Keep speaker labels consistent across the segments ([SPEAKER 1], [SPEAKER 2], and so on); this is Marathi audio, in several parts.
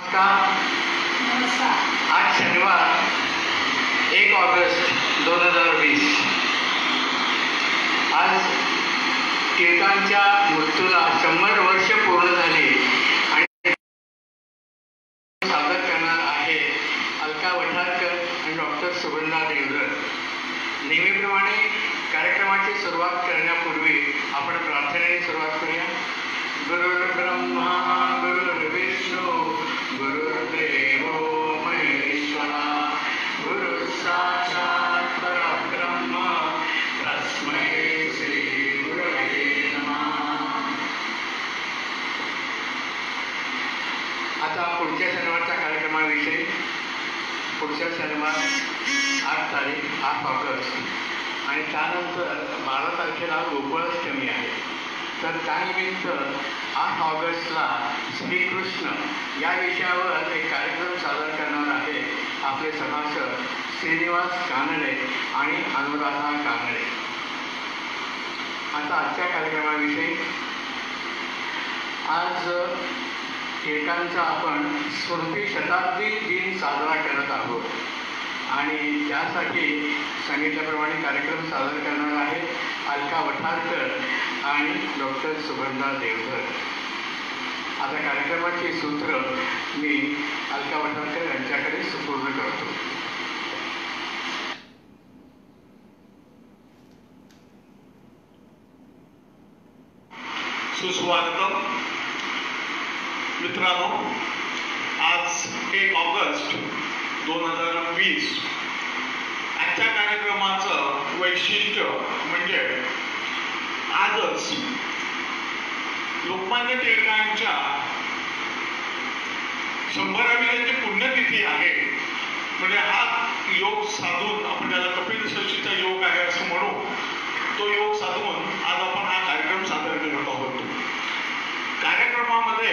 [SPEAKER 1] आज शनिवार 1 ऑगस्ट 2020 आज टिळकांच्या मृत्यूला 100 वर्ष पूर्ण झाली आणि सादर करणार आहे अलका वठारकर आणि डॉक्टर सुगंधा देवधर. नेहमीप्रमाणे कार्यक्रमाची सुरुवात करण्यापूर्वी आपण प्रार्थनेने सुरुवात करूया. गुरुर्ब्रह्मा गुरुर्विष्णू गुरुर्देवो महेश्वरा गुरु साक्षात् परब्रह्म तस्मै श्री गुरवे नमः. आता पुढच्या शनिवारच्या कार्यक्रमाविषयी. पुढच्या शनिवार 8 तारीख 8 ऑगस्ट आणि त्यानंतर 12 तारखेला गोकुळाष्टमी आहे. तर त्यानिमित्त 8 ऑगस्टला श्रीकृष्ण या विषयावर एक कार्यक्रम सादर करणार आहे आपले सभासद श्रीनिवास कानडे आणि अनुराधा कानडे. आता आजच्या कार्यक्रमाविषयी. आज टिळकांचा आपण स्मृती शताब्दी दिन साजरा करत आहोत आणि त्यासाठी सांगितल्याप्रमाणे कार्यक्रम सादर करणार आहे अलका वठारकर आणि डॉक्टर सुगंधा देवधर. आता कार्यक्रमाची सूत्र मी अलका वठारकर यांच्याकडे सुपूर्द करतो.
[SPEAKER 2] सुस्वागतम मित्रांनो. आज 1 ऑगस्ट 2020. आजच्या कार्यक्रमाचं वैशिष्ट्य म्हणजे आजच लोकमान्य टिळकांच्या 100वी पुण्यतिथी आहे. म्हणजे हा योग साधून आपण त्याला कपिल षष्ठीचा योग आहे असं म्हणू. तो योग साधून आज आपण हा कार्यक्रम सादर करत आहोत. कार्यक्रमामध्ये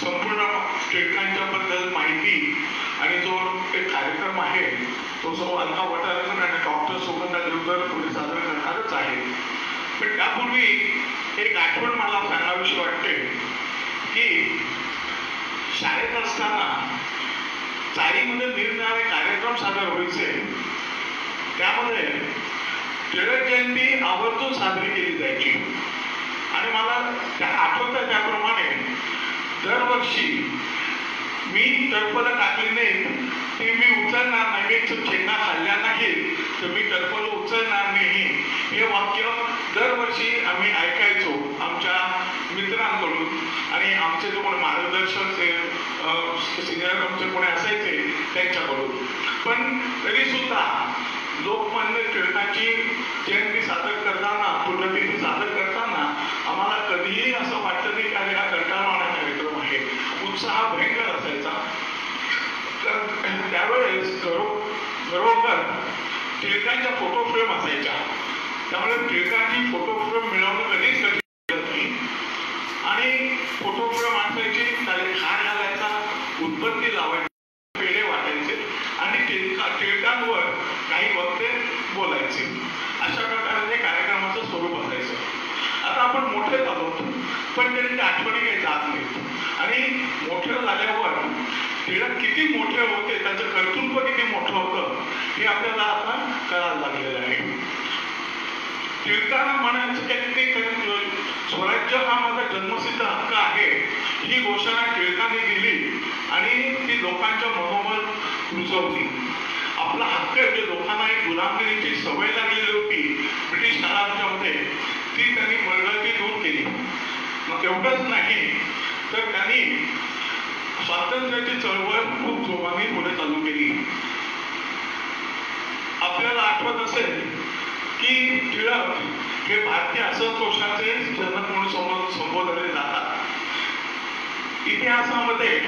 [SPEAKER 2] संपूर्ण टिळकांच्या बद्दल माहिती आणि जो एक कार्यक्रम आहे तो सर्व अलका वठारकर आणि डॉक्टर सुगंधा देवधर पुढे सादर करणारच आहे. पण त्यापूर्वी एक आठवण मला सांगावीशी वाटते की शाळेत असताना चाळीमध्ये निरनिराळे कार्यक्रम सादर व्हायचे. त्यामध्ये टिळक जयंती आवर्जून साजरी केली जायची आणि मला त्या आठवत आहे त्याप्रमाणे दरवर्षी मी टरफलं टाकली नाही ते मी उचलणार नाही, शेंगा खाल्ल्या नाही तर मी टरफलं उचलणार नाही, हे वाक्य दरवर्षी आम्ही ऐकायचो आमच्या मित्रांकडून. आणि आमचे जो कोणी मार्गदर्शक सिनियर आमचे कोणी असायचे त्यांच्याकडून. पण तरी सुद्धा लोकमान्य टिळकांची जयंती सादर करताना पुण्यतिथी सादर करताना आम्हाला कधीही असं वाटतं नाही की हा कंटाळवाणा कार्यक्रम आहे. उत्साह भयंकर असायचा. तर त्यावेळेस घरोघर टिळकांच्या फोटो फ्रेम असायच्या. त्यामुळे टिळकांची फोटो फ्रेम मिळवणं कधीच कधी नाही. आणि फोटो फ्रेम असायची, त्याला खार घालायचा, उदबत्ती लावायची, पेढे वाटायचे आणि टिळकांवर काही वक्ते बोलायचे. अशा प्रकारे कार्यक्रमाचं स्वरूप असायचं. आता आपण मोठे झालो पण त्यांची आठवणी काही जात नाहीत. आणि मोठे झाल्यावर टिळक किती मोठे होते, त्यांचं कर्तृत्व किती मोठं होतं हे आपल्याला आता कळायला लागलेलं आहे. टिळकांना म्हणायचं की स्वराज्य हा माझा जन्मसिद्ध हक्क आहे ही घोषणा टिळकांनी दिली आणि ती लोकांच्या मनोमन रुजवली. आपला हक्क म्हणजे लोकांना एक गुलामगिरीची सवय लागलेली होती ब्रिटिश काळामध्ये, ती त्यांनी मर्यादित दूर केली. तेवढंच नाही तर त्यांनी स्वातंत्र्याची चळवळ खूप जोमाने पुढे चालू केली. आपल्याला आठवत असेल की टिळक हे भारतीय असंतोषाचे जनक म्हणून संबोधले जातात. इतिहासामध्ये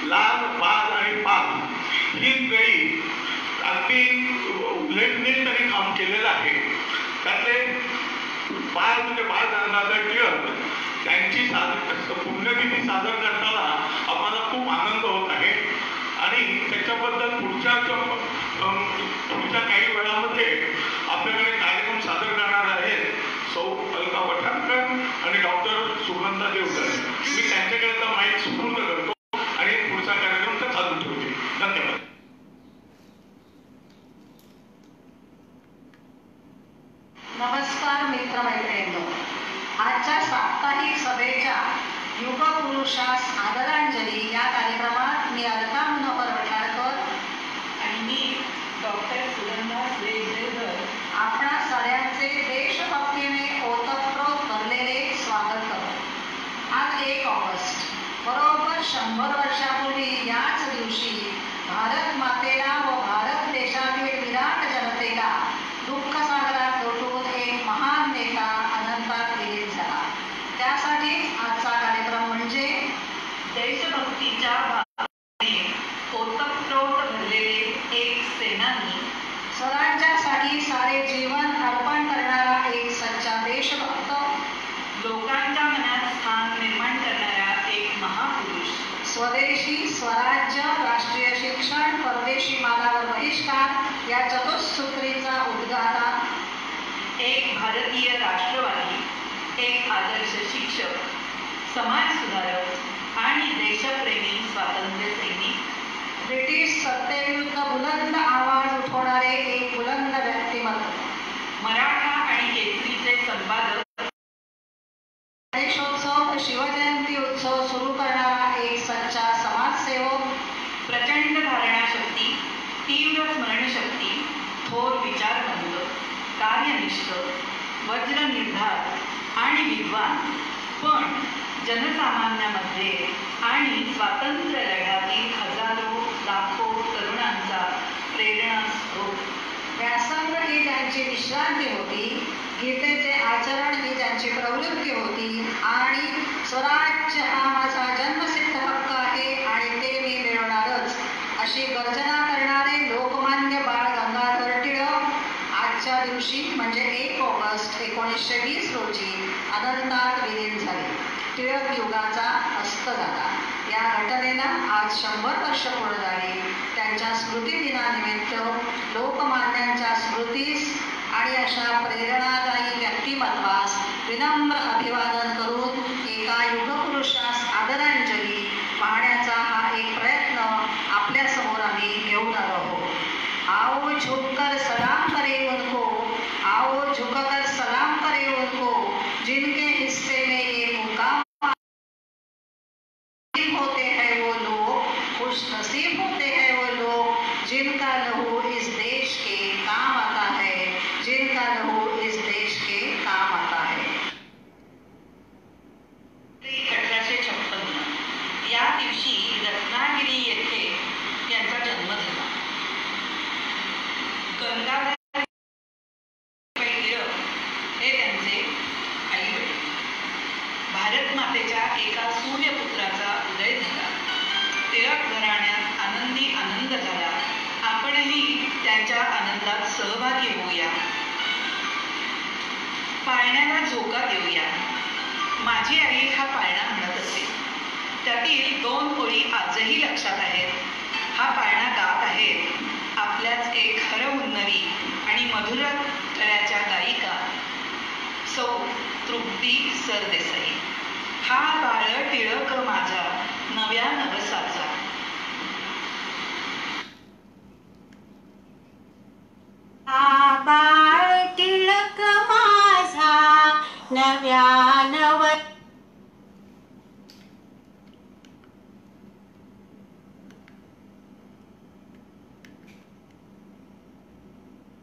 [SPEAKER 2] लाल, बाल आणि पाल ही गळी अगदी उल्लेखनीय त्यांनी काम केलेलं आहे. त्यातले बाल म्हणजे बाल गंगाधर टिळक त्यांची पुण्यतिथी सादर करताना आम्हाला खूप आनंद होत आहे. आणि त्याच्याबद्दल पुढच्या काही वेळामध्ये आपल्याकडे कार्यक्रम सादर करणार आहेत सौ अलका वठारकर आणि डॉक्टर सुगंधा देवधर. मी त्यांच्याकडे माहीत सुपूर्द करतो आणि
[SPEAKER 3] सारे जीवन अर्पण करणारा एक सच्चा देशभक्त,
[SPEAKER 4] लोकांच्या मनात स्थान निर्माण करणारा एक महापुरुष,
[SPEAKER 3] स्वदेशी, स्वराज्य, राष्ट्रीय शिक्षण, परदेशी मालावर बहिष्कार या चतुसूत्रीचा उद्गाता,
[SPEAKER 4] एक भारतीय राष्ट्रवादी, एक आदर्श शिक्षक, समाज सुधारक आणि देशप्रेमी स्वातंत्र्य सैनिक,
[SPEAKER 3] ब्रिटिश सत्तेविरुद्ध बुलंद आवाज उठवणारे एक बुलंद व्यक्तिमत्व,
[SPEAKER 4] मराठा आणि केसरीचे संपादक,
[SPEAKER 3] गणेशोत्सव, शिवजयंती उत्सव सुरू करणारा एक सच्चा समाजसेवक,
[SPEAKER 4] प्रचंड धारणाशक्ती, तीव्र स्मरणशक्ती, थोर विचारवंत, कार्यनिष्ठ, वज्र निर्धार आणि विद्वान, पण जनसामान्यामध्ये आणि स्वातंत्र्य लढ्यातील हजारो लाखो तरुणांचा प्रेरणास्रोत.
[SPEAKER 3] व्यासंग ही त्यांची विश्रांती होती, गीतेचे आचरण ही त्यांची प्रवृत्ती होती आणि स्वराज्य हा माझा जन्मसिद्ध हक्क आहे आणि ते मी मिळवणारच अशी गर्जना करणारे लोकमान्य बाळ गंगाधर टिळक आजच्या दिवशी म्हणजे 1 ऑगस्ट 1920 रोजी अनंतात विलीन झाले. टिळक युगाचा अस्त झाला. या घटनेनं आज 100 वर्ष पूर्ण झाली. त्यांच्या स्मृतिदिनानिमित्त लोकमान्यांच्या स्मृतीस आणि अशा प्रेरणादायी व्यक्तिमत्वास विनम्र अभिवादन करून एका युगपुरुषास आदरांजली वाहण्याचा हा एक प्रयत्न आपल्यासमोर आम्ही घेऊन आलो आहोत. आओ झुककर सलाम करे उनको, आओ झुककर सलाम करे उनको, जिनके हिस्से में ये मुकाम होते हैं वो लोग, खुश नसीब होते हैं वो लोग, जिनका लहू इस देश के काम आता है, जिनका लहू इस देश के काम आता है.
[SPEAKER 4] 1856 या दिवशी रत्नागिरी येथे यांचा जन्म झाला. गंगाधर टिळक हे त्यांचे आईवडील. भारत मातेच्या एका सूर्यपुत्राचा उदय झाला. टिळक घराण्यात आनंदी आनंद झाला. आपणही त्यांच्या आनंदात सहभागी होऊया. पाळण्याला झोका देऊया. माझी आई हा पाळणा म्हणत असे. त्यातील 2 ओळी आजही लक्षात आहेत. हा पाळणा गात आहे. आपल्याच एक हरहुन्नरी आणि मधुर तळ्याच्या गायिका सौ तृप्ती सरदेसाई. हा बाळ टिळक माझा नव्या नवसाचा.
[SPEAKER 5] हा बाळ टिळक माझा नव्या नव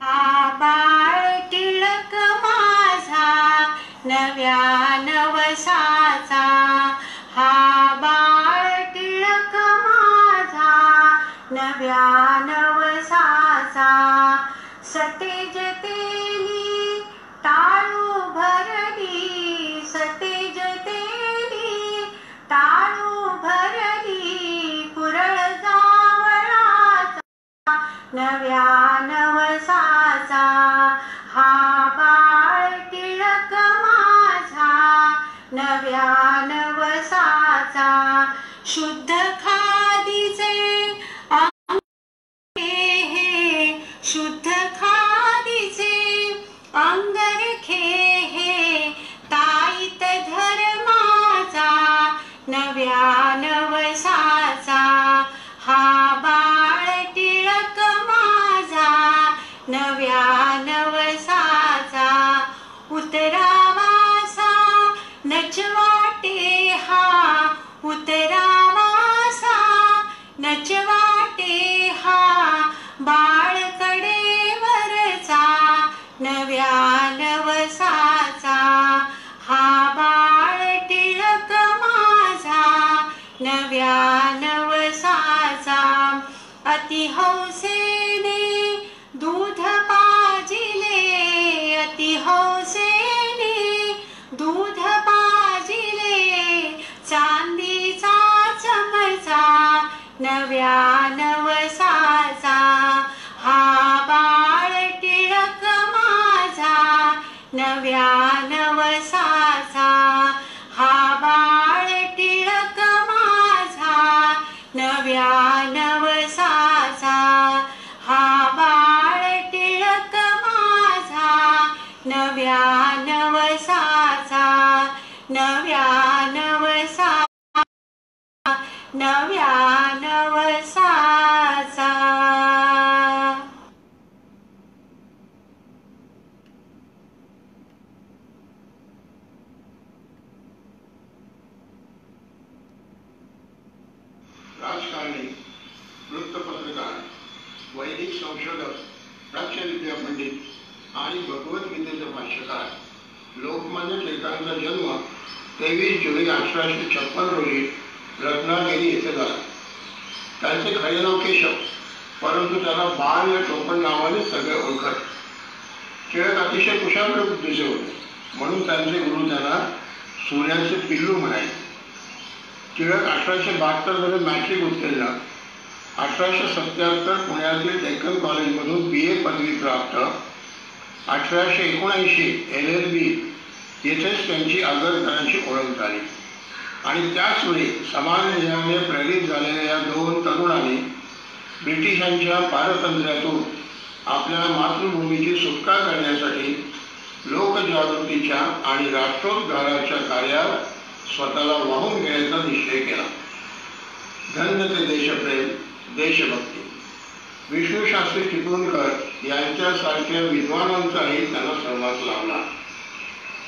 [SPEAKER 5] हा बाळ टिळक माझा नव्या नवसाचा. हा बाळ टिळक माझा नव्या नवसाचा. सतेज तेली टाळू भरली, सतेज तेली टाळू भरली, कुरळ जावळाचा नव्या नवसाचा. हा बाळ टिळक माझा नव्या नवसाचा. शुद्ध खादीचे हे, शुद्ध खादीचे अंगरखे हे, ताईत धर्माचा नव्या नवसाचा. हा बाळ टिळक माझा नव्या नवसाचा. उतरावासा नचवाटे हा, उतरावासा नचवाटे हा, बाळ कडेवरचा नव्या नवसाचा. हा बाळ टिळक माझा नव्या नवसाचा. अति हौसेने दूध पाजिले, अति हौसेने दूध पाजिले, चांदीचा चमचा नव्या नवसाचा. हा बाळ टिळक
[SPEAKER 6] वैदिक संशोधक, प्राच्यविद्या पंडित आणि भगवद्गीतेचे भाष्यकार लोकमान्य टिळकांचा जन्म 23 जुलै 1856 रोजी रत्नागिरी येथे झाला. त्यांचे खरे नाव केशव, परंतु त्याला बाळ या टोपण नावाने सगळे ओळखत. टिळक अतिशय कुशाग्र बुद्धीचे होते, म्हणून त्यांचे गुरु त्यांना सूर्याचे पिल्लू म्हणायचे. टिळक 1872 मध्ये मॅट्रिक उत्तीर्ण, 1877 पुण्यातील डेक्कन कॉलेजमधून BA पदवी प्राप्त, 1879 LLB येथेच त्यांची आगरकरांची ओळख झाली. आणि त्याचवेळी समान ध्येयाने प्रेरित झालेल्या या दोन तरुणांनी ब्रिटिशांच्या पारतंत्र्यातून आपल्या मातृभूमीची सुटका करण्यासाठी लोकजागृतीच्या आणि राष्ट्रोद्धाराच्या कार्यात स्वतःला वाहून घेण्याचा निश्चय केला. धन्य ते देशप्रेम, देशभक्ती. विष्णूशास्त्री चिपळूणकर यांच्यासारख्या विद्वानांचाही त्यांना सहवास लावला.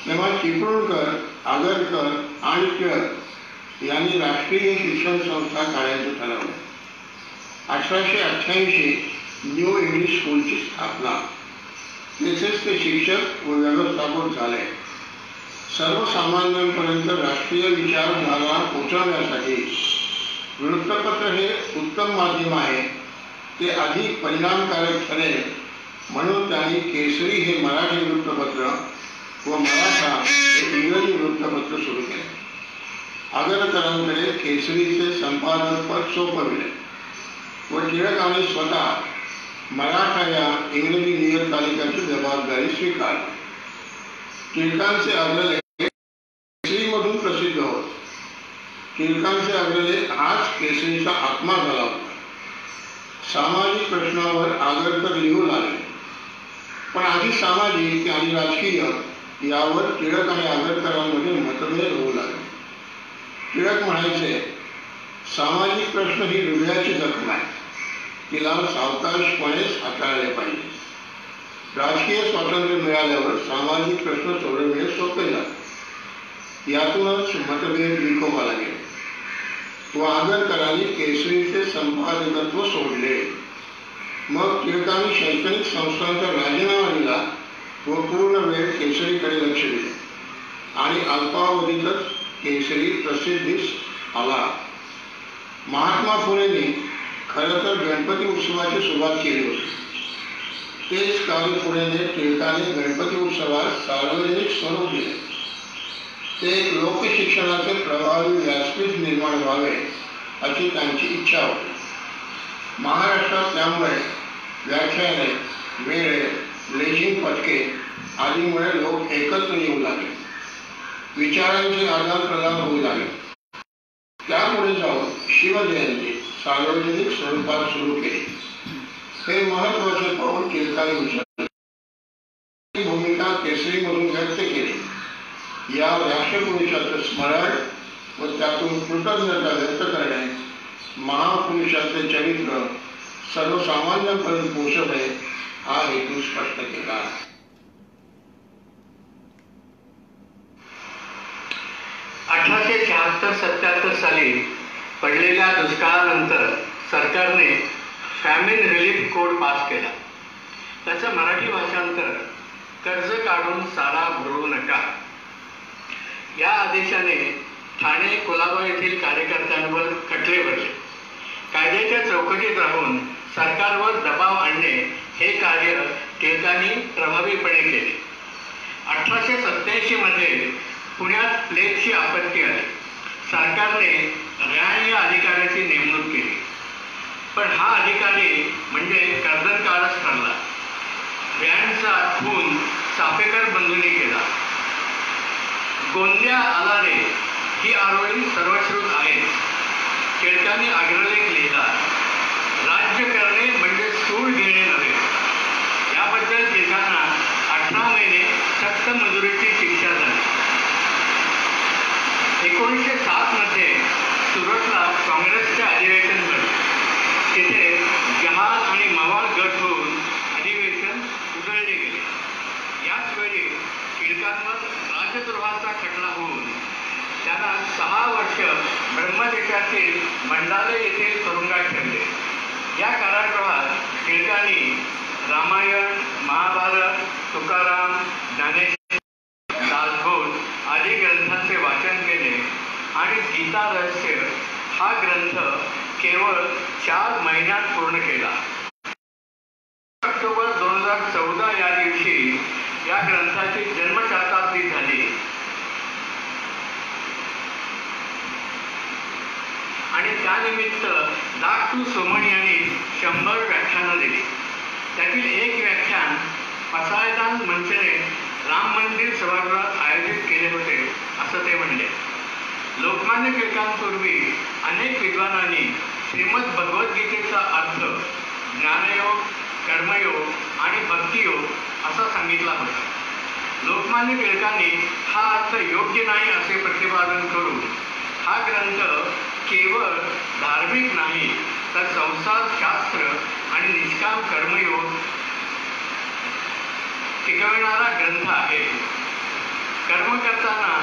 [SPEAKER 6] तेव्हा चिपळूणकर, आगरकर आणि टिळक यांनी राष्ट्रीय शिक्षण संस्था काढायचं ठरवलं. 1888 न्यू इंग्लिश स्कूलची स्थापना. तेथेच ते शिक्षक व व्यवस्थापक झाले. सर्वसामान्यांपर्यंत राष्ट्रीय विचारधारा पोहोचवण्यासाठी वृत्तपत्र हे उत्तम माध्यम आहे, ते अधिक परिणामकारक ठरेल म्हणून त्यांनी केसरी हे मराठी वृत्तपत्र व मराठा हे इंग्रजी वृत्तपत्र सुरू केले. आगरकरांकडे केसरीचे संपादकपद सोपविले व टिळकांनी स्वतः मराठा या इंग्रजी नियतकालिकाची जबाबदारी स्वीकारली. टिळकांचे अग्रलेख केसरीमधून प्रसिद्ध होत. टिळकांचे अग्रलेख हाच केसरीचा आत्मा झाला होता. सामाजिक प्रश्नावर आगरकर लिहू लागले, पण आधी सामाजिक आणि राजकीय यावर टिळक आणि आगरकरांमध्ये मतभेद होऊ लागले. टिळक म्हणायचे, सामाजिक प्रश्न ही हृदयाची जखम आहे, तिला सावकाशपणेच हाताळले पाहिजे. राजकीय स्वातंत्र्य मिळाल्यावर सामाजिक प्रश्न सोडवणे सोपे झाले. यातूनच मतभेद विकोपाला गेले व आगरकरांनी केसरीचे संपादकत्व सोडले. मग टिळकांनी शैक्षणिक संस्थांचा राजीनामा दिला व पूर्ण वेळ केसरीकडे लक्ष दिले आणि अल्पावधीतच केसरी प्रसिद्धीस आला. महात्मा फुलेंनी खरं तर गणपती उत्सवाची सुरुवात केली होती. तेच काम पुढे टिळकाने गणपती उत्सवात सार्वजनिक स्वरूप दिले. ते लोकशिक्षणाचे प्रभावी व्यासपीठ निर्माण व्हावे अशी त्यांची इच्छा होती. महाराष्ट्रात त्यामुळे व्याख्याने, मेळे, लेझिम पथके आदीमुळे लोक एकत्र येऊ लागले. विचारांचे आदान प्रदान होऊ लागले. त्यापुढे जाऊन शिवजयंती सार्वजनिक स्वरूपात सुरू केली. हे महत्वाचे पाऊल टिळकांनी उचलले. भूमिका केसरीमधून व्यक्त केली. या राष्ट्रपुरुषाचे स्मरण व त्यातून कृतज्ञता व्यक्त करणे, महापुरुषाचे चरित्र सर्वसामान्यांपर्यंत पोहोचवणे हा हेतू स्पष्ट केला.
[SPEAKER 1] 1876-77 साली पडलेल्या दुष्काळानंतर सरकारने फॅमिन रिलीफ कोड पास केला. त्याचं मराठी भाषांतर कर्ज काढून सारा भरू नका. या आदेशाने ठाणे, कुलाबा येथील कार्यकर्त्यांवर खटले भरले. कायद्याच्या चौकटीत राहून सरकारवर दबाव आणणे हे कार्य टिळकांनी प्रभावीपणे केले. 1887 मध्ये पुण्यात प्लेगची आपत्ती आली. सरकारने रॅन या अधिकाऱ्याची नेमणूक केली, पण हा अधिकारी म्हणजे कर्दनकाळच ठरला. रॅनचा खून चाफेकर बंधूंनी केला. गोंद्या आलारे ही आरोळी सर्वश्रुत आहे. टिळकांनी अग्रलेख लिहिला, राज्य करणे म्हणजे सूड घेणे नव्हे. याबद्दल टिळकांना 18 महिने सक्त मजुरीची शिक्षा झाली. 1907 मध्ये सुरतला काँग्रेसचे अधिवेशन झाले. तिथे जहाल आणि मवाळ गट होऊन अधिवेशन उधळले गेले. याच वेळी टिळकांवर राजद्रोहाचा खटला होऊन त्यांना 6 वर्ष ब्रह्मदेशातील मंडाले येथील तुरुंगात ठेवले. या कारागृहात टिळकांनी रामायण, महाभारत, तुकाराम, ज्ञानेश्वर, दासबोध आदी ग्रंथांचे वाचन केले आणि गीता रहस्य हा ग्रंथ केवळ 4 महिन्यात पूर्ण केला. ऑक्टोबर 2014 या दिवशी या ग्रंथाची जन्मशताब्दी झाली आणि त्यानिमित्त डॉ. सोमणी यांनी 100 व्याख्यानं दिली. त्यातील एक व्याख्यान पसायदान मंचने राम मंदिर सभागृहात आयोजित केले होते असं ते म्हणले. लोकमान्य टिळकांपूर्वी अनेक विद्वानांनी श्रीमद भगवद्गीतेचा अर्थ ज्ञानयोग, कर्मयोग आणि भक्तियोग असा सांगितला होता. लोकमान्य टिळकांनी हा अर्थ योग्य नाही असे प्रतिपादन करून हा ग्रंथ केवळ धार्मिक नाही तर संसारशास्त्र आणि निष्काम कर्मयोग शिकविणारा ग्रंथ आहे. कर्म करताना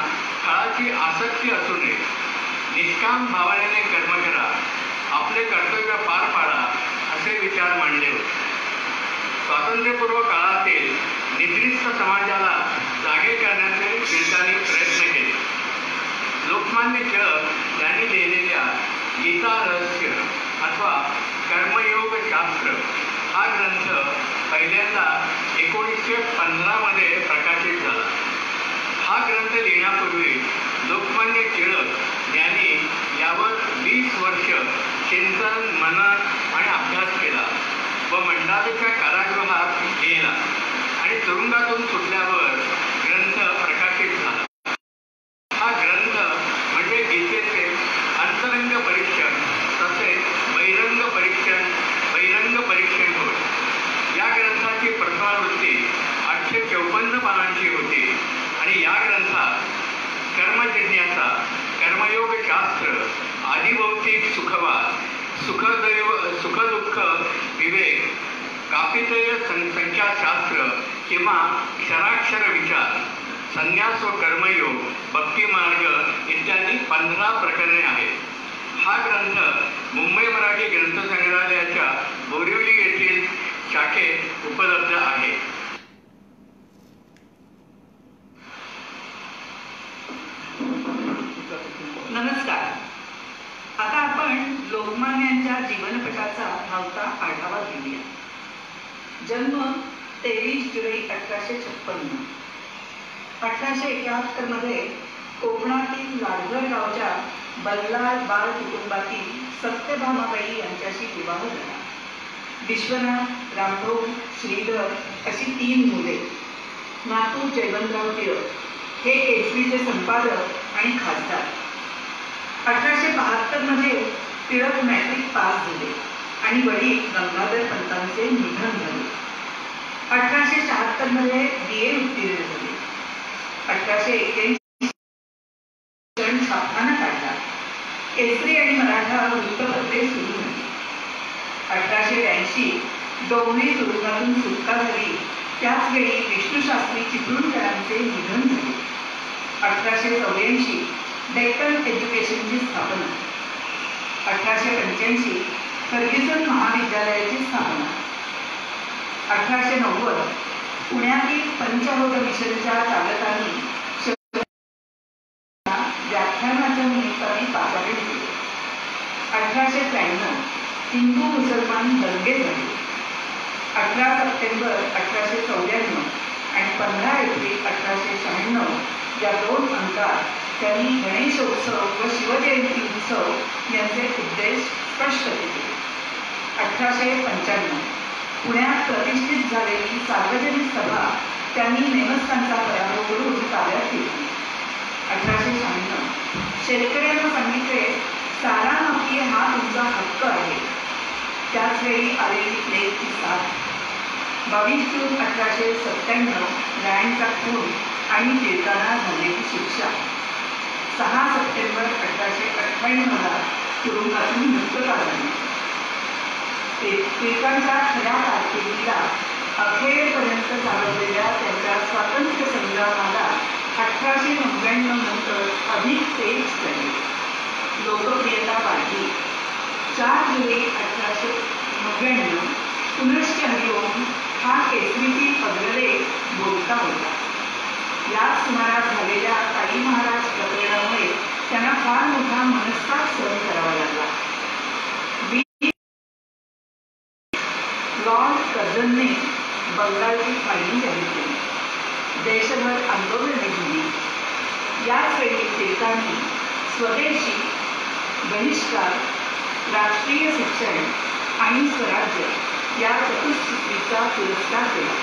[SPEAKER 1] फळाची आसक्ती असू नये. निष्काम भावनेने कर्म करा, आपले कर्तव्य पार पाडा असे विचार मांडले होते. स्वातंत्र्यपूर्व काळातील निद्रिस्त समाजाला जागे करण्याचे टिळकांनी प्रयत्न केले. लोकमान्य टिळक यांनी लिहिलेल्या गीता रहस्य अथवा कर्मयोग शास्त्र हा ग्रंथ पहिल्यांदा 1915 मध्ये प्रकाशित झाला. हा ग्रंथ लिहिण्यापूर्वी लोकमान्य टिळक यांनी यावर 20 वर्ष चिंतन, मनन आणि अभ्यास केला व मंडावीच्या कारागृहात लिहिला आणि तुरुंगातून सुटल्यावर ग्रंथ प्रकाशित झाला. हा ग्रंथ म्हणजे गीतेचे अंतरंग परीक्षण तसेच बहिरंग परीक्षण होय. या ग्रंथाची प्रथमावृत्ती 854 पानांची होती आणि या ग्रंथात कर्मजिज्ञासा, कर्मयोग शास्त्र, आदिभौतिक सुखवाद, सुखदुःख विवेक, कापितेय संख्याशास्त्र किंवा क्षराक्षर विचार, संन्यास व कर्मयोग, भक्तिमार्ग इत्यादी 15 प्रकरणे आहेत. हा ग्रंथ मुंबई मराठी ग्रंथसंग्रहालयाच्या बोरिवली येथील शाखेत उपलब्ध आहे.
[SPEAKER 4] नमस्कार. आता आपण लोकमान्यांच्या जीवनपटाचा धावता आढावा घेऊया. जन्म 23 जुलै 1856. 1871 मध्ये कोकणातील लाडघर गावच्या बल्लाळ बाळ कुटुंबातील सत्यभामाबाई यांच्याशी विवाह झाला. विश्वनाथ, रामभाऊ, श्रीधर अशी 3 मुले. नातू जयवंतराव टिळक हे केसरीचे संपादक आणि खासदार. 1872 मध्ये टिळक मॅट्रिक पास झाले आणि वडील गंगाधर पंतांचे निधन झाले. 1876 मध्ये BA उत्तीर्ण झाले. 1881 छापखाना काढला. केसरी आणि मराठा वृत्तपत्रे सुरू झाली. 1882 डोंगरी तुरुंगातून सुटका झाली. त्याचवेळी विष्णुशास्त्री चिपळूणकरांचे निधन झाले. 1884 डेक्कन एज्युकेशनची स्थापना. 1885 फर्ग्युसन महाविद्यालयाची स्थापना. 1890 पुण्यातील पंचबोध मिशनच्या चालकांनी व्याख्यानाच्या निमित्ताने पाचारण केले. 1893 हिंदू मुसलमान दंगे झाले. 18 सप्टेंबर 1894 आणि 15 एप्रिल 1896 या 2 अंकात त्यांनी गणेशोत्सव व शिवजयंती उत्सव यांचे उद्देश स्पष्ट केले. 1895 पुण्यात प्रतिष्ठित झालेली सार्वजनिक सभा त्यांनी नेमस्थांचा पराभव करून ताब्यात घेतली. 1896 शेतकऱ्यांना सांगितले, सारा नक्की हा तुमचा हक्क आहे. त्याचवेळी आलेली प्लेगची साथ. 22 जून 1897 रायांचा खून आणि टिळकांना झालेली शिक्षा. 6 सप्टेंबर 1898 तुरुंगातून मुक्तता झाली. टिळकांच्या खऱ्या कारकिर्दीला अखेरपर्यंत चालवलेल्या त्यांच्या स्वातंत्र्य संग्रामाला 1899 नंतर अधिक तेज झाले. लोकप्रियता वाढली. 4 जुलै 1899 पुनश्च हरिओम हा केसरीतील पगडले बोलता होता. याच सुमारास झालेल्या काळी महाराज प्रकरणामुळे त्यांना फार मोठा मनस्ताप सहन करावा लागला. लॉर्ड कर्जनने बंगालची फाळणी जाहीर केली. देशभर आंदोलने झाली. याच वेळी टिळकांनी स्वदेशी, बहिष्कार, राष्ट्रीय शिक्षण आणि स्वराज्य या चतुसूत्रीचा पुरस्कार केला.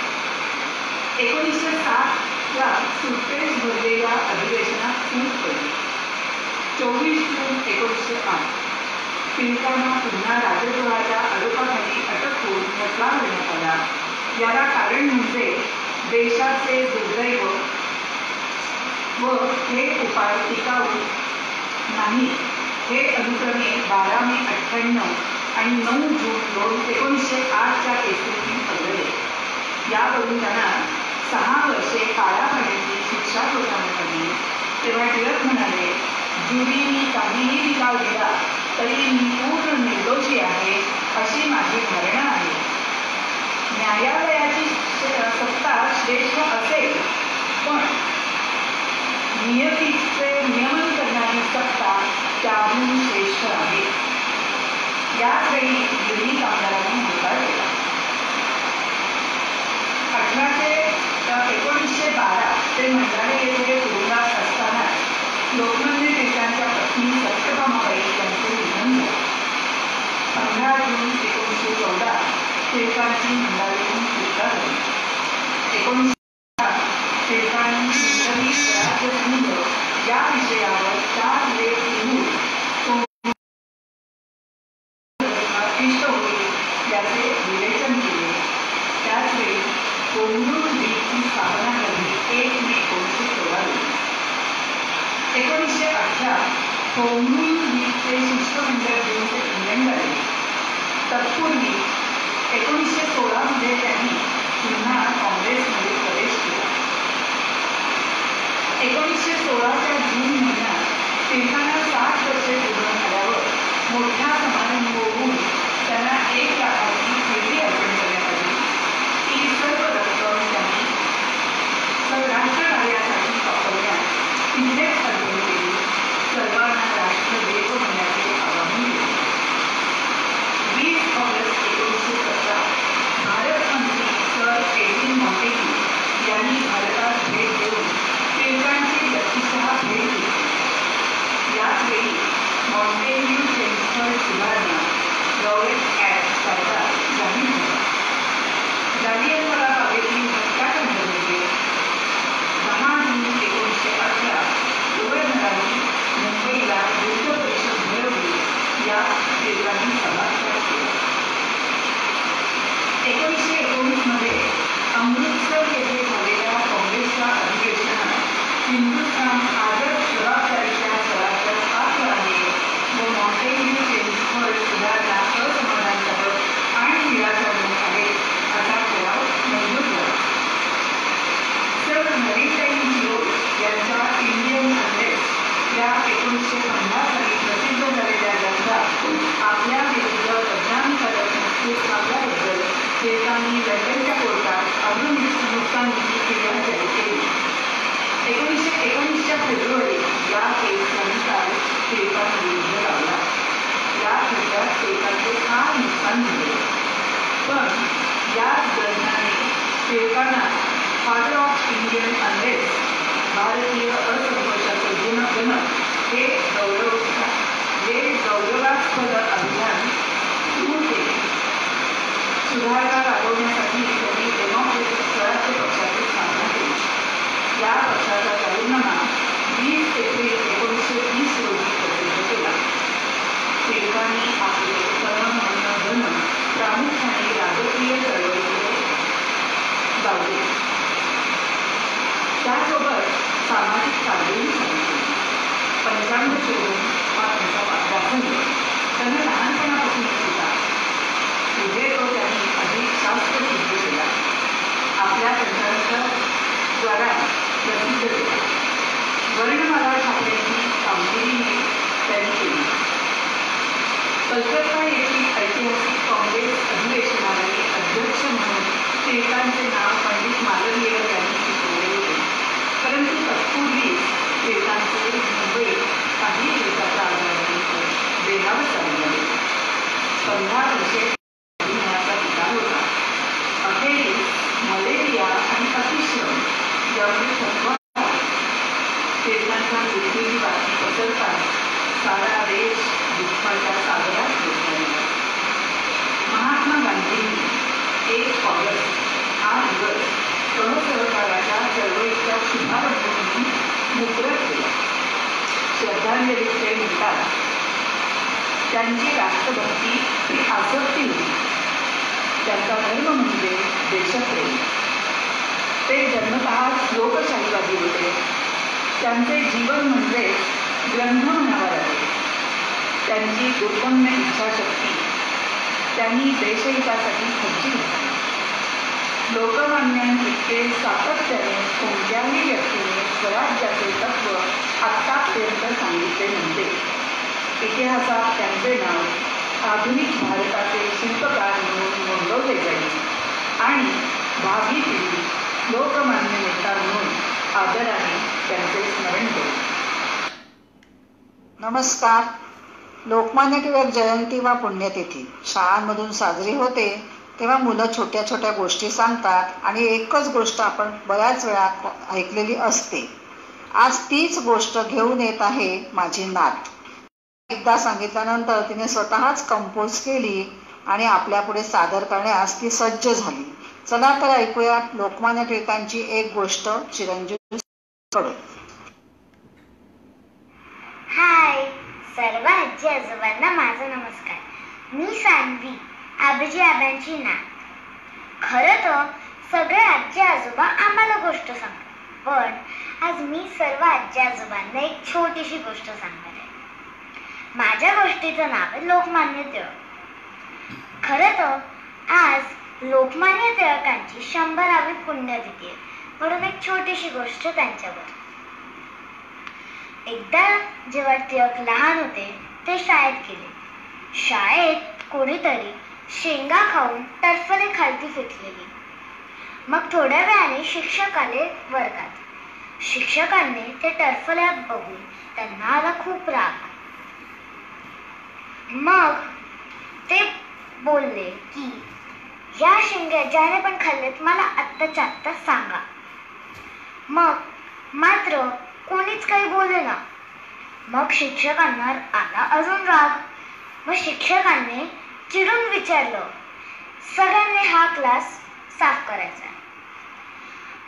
[SPEAKER 4] 1907ला सुट्टेस भरलेल्या अधिवेशनात फूट पडली. 24 जून 1908 टिळकांना पुन्हा राजद्रोहाच्या आरोपाखाली अटक होऊन खटला करण्यात आला. याला कारण म्हणजे देशाचे दुर्दैव व हे उपाय टिकाऊ नाही हे अनुक्रमे 12 मे 98 आणि 9 जून 1908च्या केसरीतील पडले. यावरून त्यांना 6 वर्षे काळ्या पाण्याची शिक्षा ठोठावण्यात आली. तेव्हा टिळक म्हणाले, ज्युरीने काहीही निकाल दिला तरी मी पूर्ण निर्दोषी आहे अशी माझी धारणा आहे. न्यायालयाची सत्ता श्रेष्ठ असेल, पण नियतीचे नियमन करणारी सत्ता त्याहून श्रेष्ठ आहे. याचवेळी जुनी कामगारांनी होकार दिला. 1912 ते मंडाले येथे तुरुंगात असताना लोकमान्य टिळकांच्या पत्नी सत्यभामाबाई यांचे निधन झाले. 15 जून 1914 टिळकांची मंडालेहून सुटका झाली. 1910 टिळकांनी हिंदवी स्वराज्यसंघ या विषयावर 4 लेख लिहून इष्ट होईल याचे विवेचन केले. त्याचवेळी कोंडूर लीगची स्थापना करणे 1 मे 1914. 1918 कोंडूर लीगचे शिष्टमंडळ घेऊन ते इंग्लंड आले. तत्पूर्वी 1916 मध्ये त्यांनी पुन्हा काँग्रेसमध्ये प्रवेश केला. 1916च्या जून महिन्यात टिळकांना 60 वर्षे पूर्ण झाल्यावर मोठ्या समारंभ होऊन त्यांना 1 लाखाची खेळी अर्पण करण्यात आली. ही सर्व रक्कम त्यांनी राष्ट्रकार्यासाठी वापरण्यास तिथेच अर्पण केली. सर्वांना राष्ट्रदेव होण्याचे आवाहन केले. 20 ऑगस्ट 1917 भारत मंत्री सर एडविन मॉन्टेग्यू यांनी भारतात भेट देऊन टिळकांची व्यक्तिशः भेट घेतली. याचवेळी मॉन्टेग्यू चेम्सफर्ड सुधारणा रॉयट ॲक्ट कायदा जाहीर झाला. जालियनवाला बागेतील हत्याकांड घडले. 10 जून 1918 गव्हर्नरांनी मुंबईला युद्ध परिषद भरवली. या टिळकांनी सभात्याग केला. 1919 मध्ये अमृतसर येथे झालेल्या काँग्रेसच्या अधिवेशनात हिंदुस्थान आजच जबाबदारीच्या स्वराज्यात पात्र आहे व मॉन्टेग्यू चेम्सफर्ड सुधारणा असमाधानकारक आणि निराशाजनक आहे असा ठराव मंजूर झाला. सर मॅरीटाईम लोक यांच्या इंडियन अनरेस्ट या 1950 साली प्रसिद्ध झालेल्या ग्रंथात आपल्या विरुद्ध बदनामीकारक मजकूर छापल्याबद्दल टिळकांनी लंडनच्या कोर्टात अभिमुक्तांची क्रिया जाहीर केली. 1919च्या फेब्रुवारी या केसनुसार टिळकांना विरुद्ध लावला. या खटल्यात टिळकांचे फार नुकसान झाले. पण याच ग्रंथाने टिळकांना फादर ऑफ इंडियन अनरेस्ट, भारतीय असंतोषाचे जनक हे गौरवास्पद अभियान सुरू केले. सुधारणा राबवण्यासाठी त्यांनी डेमोक्रेटिक स्वराज्य पक्षाची स्थापना केली. या पक्षाचा जाहीरनामा 20 एप्रिल 1920 रोजी प्रसिद्ध केला. टिळकांनी आपले धन प्रामुख्याने राजकीय चळवळीकडे लावले. त्यासोबत सामाजिक कार्याही सांगितली. पंचांग सोडून हा त्यांचा व्यासंग त्यांना लहानपणापासूनच होता. पुढे तो त्यांनी अधिक शास्त्र सिद्ध केला. आपल्या ग्रंथाद्वारा प्रसिद्ध केला. वर्णमाला छापण्याची कामगिरी त्यांनी केली. कलकत्ता येथील ऐतिहासिक काँग्रेस अधिवेशन टिळकांचे नाव पंडित मालवीय यांनी शिकवले होते, परंतु तत्पूर्वी टिळकांचे मुंबईत काही दिवसाच्या आजारानंतर देहावसान झाले. 15 वर्षे पिता होता. अखेरीस मलेरिया आणि अतिश्रम यामुळे थकवा. टिळकांच्या मृत्यूची बातमी पसरताच सारा देश दुःखाच्या सागरात घुसला. महात्मा गांधींनी 1 ऑगस्ट हा दिवस सहसहकाराच्या चळवळीचा शुभारंभ म्हणून मुद्रित केला. श्रद्धांजलीत ते म्हणतात, त्यांची राष्ट्रभक्ती ही आसक्ती होती. त्यांचा धर्म म्हणजे देशप्रेम. ते जन्मतःच लोकशाहीवादी होते. त्यांचे जीवन म्हणजे ग्रंथ म्हणावा लागेल. त्यांची दुर्गम्य इच्छाशक्ती त्यांनी देशहितासाठी खर्ची होती. लोकमान्यांइतके सातत्याने कोणत्याही व्यक्तीने स्वराज्याचे तत्व आत्तापर्यंत सांगितले नव्हते. इतिहासात त्यांचे नाव आधुनिक भारताचे शिल्पकार म्हणून नोंदवले जाईल आणि भावी पिढी लोकमान्य नेता म्हणून आदराने त्यांचे स्मरण करू.
[SPEAKER 3] नमस्कार. लोकमान्य टिळक जयंती वा पुण्यतिथी शाळांमधून साजरी होते तेव्हा मुलं छोट्या छोट्या गोष्टी सांगतात आणि एकच गोष्ट आपण बऱ्याच वेळा ऐकलेली असते. आज तीच गोष्ट घेऊन येत आहे माझी नात. एकदा सांगितल्यानंतर तिने स्वतःच कंपोज केली आणि आपल्यापुढे सादर करण्यास ती सज्ज झाली. चला तर ऐकूया लोकमान्य टिळकांची एक गोष्ट चिरंजीव कडून.
[SPEAKER 7] हाय सर्व आजी आजोबांना माझा नमस्कार. मी सान्वी, आबाजी आबांची नात. खरं तर सगळे आजी आजोबा आम्हाला गोष्ट सांगतात, पण आज मी सर्व आजी आजोबांना एक छोटीशी गोष्ट सांगणार आहे. माझ्या गोष्टीचं नाव आहे लोकमान्य टिळक. खरं तर आज लोकमान्य टिळकांची 100वी पुण्यतिथी आहे, म्हणून एक छोटीशी गोष्ट त्यांच्यावर. एकदा जेव्हा टिळक लहान होते ते शाळेत गेले. शाळेत कोणीतरी शेंगा खाऊन टरफले खालती फेकलेली. मग थोड्या वेळाने शिक्षक आले वर्गात. शिक्षकांनी ते टरफल्यात बघून त्यांना आला खूप राग. मग ते बोलले की या शेंगा ज्याने पण खाल्लेत मला आत्ताच्या आत्ता सांगा. मग मात्र कोणीच काही बोले ना. मग शिक्षकांना आला अजून राग. मग शिक्षकांनी चिडून विचारलं, सगळ्यांनी हा क्लास साफ करायचा.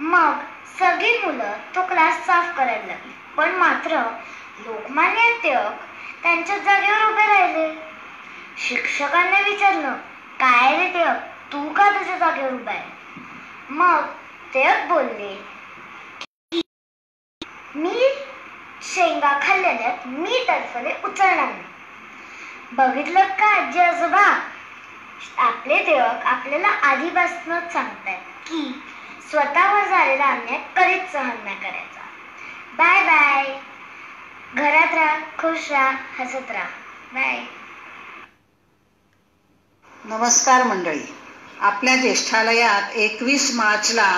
[SPEAKER 7] मग सगळी मुलं तो क्लास साफ करायला लागली, पण मात्र लोकमान्य टिळक त्यांच्या जागेवर उभे राहिले. शिक्षकांनी विचारलं, काय रे टिळक, तू का तुझ्या जागेवर उभा आहे? मग टिळक बोलले, मी शेंगा खाल्लेल्यात, मी टरफले उचलणार नाही. बघितलं का आजी आजोबा, आपले टिळक आपल्याला आधीपासूनच सांगतात की स्वतःवर झालेला अन्याय कधीच सहन नाही करायचा. Bye bye. घरात राहा, खुश राहा, हसत राहा. बाय.
[SPEAKER 3] नमस्कार मंडळी. आपल्या ज्येष्ठालयात 21 मार्चला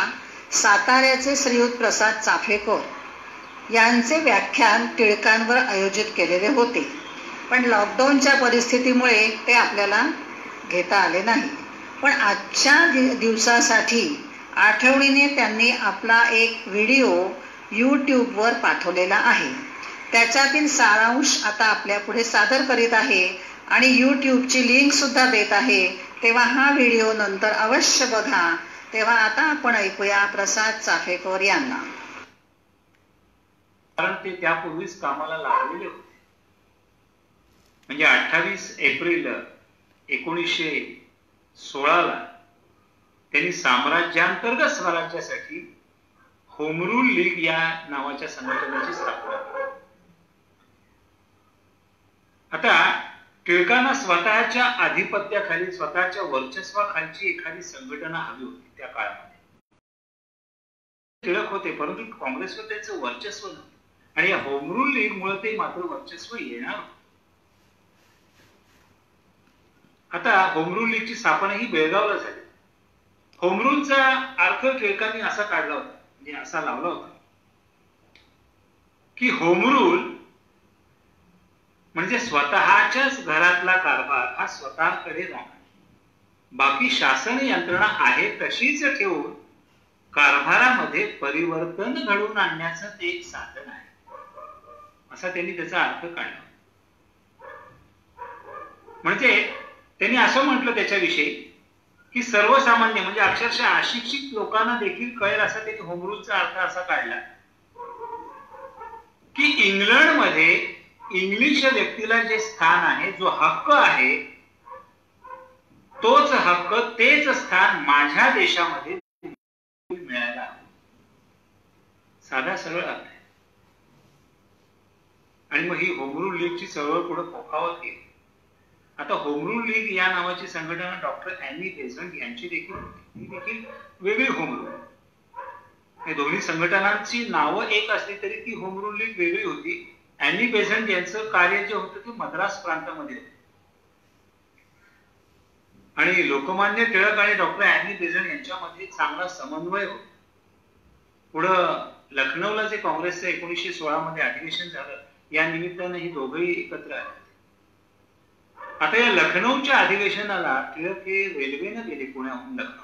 [SPEAKER 3] साताऱ्याचे श्रीयुत प्रसाद चाफेकर यांचे व्याख्यान टिळकांवर आयोजित केलेले होते, पण लॉकडाऊनच्या परिस्थितीमुळे ते आपल्याला घेता आले नाही. पण आजच्या दिवसासाठी आठवणीने त्यांनी आपला एक व्हिडिओ यूट्यूबवर पाठवलेला आहे. त्याच्यातील सारांश आता आपल्यापुढे सादर करीत आहे आणि यूट्यूबची लिंक सुद्धा देत आहे. तेव्हा हा व्हिडिओ नंतर अवश्य बघा. तेव्हा आता आपण ऐकूया प्रसाद चाफेकर यांना.
[SPEAKER 8] कारण ते त्यापूर्वीच कामाला लागलेले होते. म्हणजे 28 एप्रिल 1916 त्यांनी साम्राज्यांतर्गत स्वराज्यासाठी होम रूल लीग या नावाच्या संघटनेची स्थापना केली. आता टिळकांना स्वतःच्या आधिपत्याखाली, स्वतःच्या वर्चस्वाखालची एखादी संघटना हवी होती त्या काळामध्ये. टिळक होते, परंतु काँग्रेसवर त्यांचं वर्चस्व नव्हतं आणि या होम रूल लीग मुळे ते मात्र वर्चस्व येणार. आता होम रूल लीगची स्थापना ही बेळगावला झाली होमरूलचा अर्थ टिळकांनी असा काढला होता, म्हणजे असा लावला होता की होमरूल म्हणजे स्वतःच्याच घरातला कारभार हा स्वतःकडे राहणार, बाकी शासन यंत्रणा आहे तशीच ठेवून कारभारामध्ये परिवर्तन घडवून आणण्याचं ते एक साधन आहे, असा त्यांनी त्याचा अर्थ काढला. म्हणजे त्यांनी असं म्हटलं त्याच्याविषयी की सर्वसामान्य म्हणजे अक्षरशः अशिक्षित लोकांना देखील कळेल असा त्यांनी होमरूलचा अर्थ असा काढला की इंग्लंडमध्ये इंग्लिश व्यक्तीला जे स्थान आहे, जो हक्क आहे, तोच हक्क तेच स्थान माझ्या देशामध्ये मिळायला हवं. साधा सरळ अर्थ आहे. आणि मग ही होमरूल लीगची चळवळ पुढे फोफावत गेली. आता होमरूल लीग या नावाची संघटना डॉक्टर अॅनी बेझंट यांची देखील वेगळी होमरूल. हे दोन्ही संघटनांची नावं एक असली तरी ती होमरूल लीग वेगळी होती. अॅनी बेझंट यांचं कार्य जे होतं ते मद्रास प्रांतामध्ये होतं. आणि लोकमान्य टिळक आणि डॉक्टर अॅनी बेझंट यांच्यामध्ये चांगला समन्वय होता. पुढं लखनौला जे काँग्रेसचं 1916 मध्ये अधिवेशन झालं, या निमित्तानं ही दोघंही एकत्र आले. आता या लखनौच्या अधिवेशनाला टिळक हे रेल्वेनं गेले पुण्याहून लखनौ.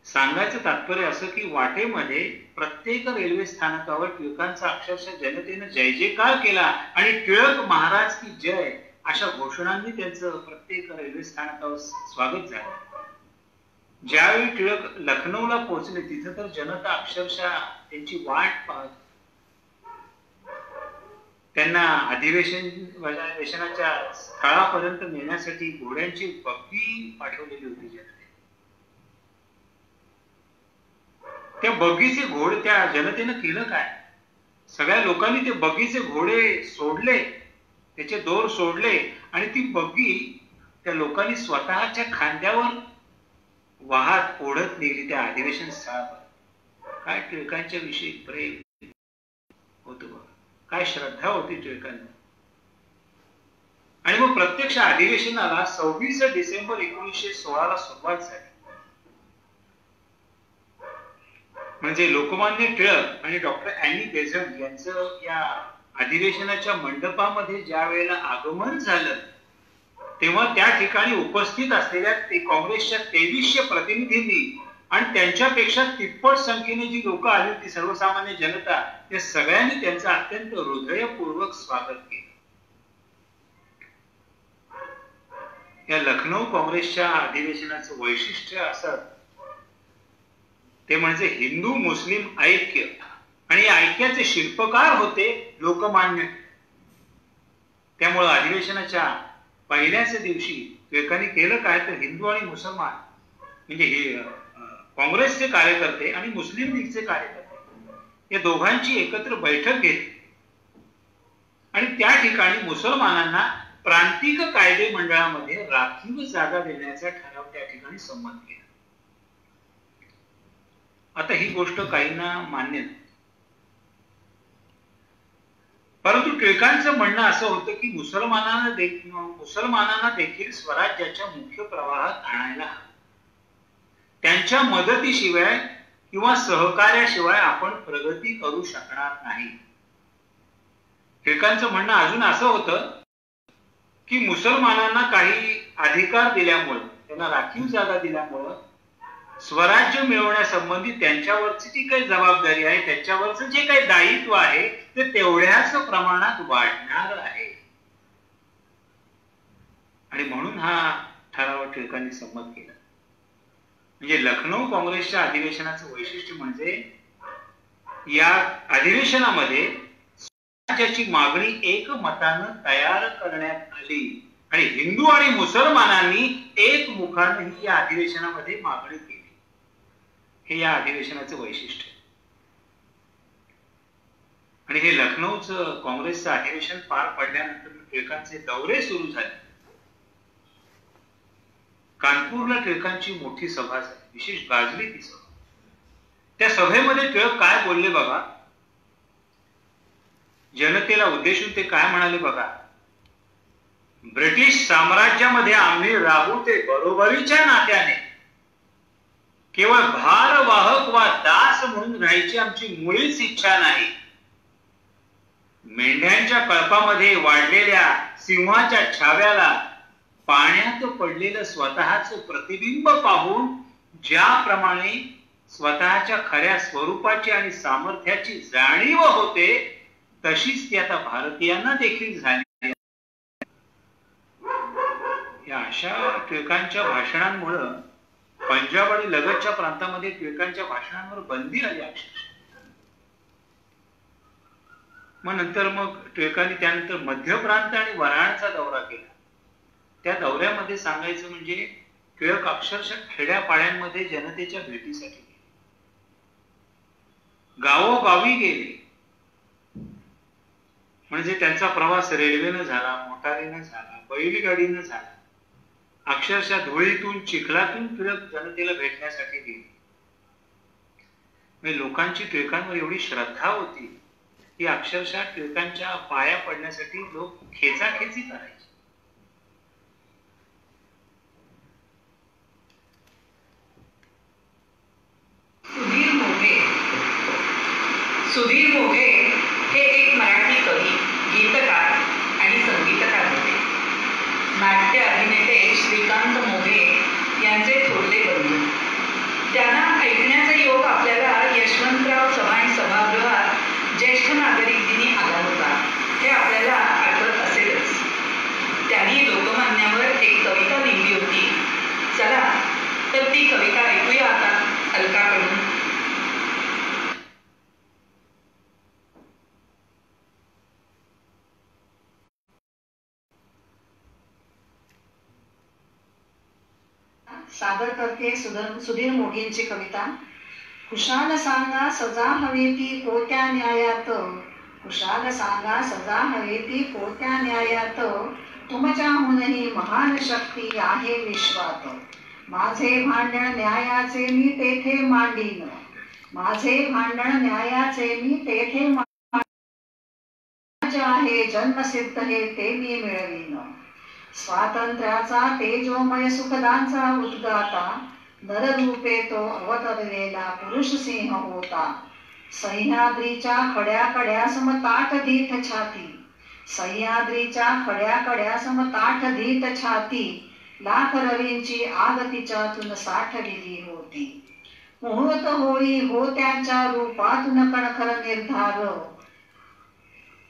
[SPEAKER 8] सांगायचं तात्पर्य असं की वाटेमध्ये प्रत्येक रेल्वे स्थानकावर टिळकांचा अक्षरशः जनतेनं जय जयकार केला आणि टिळक महाराज की जय अशा घोषणांनी त्यांचं प्रत्येक रेल्वे स्थानकावर स्वागत झालं. ज्यावेळी टिळक लखनौला पोहोचले तिथं तर जनता अक्षरशः त्यांची वाट पाहत, त्यांना अधिवेशनाच्या स्थळापर्यंत नेण्यासाठी घोड्यांची बग्गी पाठवलेली होती जनतेने. त्या बग्गीचे घोडे त्या जनतेनं केलं काय? सगळ्या लोकांनी ते बग्गीचे घोडे सोडले, त्याचे दोर सोडले आणि ती बग्गी त्या लोकांनी स्वतःच्या खांद्यावर वाहत ओढत नेली त्या अधिवेशन स्थळावर. काय टिळकांच्या विषयी प्रेम होतं बघा, काय श्रद्धा होती टिळकांना. आणि मग प्रत्यक्ष अधिवेशनाला 26 डिसेंबर 1916 सुरुवात झाली. म्हणजे लोकमान्य टिळक आणि डॉक्टर अॅनी बेझंट यांचं या अधिवेशनाच्या मंडपामध्ये ज्या वेळेला आगमन झालं तेव्हा त्या ठिकाणी उपस्थित असलेल्या ते काँग्रेसच्या 2300 प्रतिनिधींनी आणि त्यांच्यापेक्षा तिप्पट संख्येने जी लोक आली होती, सर्वसामान्य जनता, त्या सगळ्यांनी त्यांचं अत्यंत हृदयपूर्वक स्वागत केलं. या लखनौ काँग्रेसच्या अधिवेशनाचं वैशिष्ट्य असं ते म्हणजे हिंदू मुस्लिम ऐक्य, आणि या ऐक्याचे शिल्पकार होते लोकमान्य. त्यामुळं अधिवेशनाच्या पहिल्याच दिवशी टिळकांनी केलं काय तर हिंदू आणि मुसलमान म्हणजे हे काँग्रेसचे कार्यकर्ते आणि मुस्लिम लीगचे कार्यकर्ते या दोघांची एकत्र बैठक घेतली आणि त्या ठिकाणी मुसलमानांना प्रांतिक कायदे मंडळामध्ये राखीव जागा देण्याचा ठराव त्या ठिकाणी संमत केला. आता ही गोष्ट काहींना मान्य नाही, परंतु टिळकांचं म्हणणं असं होतं की मुसलमानांना देखील स्वराज्याच्या मुख्य प्रवाहात आणायला हवं. त्यांच्या मदतीशिवाय किंवा सहकार्याशिवाय आपण प्रगती करू शकणार नाही. टिळकांचं म्हणणं अजून असं होतं की मुसलमानांना काही अधिकार दिल्यामुळं, त्यांना राखीव जागा दिल्यामुळं स्वराज्य मिळवण्यासंबंधी त्यांच्यावरची जी काही जबाबदारी आहे, त्यांच्यावरचं जे काही दायित्व आहे ते तेवढ्याच प्रमाणात वाढणार आहे. आणि म्हणून हा ठराव टिळकांनी संमत केला. म्हणजे लखनौ काँग्रेसच्या अधिवेशनाचं वैशिष्ट्य म्हणजे या अधिवेशनामध्ये स्वराज्याची मागणी एकमतानं तयार करण्यात आली आणि हिंदू आणि मुसलमानांनी एकमुखानं ही या अधिवेशनामध्ये मागणी केली. हे या अधिवेशनाचं वैशिष्ट्य. आणि हे लखनौचं काँग्रेसचं अधिवेशन पार पडल्यानंतर टिळकांचे दौरे सुरू झाले. कानपूरला टिळकांची मोठी सभा झाली, विशेष गाजली ती सभा. त्या सभेमध्ये टिळक काय बोलले बघा, जनतेला उद्देशून ते काय म्हणाले बघा. ब्रिटिश साम्राज्यामध्ये आम्ही राहू ते बरोबरीच्या नात्याने केवळ भारवाहक वा दास म्हणून राहायची आमची मुळीच इच्छा नाही. मेंढ्यांच्या कळपामध्ये वाढलेल्या सिंहाच्या छाव्याला पाण्यात पडलेलं स्वतःच प्रतिबिंब पाहून ज्याप्रमाणे स्वतःच्या खऱ्या स्वरूपाची आणि सामर्थ्याची जाणीव होते, तशीच ती आता भारतीयांना देखील झाली. या अशा टिळकांच्या भाषणांमुळं पंजाब आणि लगतच्या प्रांतामध्ये टिळकांच्या भाषणांवर बंदी आली. मग टिळकांनी त्यानंतर मध्य प्रांत आणि वऱ्हाडचा दौरा केला. त्या दौऱ्यामध्ये सांगायचं म्हणजे टिळक अक्षरशः खेड्यापाड्यांमध्ये जनतेच्या भेटीसाठी गेले, गावोगावी गेले. म्हणजे त्यांचा प्रवास रेल्वेनं झाला, मोटारीनं झाला, बैलगाडीनं झाला. अक्षरशः धुळीतून चिखलातून टिळक जनतेला भेटण्यासाठी गेले. म्हणजे लोकांची टिळकांवर एवढी श्रद्धा होती की अक्षरशः टिळकांच्या पाया पडण्यासाठी लोक खेचाखेची करायचे.
[SPEAKER 4] सुधीर मोघे हे एक मराठी कवी, गीतकार आणि संगीतकार होते. नाट्य अभिनेते श्रीकांत मोघे यांचे थोरले बंधू. त्यांना ऐकण्याचा योग आपल्याला यशवंतराव चव्हाण सभागृहात ज्येष्ठ नागरिक दिनी आला होता, हे आपल्याला आठवत असेलच. त्यांनी लोकमान्यावर एक कविता लिहिली होती. चला तर ती कविता ऐकूया आता अलकाकडून.
[SPEAKER 3] सादर करते सुधीर मोघेंची कविता. कुशाल सांगा सजा हवी ती कोत्या न्यायात, कुशाल सांगा सजा हवी ती कोत्या न्यायात, तुमच्याहूनही महान शक्ती आहे विश्वात. माझे भांडण न्यायाचे मी तेथे मांडीन, माझे भांडण न्यायाचे मी तेथे मांडीन, आहे जन्मसिद्ध हे ते मी मिळवीन. स्वातंत्र्याचा तेजोमय सुखदांचा उद्गाता, नररूपे तो अवतरलेला पुरुष सिंह होता. सह्याद्रीच्या खड्या कड्या सम ताठ धीत छाती, सह्याद्रीच्या खड्या कड्या सम ताठ धीत छाती, लाख रवींची आग तिच्यातून साठविली होती. मुहूर्त होळी हो त्यांच्या रूपातून कणखर निर्धार,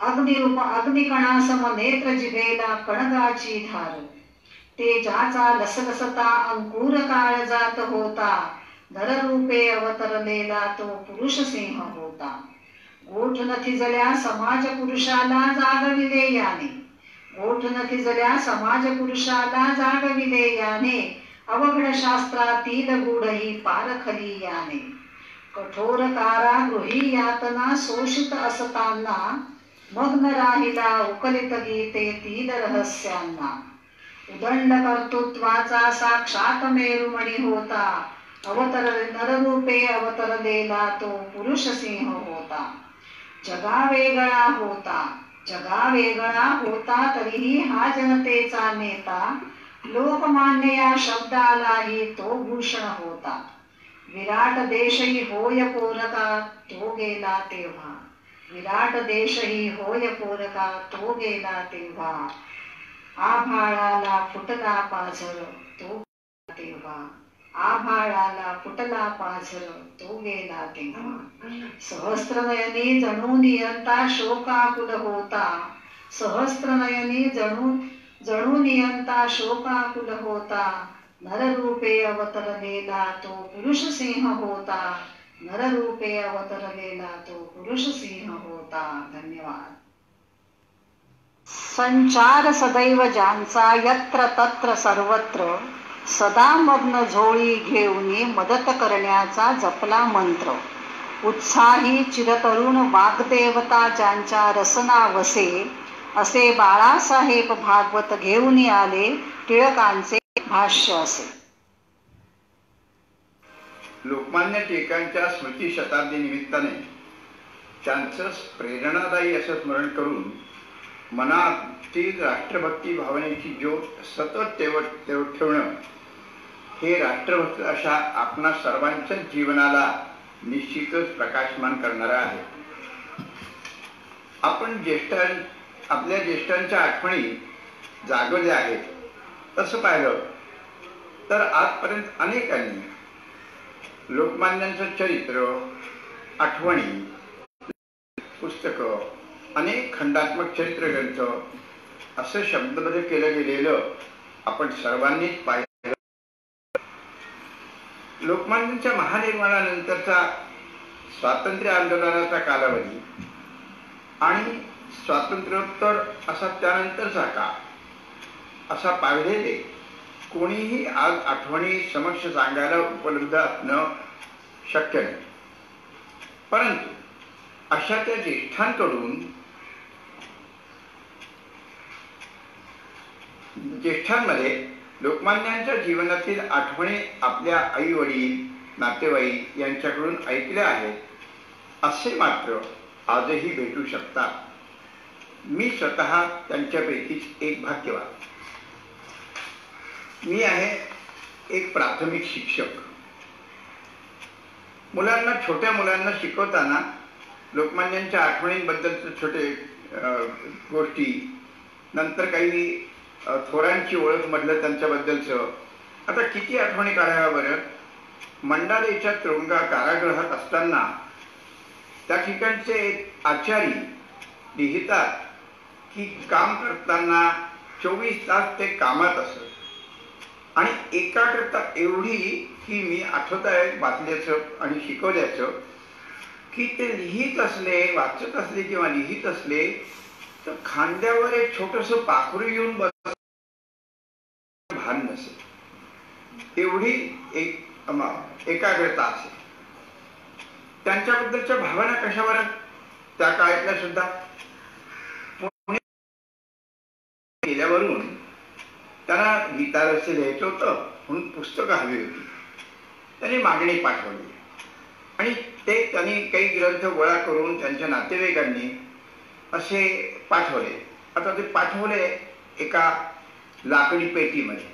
[SPEAKER 3] अग्निकणासम नेत्र जिभेला कणगाची धार. तेजाचा लसलसता अंकुर काळ जात होता, नररूपे अवतरलेला तो पुरुष सिंह होता. गोठ न थिजल्या समाज पुरुषाला जागविले याने, गोठ न थिजल्या समाज पुरुषाला जागविले याने, अवघड शास्त्रातील गूढही पारखली याने. कठोर कारागृही यातना शोषित असताना, मग्न राहिला उकलित गीतेतील रहस्यांना. उदंड कर्तृत्वाचा साक्षात मेरुमणी होता, नररूपे अवतरलेला तो पुरुष सिंह होता. जगा वेगळा होता, जगा वेगळा होता तरीही हा जनतेचा नेता, लोकमान्य या शब्दालाही तो भूषण होता. विराट देशही होय पोरका तो गेला तेव्हा, विराट देशही होय पोरका तो गेला तेव्हा. आभाळाला फुटला पाझर तो गेला तेव्हा, आभाळाला फुटला पाझर तो गेला तेव्हा. सहस्त्रनयनी जणू नियंता शोकाकुल होता, सहस्त्रनयनी जणू नियंता शोकाकुल होता. नररूपे अवतरलेला तो पुरुष सिंह होता, नररूपे अवतरलेला तो पुरुष सिंह होता. धन्यवाद. संचार सदैव ज्यांचा यत्र तत्र सर्वत्र, सदा मग्न झोळी घेऊन मदत करण्याचा जपला मंत्र. उत्साही चिरतरुण वाग्देवता ज्यांच्या रसना वसे, असे बाळासाहेब भागवत घेऊन आले टिळकांचे भाष्य असे.
[SPEAKER 9] लोकमान्य टिळकांच्या स्मृती शताब्दी निमित्ताने त्यांचं प्रेरणादायी असं स्मरण करून मनातील राष्ट्रभक्ती भावनेची ज्योत सतत तेवत ठेवणं हे राष्ट्रभक्त अशा आपणा सर्वांच्या जीवनाला निश्चितच प्रकाशमान करणारा आहे. आपण आपल्या ज्येष्ठांच्या आठवणी जागवल्या आहेत. तसं पाहिलं तर आजपर्यंत अनेकांनी लोकमान्यांचं चरित्र, आठवणी, पुस्तकं, अनेक खंडात्मक चरित्र ग्रंथ असं शब्दबद्ध केलं गेलेलं आपण सर्वांनीच पाहिलं. लोकमान्यांच्या महानिर्वाणानंतरचा स्वातंत्र्य आंदोलनाचा कालावधी आणि स्वातंत्र्योत्तर असा त्यानंतरचा काळ असा पाहिलेले कोणीही आज आठवणी समक्ष सांगायला उपलब्ध असणं शक्य नाही. परंतु अशा त्या ज्येष्ठांमध्ये लोकमान्यांच्या जीवनातील आठवणी आपल्या आई वडील, नातेवाईक यांच्याकडून ऐकल्या आहेत असे मात्र आजही भेटू शकतात. मी स्वतः त्यांच्यापैकीच एक भाग्यवान. मी आहे एक प्राथमिक शिक्षक. छोट्या मुलांना शिकवताना लोकमान्यांच्या आठवणींबद्दलचे छोटे गोष्टी, नंतर काही थोरांची ओळख म्हटलं त्यांच्याबद्दलचं. आता किती आठवणी काढाव्या बरं. मंडालेच्या कारागृहात असताना त्या ठिकाणचे एक आचारी लिहितात की काम करताना 24 तास ते कामात असत आणि एकाग्रता एवढी की मी आठवत आहे वाचल्याचं आणि शिकवल्याचं की ते लिहित असले, वाचत असले किंवा लिहित असले तर खांद्यावर एक छोटंसं पाखरू येऊन बस भान नसे, एवढी एक एकाग्रता असे. त्यांच्याबद्दलच्या भावना कशावर त्या काळातल्या सुद्धा गेल्यावरून त्यांना गीतारस्य लिहायचं होतं म्हणून पुस्तकं हवी होती. त्यांनी मागणी पाठवली आणि ते त्यांनी काही ग्रंथ गोळा करून त्यांच्या नातेवाईकांनी असे पाठवले. आता ते पाठवले एका लाकडी पेटीमध्ये.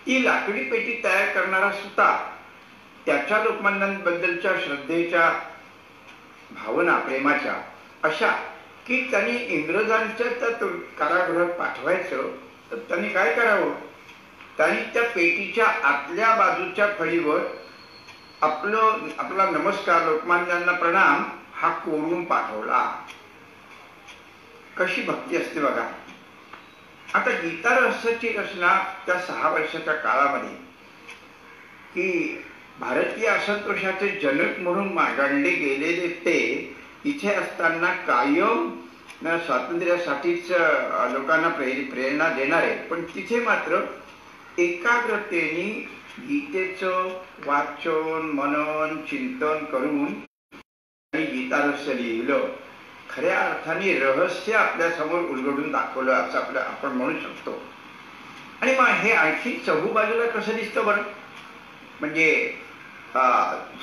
[SPEAKER 9] ती लाकडी पेटी तयार करणारा सुद्धा त्याच्या लोकमान्यांबद्दलच्या श्रद्धेच्या भावना, प्रेमाच्या अशा की त्यांनी इंग्रजांच्या त्या कारागृहात पाठवायचं तर त्यांनी काय करावं. त्यांनी त्या पेटीच्या आतल्या बाजूच्या फळीवर आपला नमस्कार, लोकमान्यांना प्रणाम हा कोरून पाठवला. कशी भक्ती असते बघा. आता गीता रहस्याची रचना त्या 6 वर्षाच्या काळामध्ये की भारतीय असंतोषाचे जनक म्हणून मांडले गेलेले ते इथे असताना कायम स्वातंत्र्यासाठीच लोकांना प्रेरणा देणारे, पण तिथे मात्र एकाग्रतेने गीतेचं वाचन, मनन, चिंतन करून गीता रहस्य लिहिलं. खऱ्या अर्थाने रहस्य आपल्या समोर उलगडून दाखवलं असं आपण म्हणू शकतो. आणि मग हे आणखी चहूबाजूला कसं दिसतं बरं. म्हणजे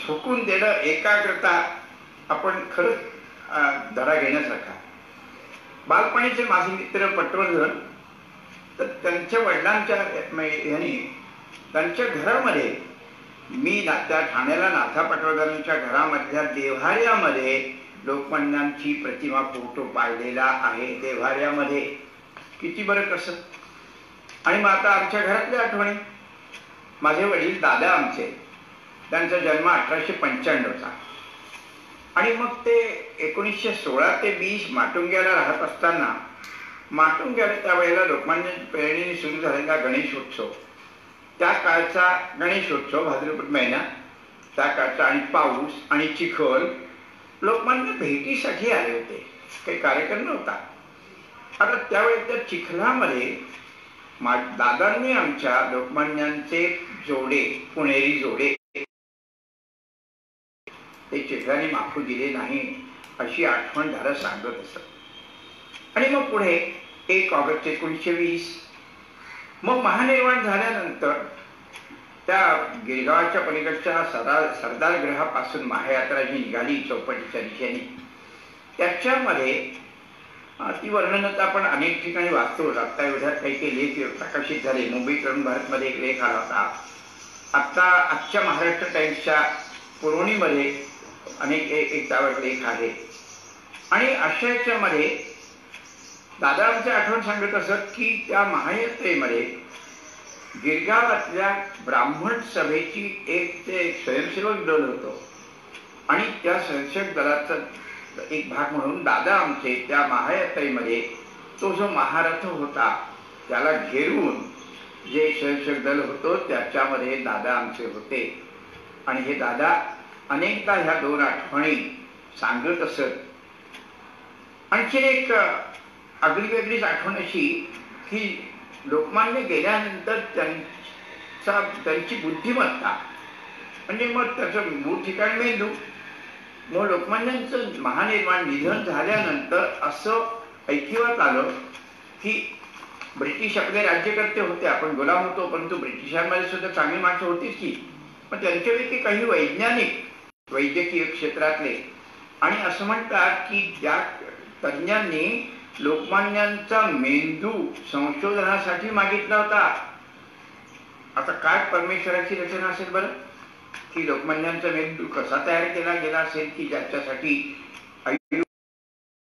[SPEAKER 9] झोकून देणं, एकाग्रता आपण खरंच धडा घेण्यासारखा. बालपणीचे माझे मित्र पटवर्धन तर त्यांच्या वडिलांच्या त्यांच्या घरामध्ये मी त्या ठाण्याला नाथा पटवर्धनांच्या घरामधल्या देव्हाऱ्यामध्ये लोकमान्यांची प्रतिमा, फोटो पाहिलेला आहे. देव्हाऱ्यामध्ये किती बरं कसं. आणि मग आता आमच्या घरातल्या आठवणी. माझे वडील दादा आमचे, त्यांचा जन्म 1895चा आणि मग ते 1916 ते 20 माटुंग्याला राहत असताना माटुंग्याला त्यावेळेला लोकमान्यांच्या प्रेरणेने सुरू झालेला गणेशोत्सव, त्या काळचा गणेशोत्सव भाद्रपद महिना, त्या काळचा आणि पाऊस आणि चिखल, लोकमान्य भेटीसाठी आले होते. काही कार्यक्रम नव्हता. आता त्यावेळी त्या चिखलामध्ये दादांनी आमच्या लोकमान्यांचे जोडे, पुणेरी जोडे ते चिखलाने माफू दिले नाही अशी आठवण झालं सांगत असत. आणि मग पुढे 1 ऑगस्ट 1920 मग महानिर्वाण झाल्यानंतर त्या गिरगावाच्या पलीकडच्या सरदार ग्रहापासून महायात्रा जी निघाली चौपाटीच्या दिशेने, त्याच्यामध्ये ती वर्णन आपण अनेक ठिकाणी वाचतो. आता एवढ्यात काही लेख प्रकाशित झाले. मुंबई तरुण भारतमध्ये एक लेख आला होता आजच्या महाराष्ट्र टाइम्सच्या पुरवणीमध्ये अनेक एक त्यावर लेख आहे. आणि अशा याच्यामध्ये दादा आमची आठवण सांगत असत की त्या महायात्रेमध्ये गिरगावातल्या ब्राह्मण सभेची एक स्वयंसेवक दल होतं आणि त्या स्वयंसेवक दलाचा एक भाग म्हणून दादा आमचे त्या महायात्रेमध्ये तो जो महारथ होता त्याला घेरून जे स्वयंसेवक दल होतं त्याच्यामध्ये दादा आमचे होते. आणि हे दादा अनेकदा ह्या 2 आठवणी सांगत असत. आणखी एक आगळी वेगळीच आठवण अशी की लोकमान्य गेल्यानंतर त्यांची बुद्धिमत्ता म्हणजे मग त्याचं मूळ ठिकाण मेंदू. मग लोकमान्यांचं महानिर्वाण निधन झाल्यानंतर असं ऐकिवात आलं की ब्रिटिश आपले राज्यकर्ते होते, आपण गुलाम होतो, परंतु ब्रिटिशांमध्ये सुद्धा चांगली माणसं होतीच की, पण त्यांच्यापैकी काही वैज्ञानिक वैद्यकीय क्षेत्रातले आणि असं म्हणतात की ज्या तज्ज्ञांनी लोकमान्यांचा मेंदू संशोधनासाठी मागितला होता. आता काय परमेश्वराची रचना असेल बरं की लोकमान्यांचा मेंदू कसा तयार केला गेला असेल की ज्याच्यासाठी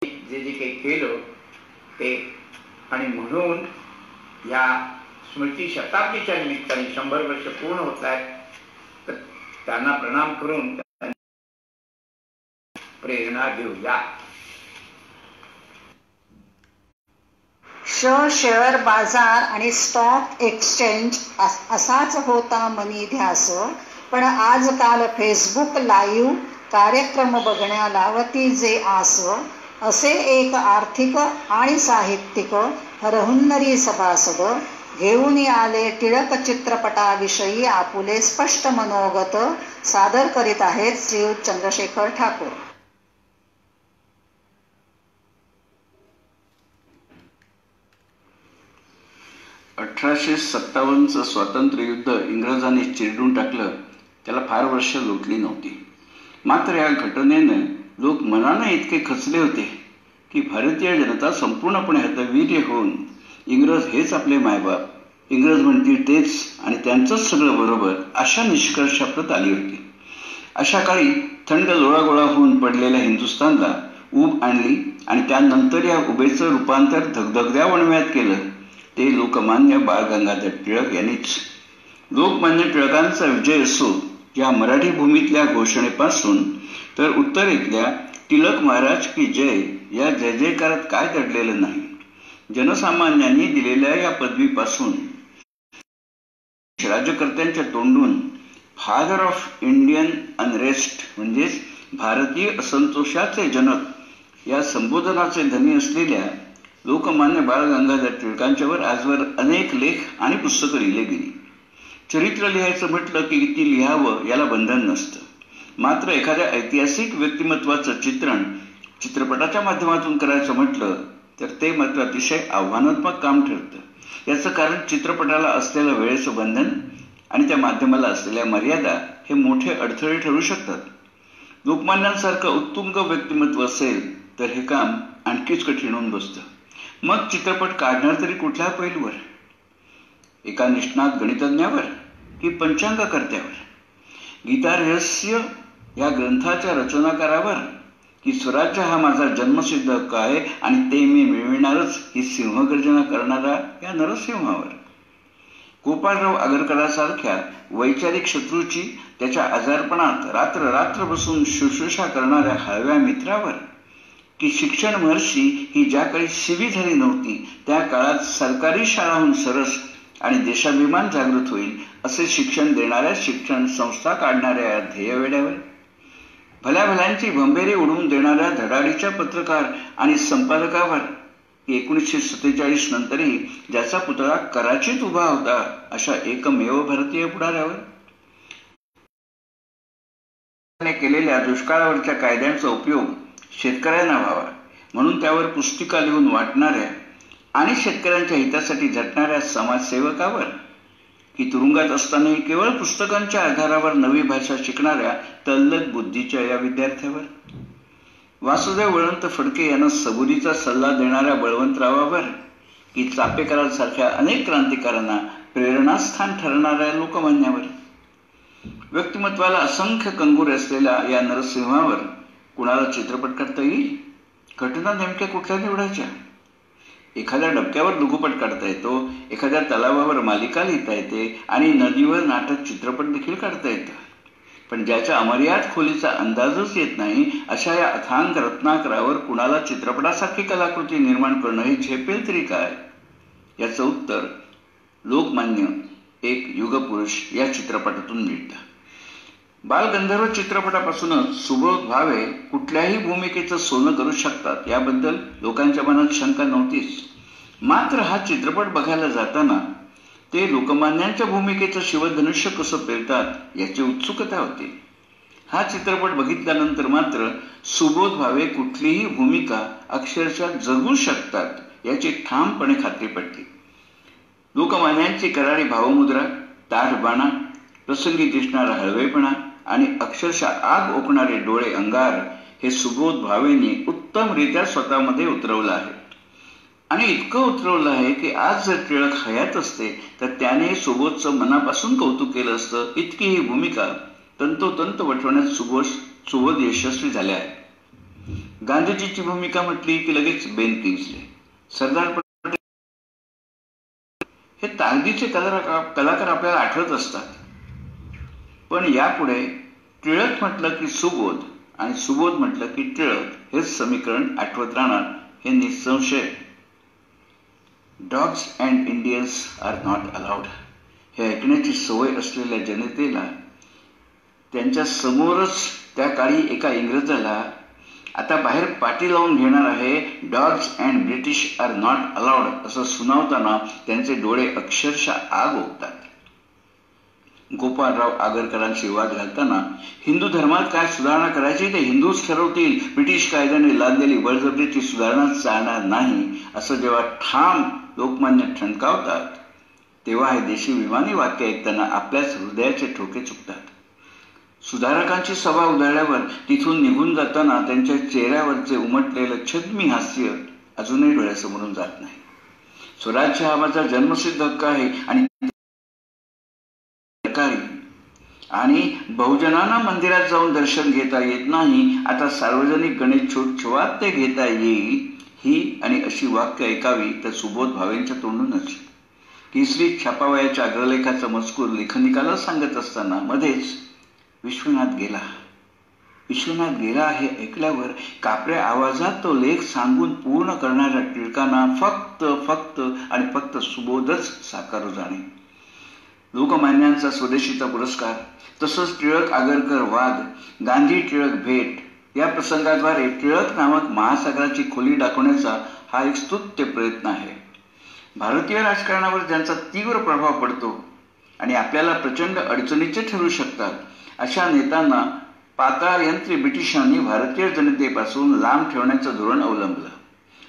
[SPEAKER 9] जे जे काही केलं ते. आणि म्हणून या स्मृती शताब्दीच्या निमित्ताने 100 वर्ष पूर्ण होत आहेत, तर त्यांना प्रणाम करून प्रेरणा देऊया.
[SPEAKER 3] शेअर बाजार आणि स्टॉक एक्सचेंज असाच होता मनी ध्यास, पण आजकाल फेसबुक लाईव्ह कार्यक्रम बघण्याला वती जे आस, असे एक आर्थिक आणि साहित्यिक रहुन्नरी सभासद घेऊन आले टिळक चित्रपटाविषयी आपुले स्पष्ट मनोगत सादर करीत आहेत श्रीयुत चंद्रशेखर ठाकूर.
[SPEAKER 10] चं स्वातंत्र्य युद्ध इंग्रजांनी चिरडून टाकलं, त्याला फार वर्ष लोटली नव्हती. मात्र या घटनेनं लोक मनानं इतके खचले होते की भारतीय जनता संपूर्णपणे हतवीर्य होऊन इंग्रज हेच आपले मायबाप, इंग्रज म्हणतील तेच आणि त्यांचंच सगळं बरोबर अशा निष्कर्षाप्रत आली होती. अशा काळी थंड लोळागोळा होऊन पडलेल्या हिंदुस्थानला ऊब आणली आणि त्यानंतर या उभेचं रूपांतर धगधगद्या वणव्यात केलं ते लोकमान्य बाळ गंगाधर टिळक यांनीच. लोकमान्य टिळकांचा विजय असो या मराठी भूमीतल्या घोषणेपासून तर उत्तरेतल्या टिळक महाराज की जय या जय जयकारात काय दडलेलं नाही. जनसामान्यांनी दिलेल्या या पदवीपासून राज्यकर्त्यांच्या तोंडून फादर ऑफ इंडियन अनरेस्ट म्हणजेच भारतीय असंतोषाचे जनक या संबोधनाचे धनी असलेल्या लोकमान्य बाळ गंगाधर टिळकांच्यावर आजवर अनेक लेख आणि पुस्तकं लिहिले गेली. चरित्र लिहायचं म्हटलं की किती लिहावं याला बंधन नसतं. मात्र एखाद्या ऐतिहासिक व्यक्तिमत्वाचं चित्रण चित्रपटाच्या माध्यमातून करायचं म्हटलं तर ते मात्र अतिशय आव्हानात्मक काम ठरतं. याचं कारण चित्रपटाला असलेलं वेळेचं बंधन आणि त्या माध्यमाला असलेल्या मर्यादा हे मोठे अडथळे ठरू शकतात. लोकमान्यांसारखं उत्तुंग व्यक्तिमत्व असेल तर हे काम आणखीच कठीण होऊन बसतं. मग चित्रपट काढणार तरी कुठल्या पैलूवर? एका निष्णात गणितज्ञावर की पंचांगकर्त्यावर? गीता रहस्य या ग्रंथाच्या रचनाकारावर की स्वराज्य हा माझा जन्मसिद्ध हक्क आहे आणि ते मी मिळविणारच ही सिंहगर्जना करणारा या नरसिंहावर? गोपाळराव आगरकरांसारख्या वैचारिक शत्रूची त्याच्या आजारपणात रात्र रात्र बसून शुश्रूषा करणाऱ्या हळव्या मित्रावर? की शिक्षण महर्षी ही ज्या काळी शिवी झाली नव्हती त्या काळात सरकारी शाळाहून सरस आणि देशाभिमान जागृत होईल असे शिक्षण देणाऱ्या शिक्षण संस्था काढणाऱ्या ध्येयवेड्यावर? भल्या भल्यांची भंबेरी उडवून देणाऱ्या धडाडीच्या पत्रकार आणि संपादकावर? 1947 नंतरही ज्याचा पुतळा कराचीत उभा होता अशा एकमेव भारतीय पुढाऱ्यावर? केलेल्या दुष्काळावरच्या कायद्यांचा उपयोग शेतकऱ्यांना व्हावा म्हणून त्यावर पुस्तिका लिहून वाटणाऱ्या आणि शेतकऱ्यांच्या हितासाठी झटणाऱ्या समाजसेवकावर? की तुरुंगात असतानाही केवळ पुस्तकांच्या आधारावर नवी भाषा शिकणाऱ्या तल्लख बुद्धीच्या या विद्यार्थ्यावर? वासुदेव वळवंत फडके यांना सबुरीचा सल्ला देणाऱ्या बळवंतरावावर? की चापेकरांसारख्या अनेक क्रांतिकारांना प्रेरणास्थान ठरणाऱ्या लोकमान्यावर? व्यक्तिमत्वाला असंख्य कंगोरे असलेल्या या नरसिंहावर कुणाला चित्रपट काढता येईल? घटना नेमक्या कुठल्या निवडायच्या? एखाद्या डबक्यावर लघुपट काढता येतो, एखाद्या तलावावर मालिका लिहिता येते आणि नदीवर नाटक चित्रपट देखील काढता येतं. पण ज्याच्या अमर्याद खोलीचा अंदाजच येत नाही अशा या अथांग रत्नाकरावर कुणाला चित्रपटासारखी कलाकृती निर्माण करणं हे झेपेल तरी काय? याचं उत्तर लोकमान्य एक युगपुरुष या चित्रपटातून मिळतं. बालगंधर्व चित्रपटापासूनच सुबोध भावे कुठल्याही भूमिकेचं सोनं करू शकतात याबद्दल लोकांच्या मनात शंका नव्हतीच. मात्र हा चित्रपट बघायला जाताना ते लोकमान्यांच्या भूमिकेचं शिवधनुष्य कसं पेलतात याची उत्सुकता होती. हा चित्रपट बघितल्यानंतर मात्र सुबोध भावे कुठलीही भूमिका अक्षरशः जगू शकतात याची ठामपणे खात्री पटली. लोकमान्यांची करारी भावमुद्रा, ताठबाणा, प्रसंगी दिसणारा हळवेपणा आणि अक्षरशः आग ओकणारे डोळे अंगार हे सुबोध भावेंनी उत्तमरित्या स्वतःमध्ये उतरवलं आहे. आणि इतकं उतरवलं आहे की आज जर टिळक हयात असते तर त्याने सुबोधचं मनापासून कौतुक केलं असतं. इतकी ही भूमिका तंतोतंत वठवण्यात सुबोध यशस्वी झाले आहे. गांधीजीची भूमिका म्हटली की लगेच बेन किंग्सले, सरदार पटेल हे ताकदीचे कलाकार आपल्याला आठवत असतात. पण यापुढे टिळक म्हटलं की सुबोध आणि सुबोध म्हटलं की टिळक हेच समीकरण आठवत राहणार हे निसंशय. Dogs and Indians are not allowed हे ऐकण्याची सवय असलेल्या जनतेला त्यांच्या समोरच त्या काळी एका इंग्रजाला आता बाहेर पाठी लावून घेणार आहे dogs and British are not allowed असं सुनावताना त्यांचे डोळे अक्षरशः आग ओकतात. गोपाळराव आगरकरांशी वाद घालताना हिंदू धर्मात काय सुधारणा करायची ते हिंदूच ठरवतील, ब्रिटिश कायद्याने लादलेली बळजबरीची सुधारणा चालणार नाही असं जेव्हा ठाम लोकमान्य ठणकावतात तेव्हा हे देशी विमानी वाक्य ऐकताना आपल्याच हृदयाचे ठोके चुकतात. सुधारकांची सभा उधळल्यावर तिथून निघून जाताना त्यांच्या चेहऱ्यावरचे उमटलेलं छद्मी हास्य अजूनही डोळ्यासमोरून जात नाही. स्वराज्य हा माझा जन्मसिद्ध हक्क आहे आणि बहुजनांना मंदिरात जाऊन दर्शन घेता येत नाही, आता सार्वजनिक गणेशोत्सवात ते घेता येईल. ही आणि अशी वाक्य ऐकावी तर सुबोध भावेंच्या तोंडूनच. केसरी छापावयाच्या अग्रलेखाचा मजकूर लेखनिकाला सांगत असताना मध्येच विश्वनाथ गेला हे ऐकल्यावर कापऱ्या आवाजात तो लेख सांगून पूर्ण करणाऱ्या टिळकांना फक्त आणि फक्त सुबोधच साकारू जाणे. लोकमान्यांचा स्वदेशीचा पुरस्कार, तसंच टिळक आगरकर वाद, गांधी टिळक भेट या प्रसंगाद्वारे टिळक नामक महासागराची खोली दाखवण्याचा हा एक स्तुत्य प्रयत्न आहे. भारतीय राजकारणावर ज्यांचा तीव्र प्रभाव पडतो आणि आपल्याला प्रचंड अडचणीचे ठरू शकतात अशा नेत्यांना पाताळयंत्री ब्रिटिशांनी भारतीय जनतेपासून लांब ठेवण्याचं धोरण अवलंबलं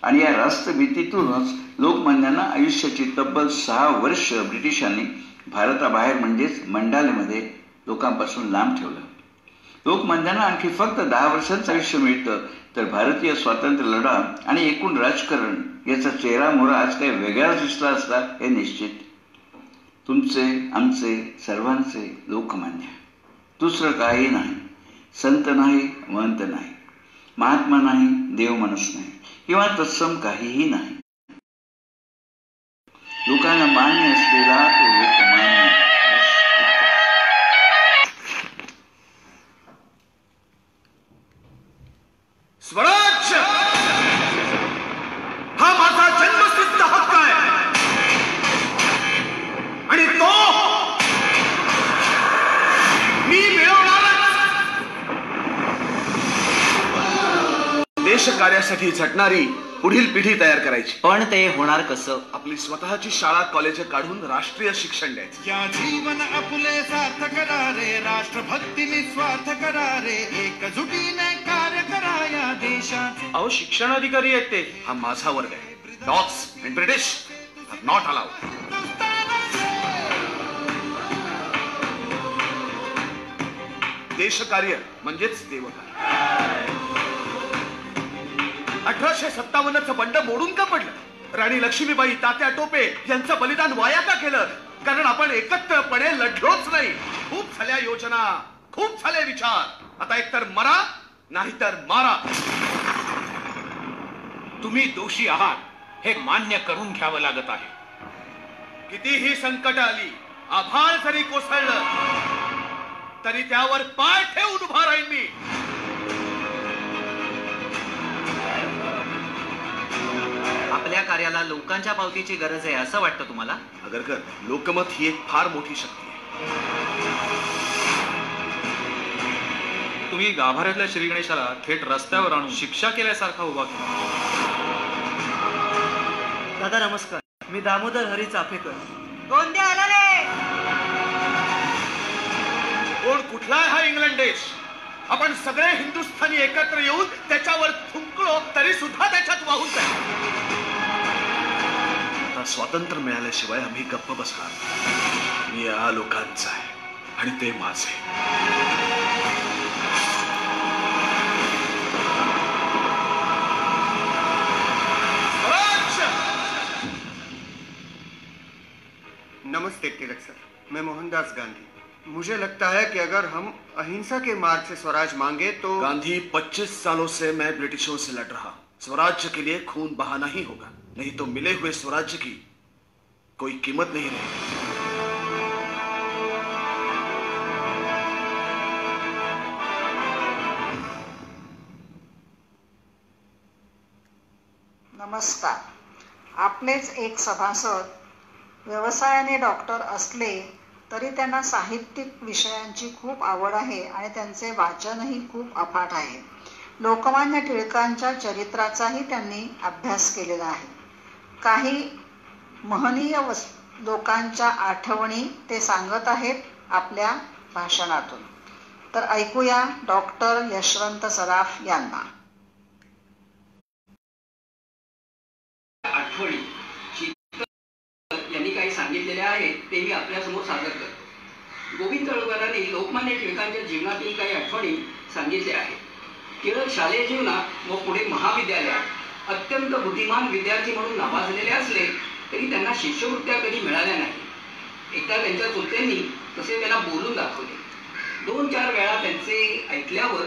[SPEAKER 10] आणि या राष्ट्रभीतीतूनच लोकमान्यांना आयुष्याची तब्बल 6 वर्ष ब्रिटिशांनी भारताबाहेर म्हणजेच मंडालेमध्ये लोकांपासून लांब ठेवलं. लोकमान्यांना आणखी फक्त 10 वर्षांचं आयुष्य मिळतं तर भारतीय स्वातंत्र्य लढा आणि एकूण राजकारण याचा चेहरा मोहरा आज काही वेगळाच दिसला असता हे निश्चित. तुमचे, आमचे, सर्वांचे लोकमान्य, दुसरं काही नाही. संत नाही, महंत नाही, महात्मा नाही, देव माणूस नाही किंवा तत्सम काहीही नाही. लोकांना मान्य असलेला तो लोकमान्य.
[SPEAKER 11] स्वराज्य हा माझा जन्मसिद्ध हक्क आहे आणि तो मी मिळवणारच. देशकार्यासाठी झटणारी पुढील पिढी तयार करायची.
[SPEAKER 12] पण ते होणार कसं?
[SPEAKER 11] आपली स्वतःची शाळा कॉलेज काढून राष्ट्रीय शिक्षण द्यायचं.
[SPEAKER 13] या जीवन आपुले सार्थ करारे, राष्ट्रभक्ती निस्वार्थ करारे, एकजुटीने कार्य करा या देशाचे.
[SPEAKER 11] अहो शिक्षण अधिकारी आहेत ते. हा माझा वर्ग आहे. Dogs and British are not allowed. देशकार्य म्हणजेच देवकार्य. 1857चं बंड मोडून का पडलं? राणी लक्ष्मीबाई, तात्या टोपे यांचं बलिदान वाया का केलं? कारण आपण एकत्रपणे लढलोच नाही. खूप झाल्या योजना, खूप झाले विचार. आता एकतर मरा नाहीतर मारा.
[SPEAKER 8] तुम्ही दोषी आहात हे मान्य करून घ्यावं लागत आहे.
[SPEAKER 11] कितीही संकट आली, आभाळ जरी कोसळलं तरी त्यावर पाय ठेवून उभा राहील मी.
[SPEAKER 12] आपल्या कार्याला लोकांच्या पावतीची गरज आहे असं वाटतं तुम्हाला?
[SPEAKER 11] आगरकर, लोकमत ही एक फार मोठी शक्ती आहे.
[SPEAKER 14] तुम्ही गाभाऱ्यातल्या श्री गणेशाला थेट रस्त्यावर आणून शिक्षा केल्यासारखा उभा केला.
[SPEAKER 12] दादा नमस्कार, मी दामोदर हरी चाफेकर.
[SPEAKER 4] गोंदिया आला रे.
[SPEAKER 11] कोण कुठला आहे हा इंग्लंड देश? आपण सगळे हिंदुस्थानी एकत्र येऊन त्याच्यावर थुंकलो तरी सुद्धा त्याच्यात वाहून जाईल. स्वातंत्र्य मिळाल्याशिवाय आम्ही गप्प बसणार. मी या लोकांचा आहे आणि ते माझे.
[SPEAKER 15] नमस्ते तिलक सर, मैं मोहनदास गांधी. मुझे लगता है कि अगर हम अहिंसा के मार्ग से स्वराज मांगे तो...
[SPEAKER 11] गांधी, 25 सालों से मैं ब्रिटिशों से लड़ रहा. स्वराज्य के लिए खून बहाना ही होगा, नहीं तो मिले हुए स्वराज्य की कोई कीमत नहीं रहेगी.
[SPEAKER 3] नमस्कार. आपलेच एक सभासद व्यवसायाने डॉक्टर असले तरी त्यांना साहित्यिक विषयांची खूप आवड आहे आणि त्यांचे वाचनही खूप अफाट आहे. लोकमान्य टिळकांच्या चरित्राचाही त्यांनी अभ्यास केलेला आहे. काही महनीय लोकांच्या आठवणी ते सांगत आहेत आपल्या भाषणातून. तर ऐकूया डॉक्टर यशवंत सराफ यांना.
[SPEAKER 16] आठवणी यांनी काही सांगितलेल्या आहेत ते मी आपल्यासमोर सादर करतो. गोविंद तळकरांनी लोकमान्य टिळकांच्या जीवनातील काही आठवणी सांगितल्या आहेत. टिळक शालेय जीवनात व पुढे महाविद्यालयात अत्यंत बुद्धिमान विद्यार्थी म्हणून नावाजलेले असले तरी त्यांना शिष्यवृत्त्या कधी मिळाल्या नाही. एकदा त्यांच्या चुलत्यांनी तसे त्याला बोलून दाखवले. 2-4 वेळा त्यांचे ऐकल्यावर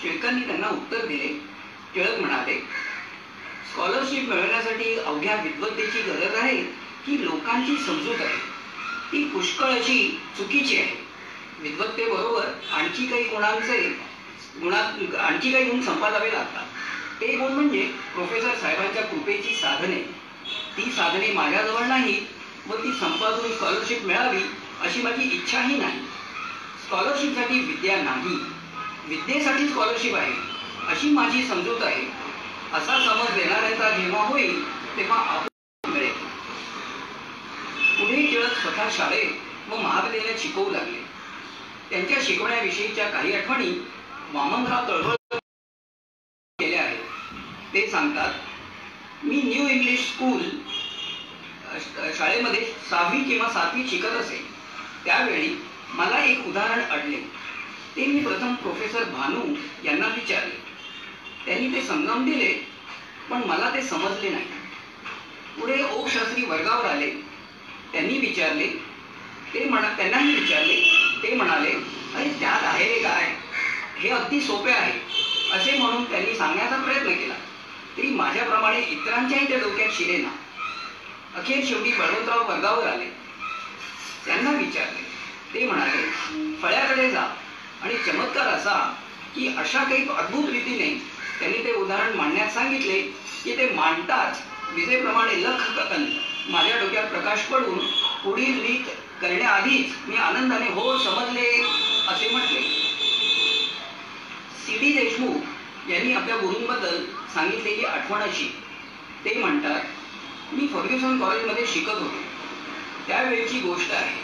[SPEAKER 16] टिळकांनी त्यांना उत्तर दिले. टिळक म्हणाले, स्कॉलरशिप मिळवण्यासाठी अवघ्या विद्वत्तेची गरज आहे की लोकांची समजूत आहे? ती पुष्कळ अशी चुकीची आहे. विद्वत्तेबरोबर आणखी काही गुण संपादावे लागतात. ते गुण म्हणजे प्रोफेसर साहेबांच्या कृपेची साधने. ती साधने माझ्याजवळ नाही व ती संपादून स्कॉलरशिप मिळावी अशी माझी इच्छाही नाही. स्कॉलरशिपसाठी विद्या नाही, विद्येसाठी स्कॉलरशिप आहे अशी माझी समजूत आहे. असा समज देणाऱ्याचा जेव्हा होईल तेव्हा आपण मिळेल. पुढे टिळक स्वतः शाळेत व महाविद्यालयात शिकवू लागले. त्यांच्या शिकवण्याविषयीच्या काही आठवणी वामनराव तळवलकर केल्या आहेत. ते सांगतात, मी न्यू इंग्लिश स्कूल शाळेमध्ये 6वी किंवा 7वीत शिकत असे. त्यावेळी मला एक उदाहरण अडले. ते मी प्रथम प्रोफेसर भानू यांना विचारले. त्यांनी ते समजावून दिले पण मला ते समजले नाही. पुढे ओक शास्त्री वर्गावर आले. त्यांनाही विचारले. ते म्हणाले, अरे त्यात आहे रे काय, हे अगदी सोपे आहे असे म्हणून त्यांनी सांगण्याचा प्रयत्न केला. तरी माझ्याप्रमाणे इतरांच्याही त्या डोक्यात शिरेना. अखेर शेवटी बळवंतराव वर्गावर आले. त्यांना विचारले. ते म्हणाले, फळ्याकडे जा आणि चमत्कार असा की अशा काही अद्भुत रीतीने त्यांनी ते उदाहरण मांडण्यास सांगितले की ते मांडताच विजेप्रमाणे लखकन माझ्या डोक्यात प्रकाश पडून पुढील रीत करण्याआधीच मी आनंदाने हो समजले असे म्हटले. C.D. देशमुख यांनी आपल्या गुरूंबद्दल सांगितलेली आठवण अशी. ते म्हणतात, मी फर्ग्युसन कॉलेजमध्ये शिकत होतो. त्यावेळीची गोष्ट आहे.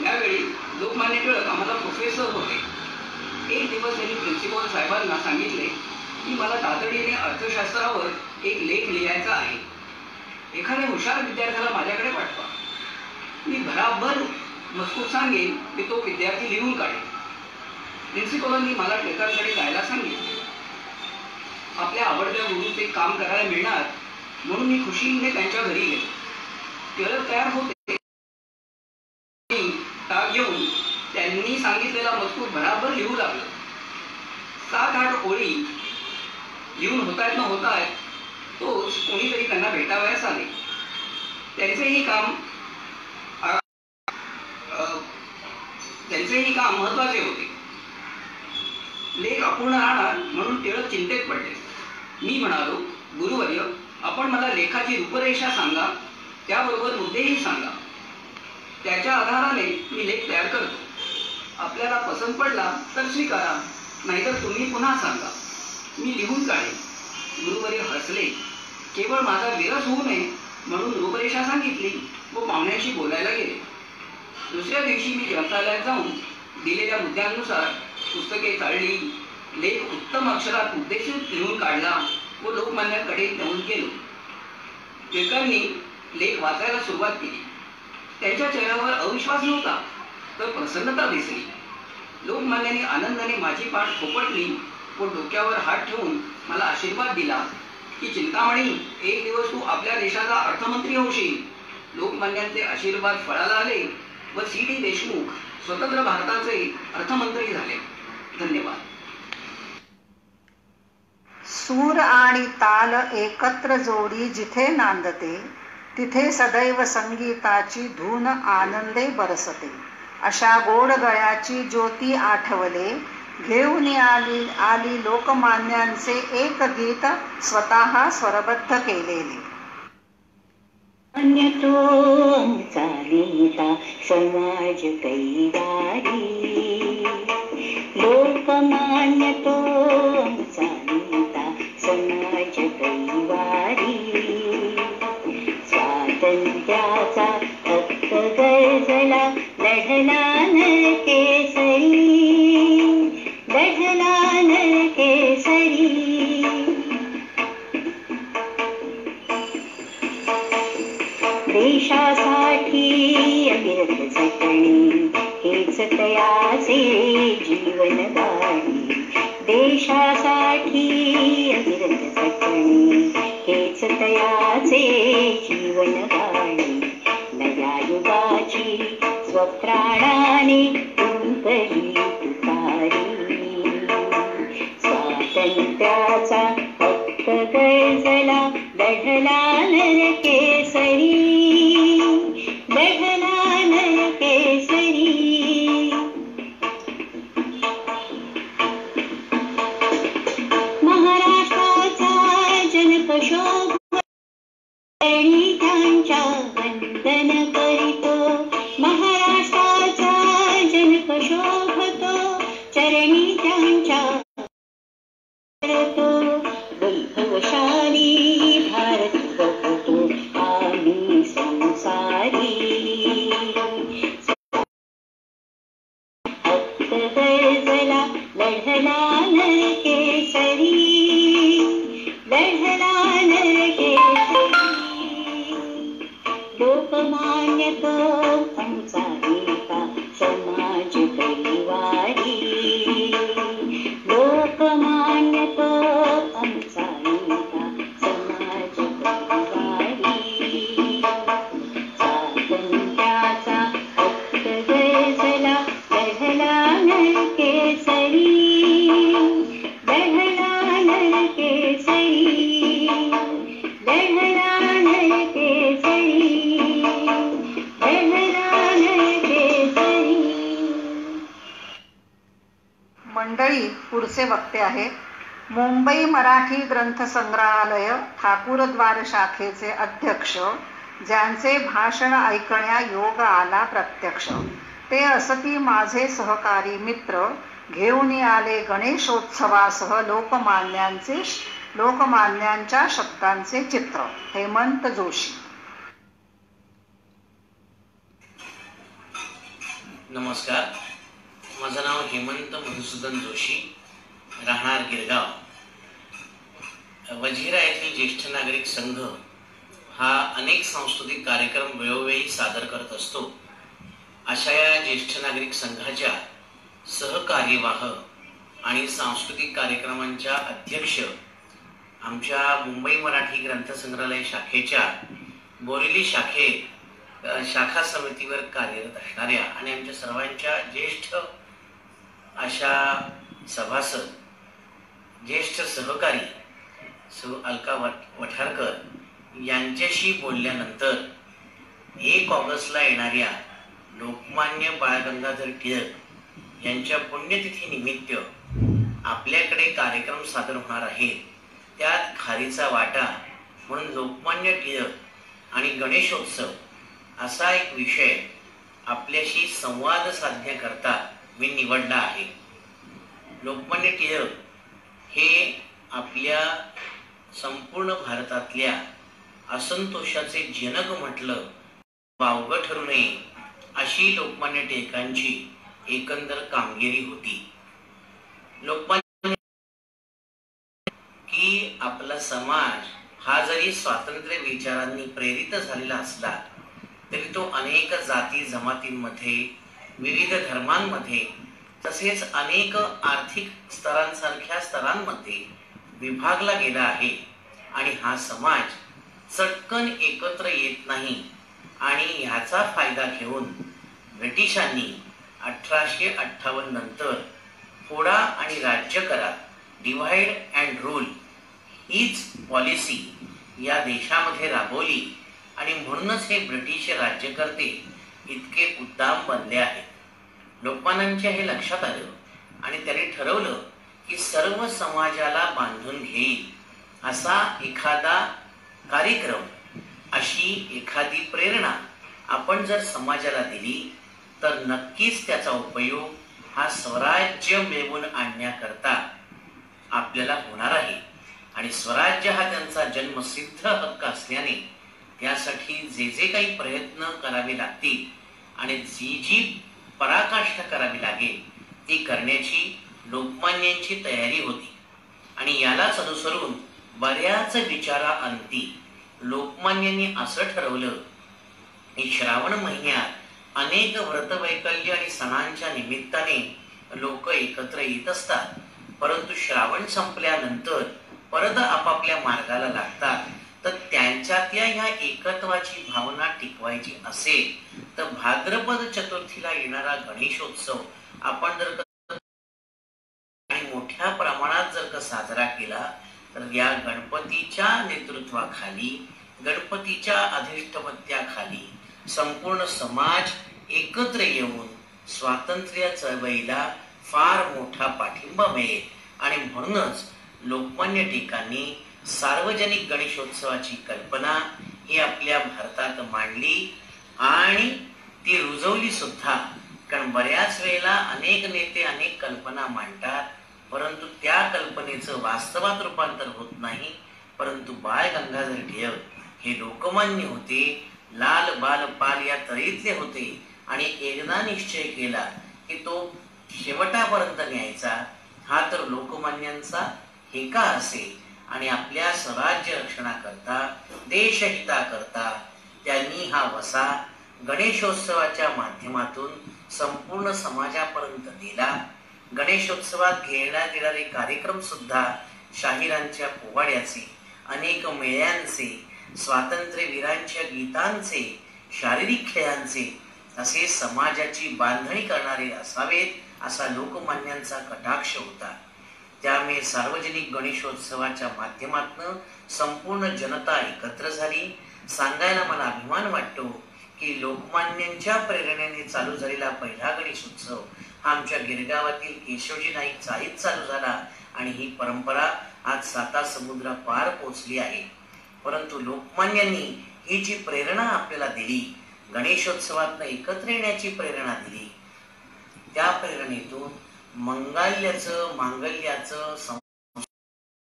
[SPEAKER 16] त्यावेळी लोकमान्य टिळक आम्हाला प्रोफेसर होते. एक दिवस त्यांनी प्रिन्सिपल साहेबांना सांगितले की मला तातडीने अर्थशास्त्रावर एक लेख लिहायचा आहे. एखाद्या हुशार विद्यार्थ्याला माझ्याकडे पाठवा. मी भराभर मजकूर सांगेन की तो विद्यार्थी लिहून काढेल. प्रिन्सिपलांनी मला टिळकांकडे जायला सांगितले. आपल्या आवडत्या गुरूचे काम करायला मिळणार म्हणून मी खुशीने त्यांच्या घरी गेलो. टिळक तयार होते. ताग येऊन त्यांनी सांगितलेला मजकूर बराबर लिहू लागलो. 7-8 ओळी लिहून होतायत न होतायत तोच कोणीतरी त्यांना भेटावयास आले. त्यांचेही काम महत्वाचे होते. लेख अपूर्ण राहणार म्हणून टिळक चिंतेत पडले. मी म्हणालो, गुरुवर्य, आपण मला लेखाची रूपरेषा सांगा, त्याबरोबर मुद्देही सांगा. त्याच्या आधाराने मी लेख तयार करतो. आपल्याला पसंत पडला तर स्वीकारा, नाहीतर तुम्ही पुन्हा सांगा, मी लिहून काढेन. गुरुवर्य हसले. केवळ माझा विरस होऊ नये म्हणून रूपरेषा सांगितली व पाहुण्यांशी बोलायला गेले. दुसऱ्या दिवशी मी ग्रंथालयात जाऊन दिलेल्या मुद्द्यांनुसार पुस्तके चाळली, लेख उत्तम अक्षरात उद्देशित लिहून काढला व लोकमान्याकडे घेऊन गेलो. टिळकांनी लेख वाचायला सुरुवात केली. त्यांच्या चेहऱ्यावर अविश्वास नव्हता तर प्रसन्नता दिसली. लोकमान्यांनी आनंदाने माझी पाठ थोपटली व डोक्यावर हात ठेवून मला आशीर्वाद दिला की चिंतामणी, एक दिवस तू आपल्या देशाचा अर्थमंत्री होशील. लोकमान्यांचे आशीर्वाद फळाला आले व C.D. देशमुख स्वतंत्र भारताचे अर्थमंत्री झाले. धन्यवाद.
[SPEAKER 3] सूर आणि ताल एकत्र जोडी जिथे नांदते, तिथे सदैव संगीताची धून आनंदे बरसते. अशा गोड गळ्याची ज्योती आठवले, घेऊन आली लोकमान्यांचे एक गीत स्वतः स्वरबद्ध केलेले.
[SPEAKER 17] अन्यतो चालिता समाज कैवारी, लोकमान्यतो चालिता समाज कैवारी. स्वातंत्र्याचा हक्क गरजला, लढला नरकेसरी, लढला नरकेसरी. देशासाठी अविरत झटणे, हेच तयाचे जीवन गाडी. देशासाठी अविरत झटणे, हेच तयाचे जीवन गाडी. नव्या युगाची स्वप्राणाने तुंकली तुतारी. स्वातंत्र्याचा हक्क गरजला, लढला नरकेसरी, लढला नरकेसरी. महाराष्ट्राचा जनक शोभ आणि त्यांच्या वंदन करीतो. महाराष्ट्राचा जनक शोभतो, चरणी त्यांच्या वैभवशाली भारत बघतो आम्ही संसारी. हक्क गरजला, लढला नरकेसरी, लढला नरकेसरी. लोकमान्य तो आमचा एका समाज कैवारी. लोकमान्य तो आमचा एका समाज कैवारी. स्वातंत्र्याचा हक्क गरजला, लढला नरकेसरी, लढला नरकेसरी, लढला नरकेसरी, लढला नरकेसरी.
[SPEAKER 3] मंडळी, पुढचे वक्ते आहेत मुंबई मराठी ग्रंथ संग्रहालय ठाकूरद्वार शाखेचे अध्यक्ष, ज्यांचे भाषण ऐकण्या योग आला प्रत्यक्ष. ते असती माझे सहकारी मित्र, घेऊन आले गणेशोत्सवासह लोकमान्यांच्या शब्दांचे चित्र. हेमंत जोशी.
[SPEAKER 18] नमस्कार, माझं नाव हेमंत मधुसूदन जोशी, राहणार गिरगाव. वजिरा येथील ज्येष्ठ नागरिक संघ हा अनेक सांस्कृतिक कार्यक्रम वेळोवेळी सादर करत असतो. अशा या ज्येष्ठ नागरिक संघाच्या सहकार्यवाह आणि सांस्कृतिक कार्यक्रमांच्या अध्यक्ष आमच्या मुंबई मराठी ग्रंथसंग्रहालय शाखेच्या बोरिवली शाखेत शाखा समितीवर कार्यरत असणाऱ्या आणि आमच्या सर्वांच्या ज्येष्ठ अशा सभासद, ज्येष्ठ सहकारी सौ अलका वठारकर यांच्याशी बोलल्यानंतर 1 ऑगस्टला येणाऱ्या लोकमान्य बाळ गंगाधर टिळक यांच्या पुण्यतिथी निमित्त आपल्याकडे कार्यक्रम सादर होणार आहे. त्यात खारीचा वाटा म्हणून लोकमान्य टिळक आणि गणेशोत्सव असा एक विषय आपल्याशी संवाद साधण्याकरता मी निवडला आहे. लोकमान्य टिळक हे आपल्या संपूर्ण भारतातल्या असंतोषाचे जनक म्हटलं वावगं ठरू नये अशी लोकमान्य टिळकांची एकंदर कामगिरी होती. लोकमान्य की आपला समाज हा जरी स्वातंत्र्य विचारांनी प्रेरित झालेला असला तरी तो अनेक जाती जमातींमध्ये, विविध धर्मांमध्ये, तसेच अनेक आर्थिक स्तरांसारख्या स्तरांमध्ये विभागला गेला आहे. आणि हा समाज चटकन एकत्र येत नाही. आणि ह्याचा फायदा घेऊन ब्रिटिशांनी 1858 नंतर फोडा आणि राज्य करा, डिव्हाइड अँड रूल हीच पॉलिसी या देशामध्ये राबवली. आणि म्हणूनच हे ब्रिटिश राज्यकर्ते इतके उद्दाम बनले आहेत. लोकमान्यांच्या हे लक्षात आलं आणि त्यांनी ठरवलं की सर्व समाजाला बांधून घेईल असा एखादा कार्यक्रम, अशी एखादी प्रेरणा आपण जर समाजाला दिली तर नक्कीच त्याचा उपयोग हा स्वराज्य मिळवून आणण्याकरता आपल्याला होणार आहे. आणि स्वराज्य हा त्यांचा जन्मसिद्ध हक्क असल्याने त्यासाठी जे जे काही प्रयत्न करावे लागतील आणि जी जी पराकाष्ठा करावी लागेल ती करण्याची लोकमान्यांची तयारी होती. आणि यालाच अनुसरून बऱ्याच विचाराअंती लोकमान्यांनी असं ठरवलं की श्रावण महिन्यात अनेक व्रतवैकल्य आणि सणांच्या निमित्ताने लोक एकत्र येत असतात, परंतु श्रावण संपल्यानंतर परत आपापल्या मार्गाला लागतात. तर त्यांच्यातल्या ह्या एकत्वाची भावना टिकवायची असेल तर भाद्रपद चतुर्थीला येणारा गणेशोत्सव आपण जर आणि मोठ्या प्रमाणात जर का साजरा केला तर या गणपतीच्या नेतृत्वाखाली, गणपतीच्या अधिष्ठपत्याखाली संपूर्ण समाज एकत्र येऊन स्वातंत्र्य चळवळीला फार मोठा पाठिंबा मिळेल. आणि म्हणूनच लोकमान्य टिळकांनी सार्वजनिक गणेशोत्सवाची कल्पना ही आपल्या भारतात मांडली आणि ती रुजवली सुद्धा. कारण बऱ्याच वेळेला अनेक नेते अनेक कल्पना मांडतात, परंतु त्या कल्पनेचं वास्तवात रूपांतर होत नाही. परंतु बाळ गंगाधर टिळक हे लोकमान्य होते, लाल बाल पाल या तऱ्हेतले होते आणि एकदा निश्चय केला की तो शेवटापर्यंत न्यायचा. हा तर लोकमान्यांचा हेका असेल. आणि आपल्या स्वराज्य रक्षणाकरता, देशहिताकरता त्यांनी हा वसा गणेशोत्सवाच्या माध्यमातून संपूर्ण समाजापर्यंत दिला. गणेशोत्सवात घेण्यात येणारे कार्यक्रम सुद्धा शाहिरांच्या पोवाड्याचे, अनेक मेळ्यांचे, स्वातंत्र्यवीरांच्या गीतांचे, शारीरिक खेळांचे असे समाजाची बांधणी करणारे असावेत असा लोकमान्यांचा कटाक्ष होता. त्यामुळे सार्वजनिक गणेशोत्सवाच्या माध्यमातून संपूर्ण जनता एकत्र झाली. सांगायला मला अभिमान वाटतो की लोकमान्यांच्या प्रेरणेने चालू झालेला पहिला गणेशोत्सव हा आमच्या गिरगावातील केशवजी नाईक चाळीत चालू झाला आणि ही परंपरा आज 7 समुद्र पार पोचली आहे. परंतु लोकमान्यांनी ही जी प्रेरणा आपल्याला दिली, गणेशोत्सवात एकत्र येण्याची प्रेरणा दिली, त्या प्रेरणेतून मंगल्याचं, मांगल्याचं,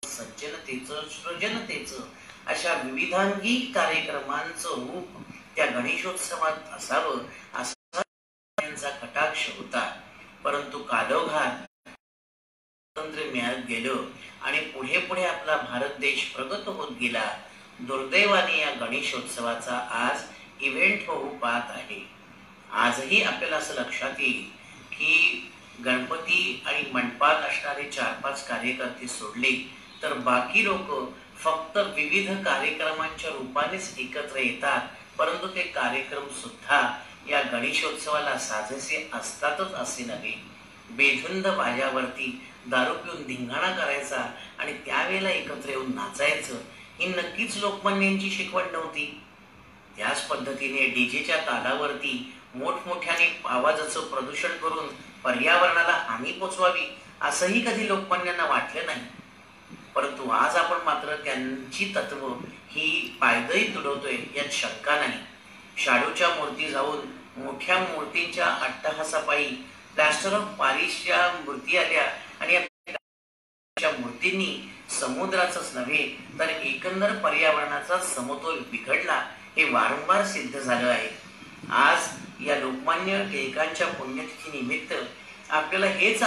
[SPEAKER 18] सज्जनतेचं, सृजनतेचं अशा विविधांगी कार्यक्रमांचं रूप त्या गणेशोत्सवात असावं असा त्यांचा कटाक्ष होता. परंतु कालोघात स्वातंत्र्य मिळत गेलं आणि पुढे पुढे आपला भारत देश प्रगत होत गेला. दुर्दैवाने या गणेशोत्सवाचा आज इव्हेंट होऊ पाहत आहे. आजही आपल्याला असं लक्षात येईल की गणपती आणि मंडपात असणारे 4-5 कार्यकर्ते सोडले तर बाकी लोक फक्त विविध कार्यक्रमांच्या रूपानेच एकत्र येतात, परंतु ते कार्यक्रम सुद्धा या गणेशोत्सवाला साजेसे असतातच असे नव्हे. बेधुंद बाजावरती दारू पिऊन धिंगाणा करायचा आणि त्यावेळेला एकत्र येऊन नाचायचं ही नक्कीच लोकमान्यांची शिकवण नव्हती. त्याच पद्धतीने डीजेच्या तालावरती मोठमोठ्याने आवाजाचं प्रदूषण करून पर्यावरणाला हानी पोचवावी असंही कधी लोकमान्यांना वाटलं नाही. परंतु आज आपण मात्र त्यांची तत्व ही पायदळी तुडवतोय यात शंका नाही. शाडूच्या मूर्ती जाऊन मोठ्या मूर्तींच्या अट्टहासापायी प्लास्टर ऑफ पॅरिसच्या मूर्ती आल्या आणि या मूर्तींनी समुद्राचंच नव्हे तर एकंदर पर्यावरणाचा समतोल बिघडला हे वारंवार सिद्ध झालं आहे. आज या लोकमान्य टिळकांच्या पुण्यतिथी निमित्त आपल्याला हेच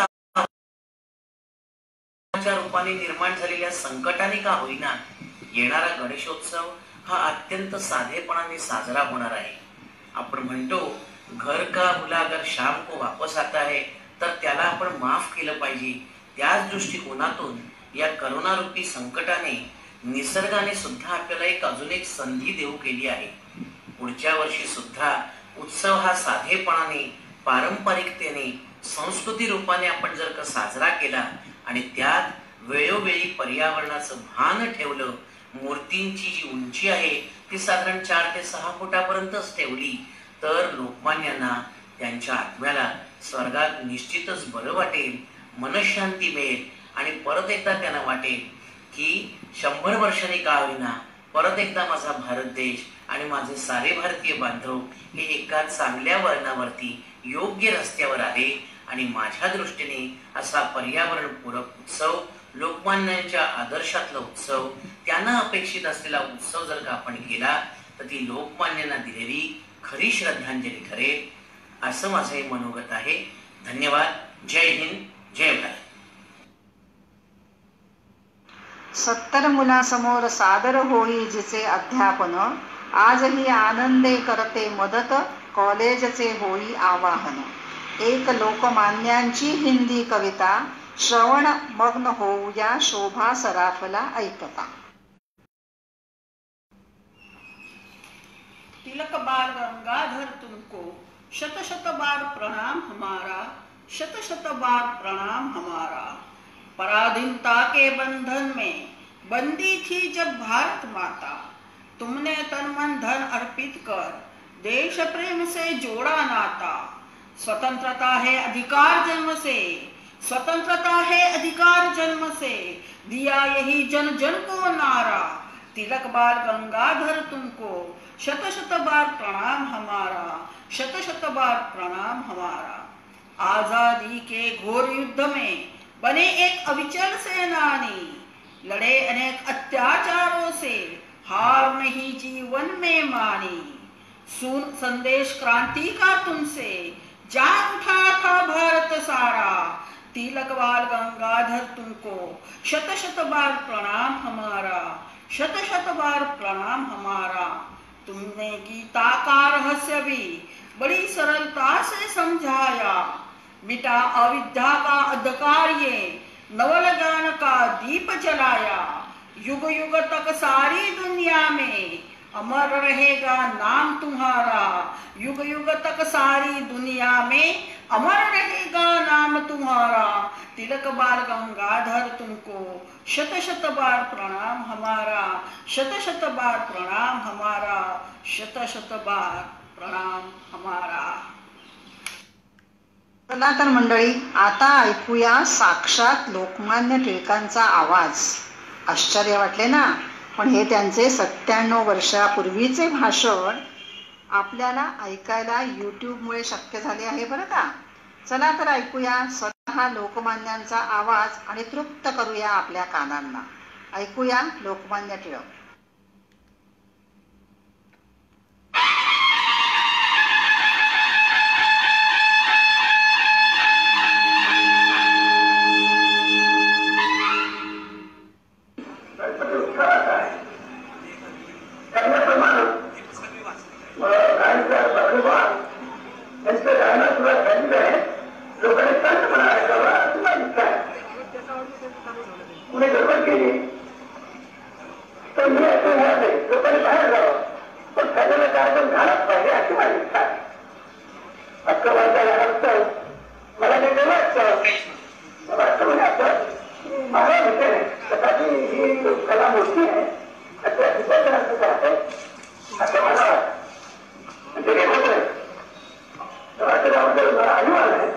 [SPEAKER 18] रूपाने निर्माण झालेल्या संकटाने का होईना येणारा गणेशोत्सव हा अत्यंत साधेपणाने साजरा होणार आहे. आपण म्हणतो घर का बुलाकर शाम को वापस आता है, तर त्याला आपण माफ केलं पाहिजे. त्याच दृष्टिकोनातून या करोना रूपी संकटाने निसर्गाने सुद्धा आपल्याला अजून एक संधी देऊ केली आहे. पुढच्या वर्षी सुद्धा उत्सव हा साधेपणाने पारंपरिकतेने संस्कृती रूपाने आपण जर का साजरा केला आणि त्यात वेळोवेळी पर्यावरणाचं भान ठेवलं, मूर्तींची जी उंची आहे ती साधारण 4 ते 6 फुटापर्यंतच ठेवली, तर लोकमान्यांना त्यांच्या आत्म्याला स्वर्गात निश्चितच बरं वाटेल, मनशांती मिळेल आणि परत एकदा त्यांना वाटेल की 100 वर्षांनी का होईना परत एकदा माझा भारत देश आणि माझे सारे भारतीय बांधव हे एका चांगल्या वळणावरती योग्य रस्त्यावर आले आणि माझ्या दृष्टीने असा पर्यावरणपूरक उत्सव, लोकमान्यांच्या आदर्शातला उत्सव, त्यांना अपेक्षित असलेला उत्सव जर का आपण केला तर ती लोकमान्यांना दिलेली खरी श्रद्धांजली ठरेल असं माझं मनोगत आहे. धन्यवाद. जय हिंद, जय भारत.
[SPEAKER 3] 70 मुलांसमोर सादर होई जिचे अध्यापन, आजही आनंदे करते मदत, कॉलेजचे होई आवाहन. एक लोकमान्यांची हिंदी कविता, श्रवण मग्न होऊया शोभा सराफला ऐकता.
[SPEAKER 19] तिलक बार गंगाधर तुमको शत शत बार प्रणाम हमारा, शत शत बार प्रणाम हमारा. पराधीनता के बंधन में बंदी थी जब भारत माता, तुमने तन मन धन अर्पित कर देश प्रेम से जोड़ा नाता. स्वतंत्रता है अधिकार जन्म से, स्वतंत्रता है अधिकार जन्म से, दिया यही जन जन को नारा. तिलक बार गंगाधर तुमको शत शत बार प्रणाम हमारा, शत शत बार प्रणाम हमारा. आजादी के घोर युद्ध में बने एक अविचल सेनानी, लड़े अनेक अत्याचारों से, हार नहीं जीवन में मानी. सुन संदेश क्रांति का तुमसे, जान उठा था भारत सारा. तिलक बार गंगाधर तुमको शत शत बार प्रणाम हमारा, शत शत बार प्रणाम हमारा. तुमने गीता का रहस्य भी बड़ी सरलता से समझाया, मिटा अविद्या का अंधकार ये नवल ज्ञान का दीप जलाया. युग युग तक सारी दुनिया में अमर रहेगा नाम तुम्हारा, युग युग तक सारी दुनिया में अमर रहेगा नाम तुम्हारा. तिलक बार गंगाधर तुमको शत शत बार प्रणाम हमारा, शत शत बार प्रणाम हमारा, शत शत बार प्रणाम हमारा.
[SPEAKER 3] चला तर मंडळी, आता ऐकूया साक्षात लोकमान्य टिळकांचा आवाज. आश्चर्य वाटले ना? पण हे त्यांचे 97 वर्षापूर्वीचे भाषण आपल्याला ऐकायला युट्यूबमुळे शक्य झाले आहे बरं का. चला तर ऐकूया स्वतः लोकमान्यांचा आवाज आणि तृप्त करूया आपल्या कानांना. ऐकूया लोकमान्य टिळक.
[SPEAKER 6] तर महाराज होते तथापि ही कला मोठी आहे असे अभिप्राय आहे असं मला वाटतं. म्हणजे काय होतंय त्याबद्दल मला अभिमान आहे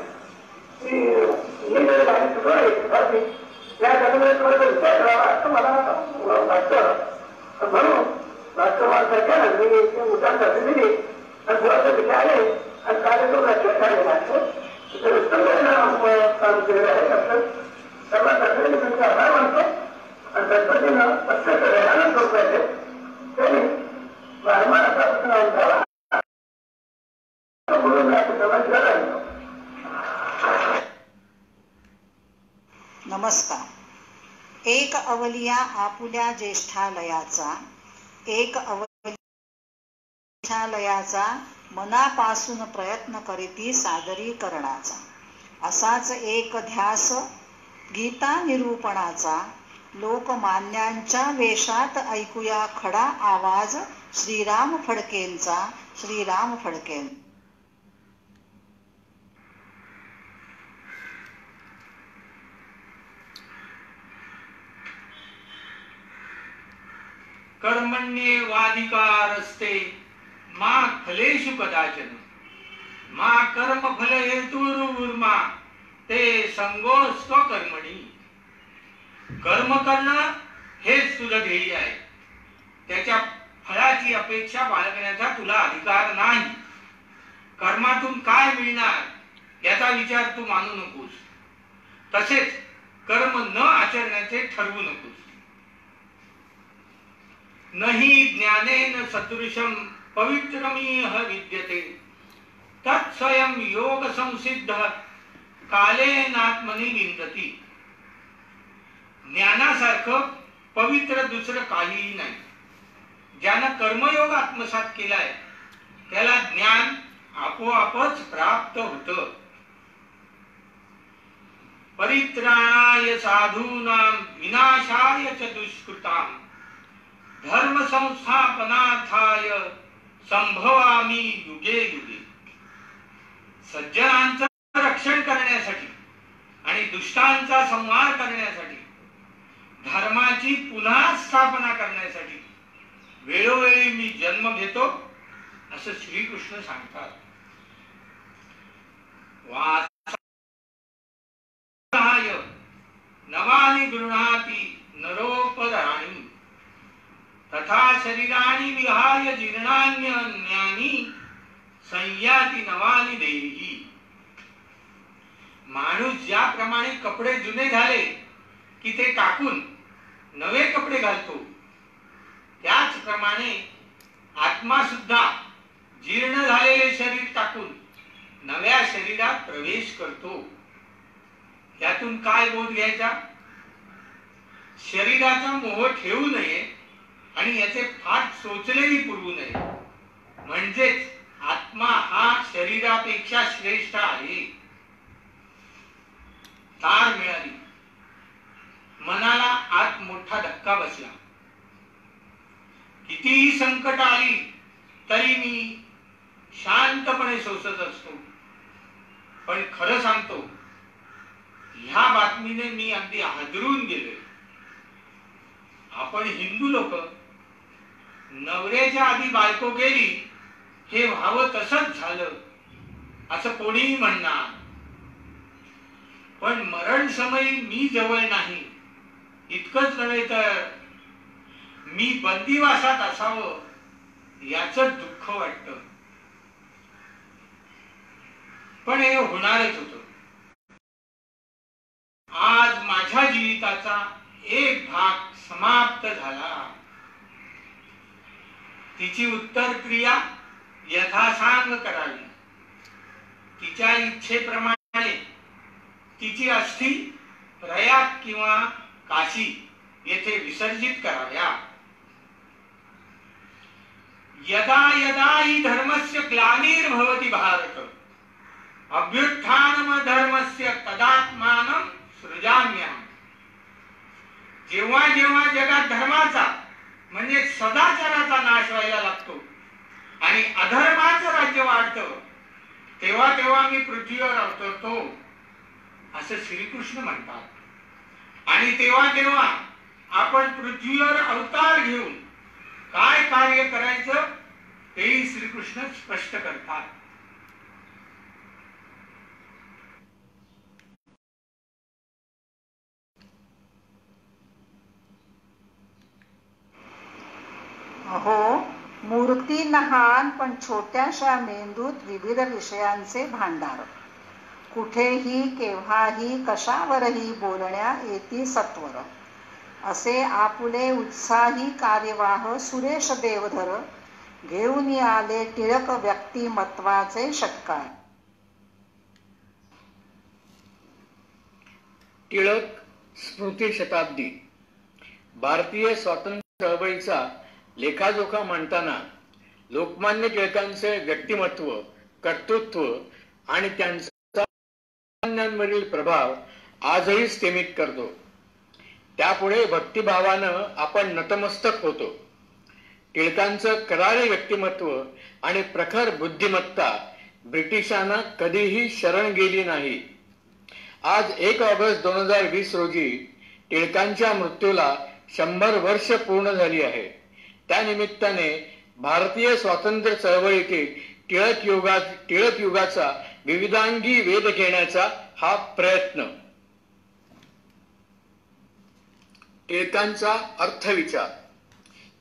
[SPEAKER 6] की ही जरी माझी चुका आहे तथापि या जगामध्ये थोडासा विचार करावा असं मला वाटतं. म्हणून राष्ट्रवाद सरकार मी उद्यान संधी दिली आणि मुळाचा विषय आले आणि कार्यक्रम लक्षात काढलेला आहे काम केलेलं आहे. असं सर्वात अत्यंत त्यांचा आभार मानतो आणि गणपतीनं अत्यंत वेगानं सोडता येते त्यांनी वारंवार असा प्रश्न उठावा म्हणून समाजाला लागतो.
[SPEAKER 3] नमस्कार. एक अवलिया आपुल्या ज्येष्ठालयाचा एक ज्येष्ठालयाचा मनापासून प्रयत्न करीती सादरीकरणाचा असाच एक ध्यास गीता निरूपणाचा लोकमान्यांच्या वेशात ऐकूया खडा आवाज श्रीराम फडकेंचा. श्रीराम फडकें.
[SPEAKER 8] कर्मण्येवाधिकारस्ते मा फलेषु कदाचन मा कर्म फल हेतुर्मा ते संगोस्त्व कर्मणी. कर्म करणं हेच तुझं ध्येय आहे. त्याच्या फळाची अपेक्षा बाळगण्याचा तुला अधिकार नाही. कर्मातून काय मिळणार याचा विचार तू मानू नकोस. तसेच कर्म न आचरण्याचे ठरवू नकोस. नहि ज्ञानेन सदृशम पवित्रमिह विद्यते तत्स्वयं योग संसिद्ध कालेनात्मनि विंदती. ज्ञानासारखं पवित्र दुसरं काहीही नाही. ज्यानं कर्मयोग आत्मसात केलाय त्याला ज्ञान आपोआपच प्राप्त होतं. परित्राणाय साधूनां विनाशाय च दुष्कृतां धर्म संस्थापनार्थाय संभवामी युगे युगे. सज्जनांचं रक्षण करण्यासाठी आणि दुष्टांचा संहार करण्यासाठी धर्माची पुन्हा स्थापना करण्यासाठी वेळोवेळी मी जन्म घेतो असं श्रीकृष्ण सांगतात. वासाय नवानि गृह्णाति नरोपराणि तथा शरीराणि विहाय जीर्णान्यानि संयाति नवानि देही. माणूस ज्याप्रमाणे कपडे जुने झाले की ते टाकून नवे कपडे घालतो त्याचप्रमाणे आत्मा सुद्धा जीर्ण झालेले शरीर टाकून नव्या शरीरात प्रवेश करतो. यातून काय बोध घ्यायचा? शरीराचा मोह ठेवू नये आणि याचे फाट सोचलेही पुरवू नये. म्हणजेच आत्मा हा शरीरापेक्षा श्रेष्ठ आहे. तार मिळाली. मनाला आत मोठा धक्का बसला. कितीही संकट आली तरी मी शांतपणे सोसत असतो. पण खरं सांगतो ह्या बातमीने मी अगदी हादरून गेलोय. आपण हिंदू लोक नवऱ्याच्या आधी बायको गेली हे व्हावं तसंच झालं असं कोणीही म्हणणार. पण मरण समयी मी जवळ नाही इतकंच नव्हे तर मी बंदिवासात असावं याचं दुःख वाटतं. पण हे होणारच होतं. आज माझ्या जीविताचा एक भाग समाप्त झाला. तिची उत्तर क्रिया यथासांग करावी. तिच्या इच्छेप्रमाणे तिची अस्थी प्रयाग किंवा काशी येथे विसर्जित कराव्या. यदा यदा हि धर्मस्य ग्लानिर्भवति भारत अभ्युत्थानम धर्मस्य तदात्मानं सृजाम्यहम्. जेव्हा जेव्हा जगात धर्माचा म्हणजे सदाचाराचा नाश व्हायला लागतो आणि अधर्माचं राज्य वाढतं तेव्हा तेव्हा मी पृथ्वीवर अवतरतो असं श्रीकृष्ण म्हणतात. आणि तेव्हा तेव्हा आपण पृथ्वीवर अवतार घेऊन काय कार्य करायचं तेही श्रीकृष्ण स्पष्ट करतात.
[SPEAKER 19] अहो, मूर्ती लहान पण छोट्याशा मेंदूत विविध विषयांचे भांडार. कुठेही केव्हाही कशावरही बोलण्या येती सत्वर. असे आपुले उत्साही कार्यवाह सुरेश देवधर घेऊन आले टिळक व्यक्तिमत्वाचे षटकार.
[SPEAKER 1] टिळक स्मृती शताब्दी. भारतीय स्वातंत्र्य चळवळीचा लेखाजोखा मांडताना लोकमान्य टिळकांचे व्यक्तिमत्व, कर्तृत्व आणि त्यांचा सामान्यांवरील प्रभाव आजही स्थिमित करतो. त्यापुढे भक्तिभावानं आपण नतमस्तक होतो. टिळकांचं करारे व्यक्तिमत्व आणि प्रखर बुद्धिमत्ता ब्रिटिशांना कधीही शरण गेली नाही. आज 1 ऑगस्ट 2020 रोजी टिळकांच्या मृत्यूला 100 वर्ष पूर्ण झाली आहे. त्यानिमित्ताने भारतीय स्वातंत्र्य चळवळीतील टिळक युगाचा विविधांगी वेध घेण्याचा हा प्रयत्न. टिळकांचा अर्थविचार.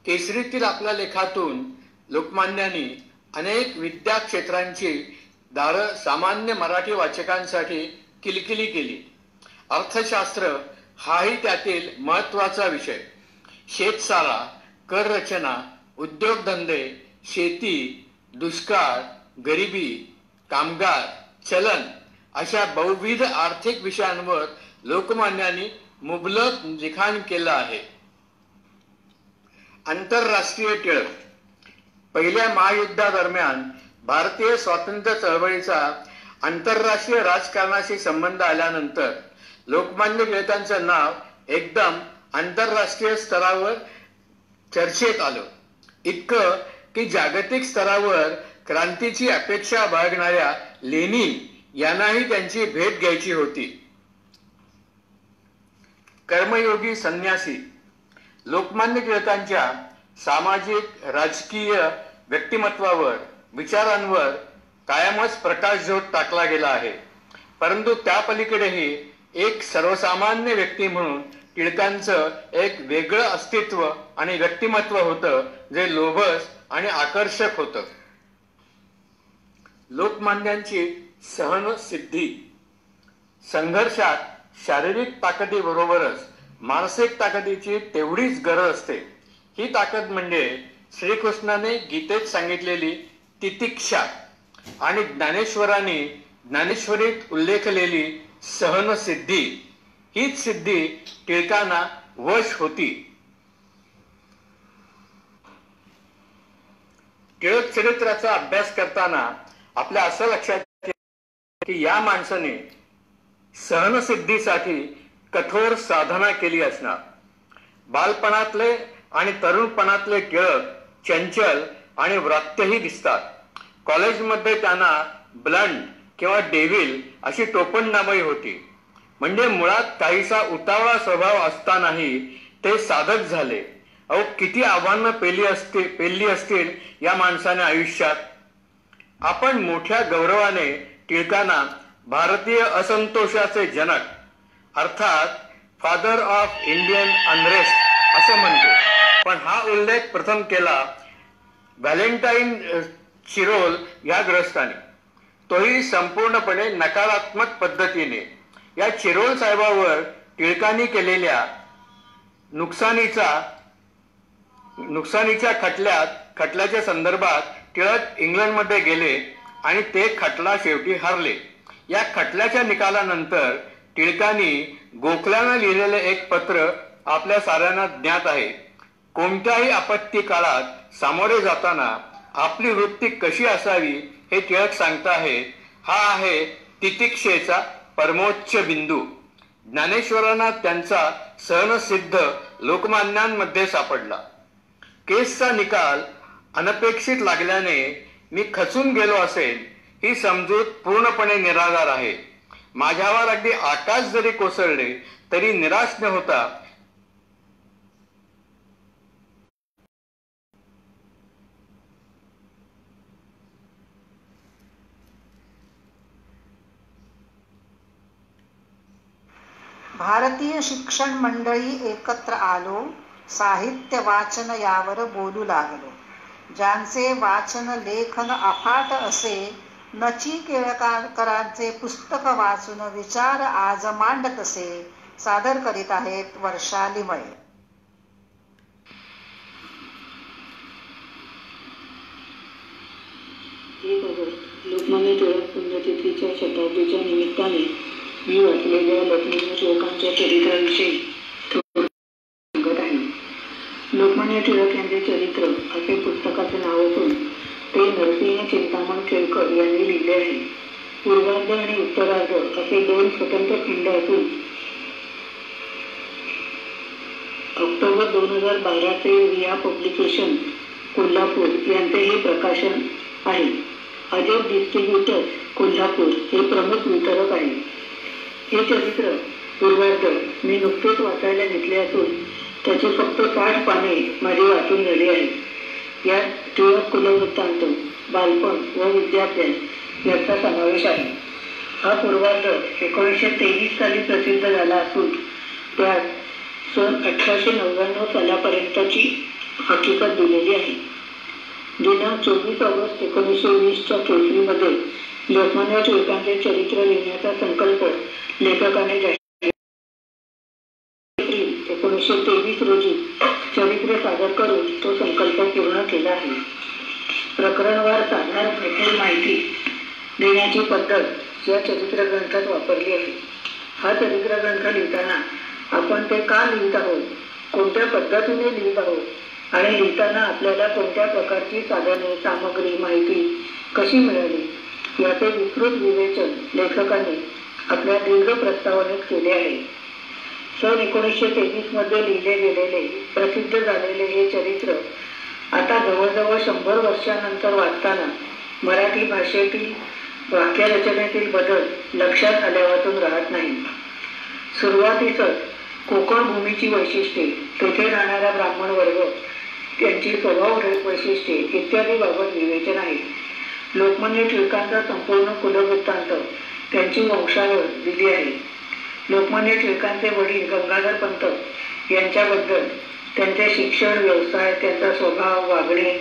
[SPEAKER 1] केसरीतील आपल्या लेखातून लोकमान्यांनी अनेक विद्या क्षेत्रांची दारं सामान्य मराठी वाचकांसाठी किलकिली केली. अर्थशास्त्र हाही त्यातील महत्वाचा विषय. शेतसारा, कर रचना, उद्योगधंदे, शेती, दुष्काळ, गरिबी, कामगार, चलन अशा बहुविध आर्थिक विषयांवर लोकमान्यांनी मुबलक लिखाण केलं आहे. आंतरराष्ट्रीय टिळक. पहिल्या महायुद्धादरम्यान भारतीय स्वातंत्र्य चळवळीचा आंतरराष्ट्रीय राजकारणाशी संबंध आल्यानंतर लोकमान्य टिळकांचं नाव एकदम आंतरराष्ट्रीय स्तरावर चर्चेत आलं. इतकं की जागतिक स्तरावर क्रांतीची अपेक्षा बाळगणाऱ्या लेनिन यांनाही त्यांची भेट घ्यायची होती. कर्मयोगी संन्यासी. लोकमान्य टिळकांच्या सामाजिक राजकीय व्यक्तिमत्वावर, विचारांवर कायमच प्रकाशझोत टाकला गेला आहे. परंतु त्या पलीकडेही एक सर्वसामान्य व्यक्ती म्हणून टिळकांचं एक वेगळं अस्तित्व आणि व्यक्तिमत्व होतं जे लोभस आणि आकर्षक होतं. लोकमान्यांची सहनसिद्धी. संघर्षात शारीरिक ताकदीबरोबरच मानसिक ताकदीची तेवढीच गरज असते. ही ताकद म्हणजे श्रीकृष्णाने गीतेत सांगितलेली तितिक्षा आणि ज्ञानेश्वरांनी ज्ञानेश्वरीत उल्लेखलेली सहनसिद्धी. हीच सिद्धी टिळकांना वश होती. टिळक चरित्राचा अभ्यास करताना आपल्या असं लक्षात येतं की या माणसाने सहनसिद्धीसाठी कठोर साधना केली असणार. बालपणातले आणि तरुणपणातले टिळक चंचल आणि व्रात्यही दिसतात. कॉलेजमध्ये त्यांना ब्लंट किंवा डेव्हिल अशी टोपणनामही होती. म्हणजे मुळात काहीसा उतावळा स्वभाव असतानाही ते साधक झाले. अहो, किती आव्हानं पेलली असतील या माणसाने आयुष्यात. आपण मोठ्या गौरवाने टिळकांना भारतीय असंतोषाचे जनक अर्थात फादर ऑफ इंडियन अनरेस्ट असं म्हणतो. पण हा उल्लेख प्रथम केला व्हॅलेंटाईन चिरोल या ग्रस्ताने, तोही संपूर्णपणे नकारात्मक पद्धतीने. या चिरोल साहेबावर टिळकांनी केलेल्या नुकसानीच्या खटल्याच्या संदर्भात टिळक इंग्लंडमध्ये गेले आणि ते खटला शेवटी हरले. या खटल्याच्या निकालानंतर टिळकांनी गोखल्यानं लिहिलेले एक पत्र आपल्या साऱ्यांना ज्ञात आहे. कोणत्याही आपत्ती काळात सामोरे जाताना आपली वृत्ती कशी असावी हे टिळक सांगताहेत. हा आहे तितिक्षेचा परमोच्च बिंदू. ज्ञानेश्वरांना त्यांचा सहनसिद्ध लोकमान्यांमध्ये सापडला. केसचा निकाल अनपेक्षित लागल्याने मी खचून गेलो असेल ही समजूत पूर्णपणे निराधार आहे. माझ्यावर अगदी आकाश जरी कोसळले
[SPEAKER 8] तरी निराश न होता
[SPEAKER 20] भारतीय शिक्षण मंडळी एकत्र आलो, साहित्य वाचन यावर बोलू लागलो. ज्यांचे वाचन लेखन अफाट असे, नचिकेळकरांचे पुस्तक वाचून विचार आज मांडत असे. सादर करीत आहेत वर्षा लिमये.
[SPEAKER 21] लोकमान्य टिळक पुण्यतिथीच्या शताब्दीच्या निमित्ताने मी वाचलेल्या लोकमान्य टिळकांच्या चरित्राविषयी सांगत आहे. लोकमान्य टिळक यांचे चरित्र असे पुस्तकाचे नाव असून ते नरसिंह चिंतामण केळकर यांनी लिहिले आहे. पूर्वार्ध आणि उत्तरार्ध असे 2 स्वतंत्र खंड असून ऑक्टोबर 2012 रिया पब्लिकेशन कोल्हापूर यांचे हे प्रकाशन आहे. अजय डिस्ट्रीब्युटर्स कोल्हापूर हे प्रमुख वितरक आहे. हे चरित्र पूर्वार्ध मी नुकतेच वाचायला घेतले असून त्याची फक्त 60 पाने माझी वाचून झाली आहे. यात टिळक कुलवृत्तांत, बालपण व विद्याभ्यास याचा समावेश आहे. हा पूर्वार्ध 1923 साली प्रसिद्ध झाला असून त्यात सन 1899 सालापर्यंतची हकीकत दिलेली आहे. दिनांक 24 ऑगस्ट 1920च्या केसरीमध्ये लोकमान्य टिळकांचे चरित्र लिहिण्याचा संकल्प लेखकाने 1923 रोजी चरित्र सादर करून तो संकल्प पूर्ण केला आहे. प्रकरणवार साधारण प्रचूर माहिती देण्याची पद्धत या चरित्र ग्रंथात वापरली आहे. हा चरित्र ग्रंथ लिहिताना आपण ते का लिहित आहोत, कोणत्या पद्धतीने लिहित आहोत आणि लिहिताना आपल्याला कोणत्या प्रकारची साधने, सामग्री, माहिती कशी मिळाली याचे विस्तृत विवेचन लेखकाने आपल्या दीर्घ प्रस्तावनेत केले आहे. सन 1923 मध्ये लिहिले गेलेले प्रसिद्ध झालेले हे चरित्र आता जवळजवळ 100 वर्षांनंतर वाचताना मराठी भाषेतील वाक्यरचनेतील बदल लक्षात आल्यावाचून राहत नाही. सुरुवातीसच कोकण भूमीची वैशिष्ट्ये, तेथे राहणारा ब्राह्मण वर्ग, त्यांची स्वभाव वैशिष्ट्ये इत्यादी बाबत विवेचन आहे. लोकमान्य टिळकांचा संपूर्ण कुलवृत्तांत, त्यांची वंशावळ दिली आहे. लोकमान्य टिळकांचे वडील गंगाधर पंत यांच्याबद्दल, त्यांचे शिक्षण, व्यवसाय, त्यांचा स्वभाव, वागणे,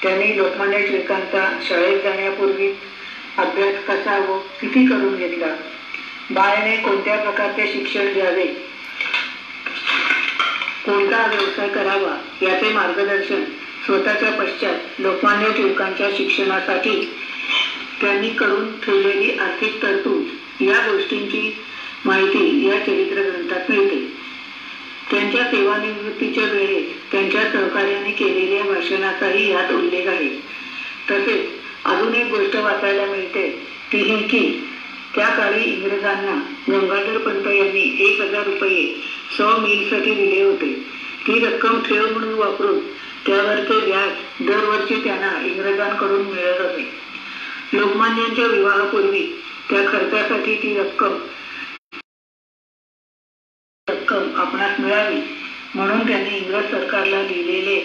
[SPEAKER 21] त्यांनी लोकमान्य टिळकांचा शाळेत जाण्यापूर्वी अभ्यास कसा व किती करून घेतला, बाळाने कोणत्या प्रकारचे शिक्षण घ्यावे, कोणता व्यवसाय करावा याचे मार्गदर्शन स्वतःच्या पश्चात लोकमान्य टिळकांच्या शिक्षणासाठी त्यांनी करून ठेवलेली आर्थिक तरतूद या गोष्टींची माहिती या चरित्र ग्रंथात मिळते. त्यांच्या सेवानिवृत्तीच्या वेळेस त्यांच्या सहकार्याने केलेल्या भाषणाचाही यात उल्लेख आहे. तसेच अजून एक गोष्ट वाचायला मिळते ती ही की त्या काळी इंग्रजांना गंगाधर पंत यांनी 1000 रुपये 100 मीलसाठी दिले होते. ती रक्कम ठेव म्हणून वापरून त्यावरचे व्याज दरवर्षी त्यांना इंग्रजांकडून मिळत असे. लोकमान्यांच्या विवाहापूर्वी त्या खर्चासाठी ती रक्कम आपणास मिळावी म्हणून त्यांनी इंग्रज सरकारला लिहिलेले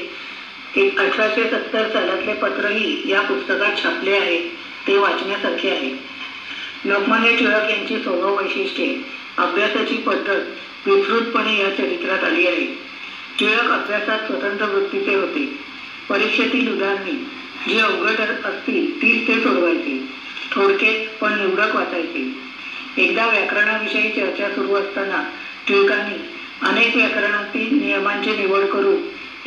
[SPEAKER 21] एक 1870 सालातले पत्रही या पुस्तकात छापले आहे. ते वाचण्यासारखे आहे. लोकमान्य टिळक यांची स्वभाव वैशिष्ट्ये, अभ्यासाची पद्धत विस्तृतपणे या चरित्रात आली आहे. टिळक अभ्यासात स्वतंत्र वृत्तीचे होते. परीक्षेतील उदाहरणे जी अवघड असतील तीच ते सोडवायचे. थोडक्यात पण निवडक वाचायचे. एकदा व्याकरणाविषयी चर्चा सुरू असताना टिळकांनी अनेक व्याकरणातील नियमांची निवड करून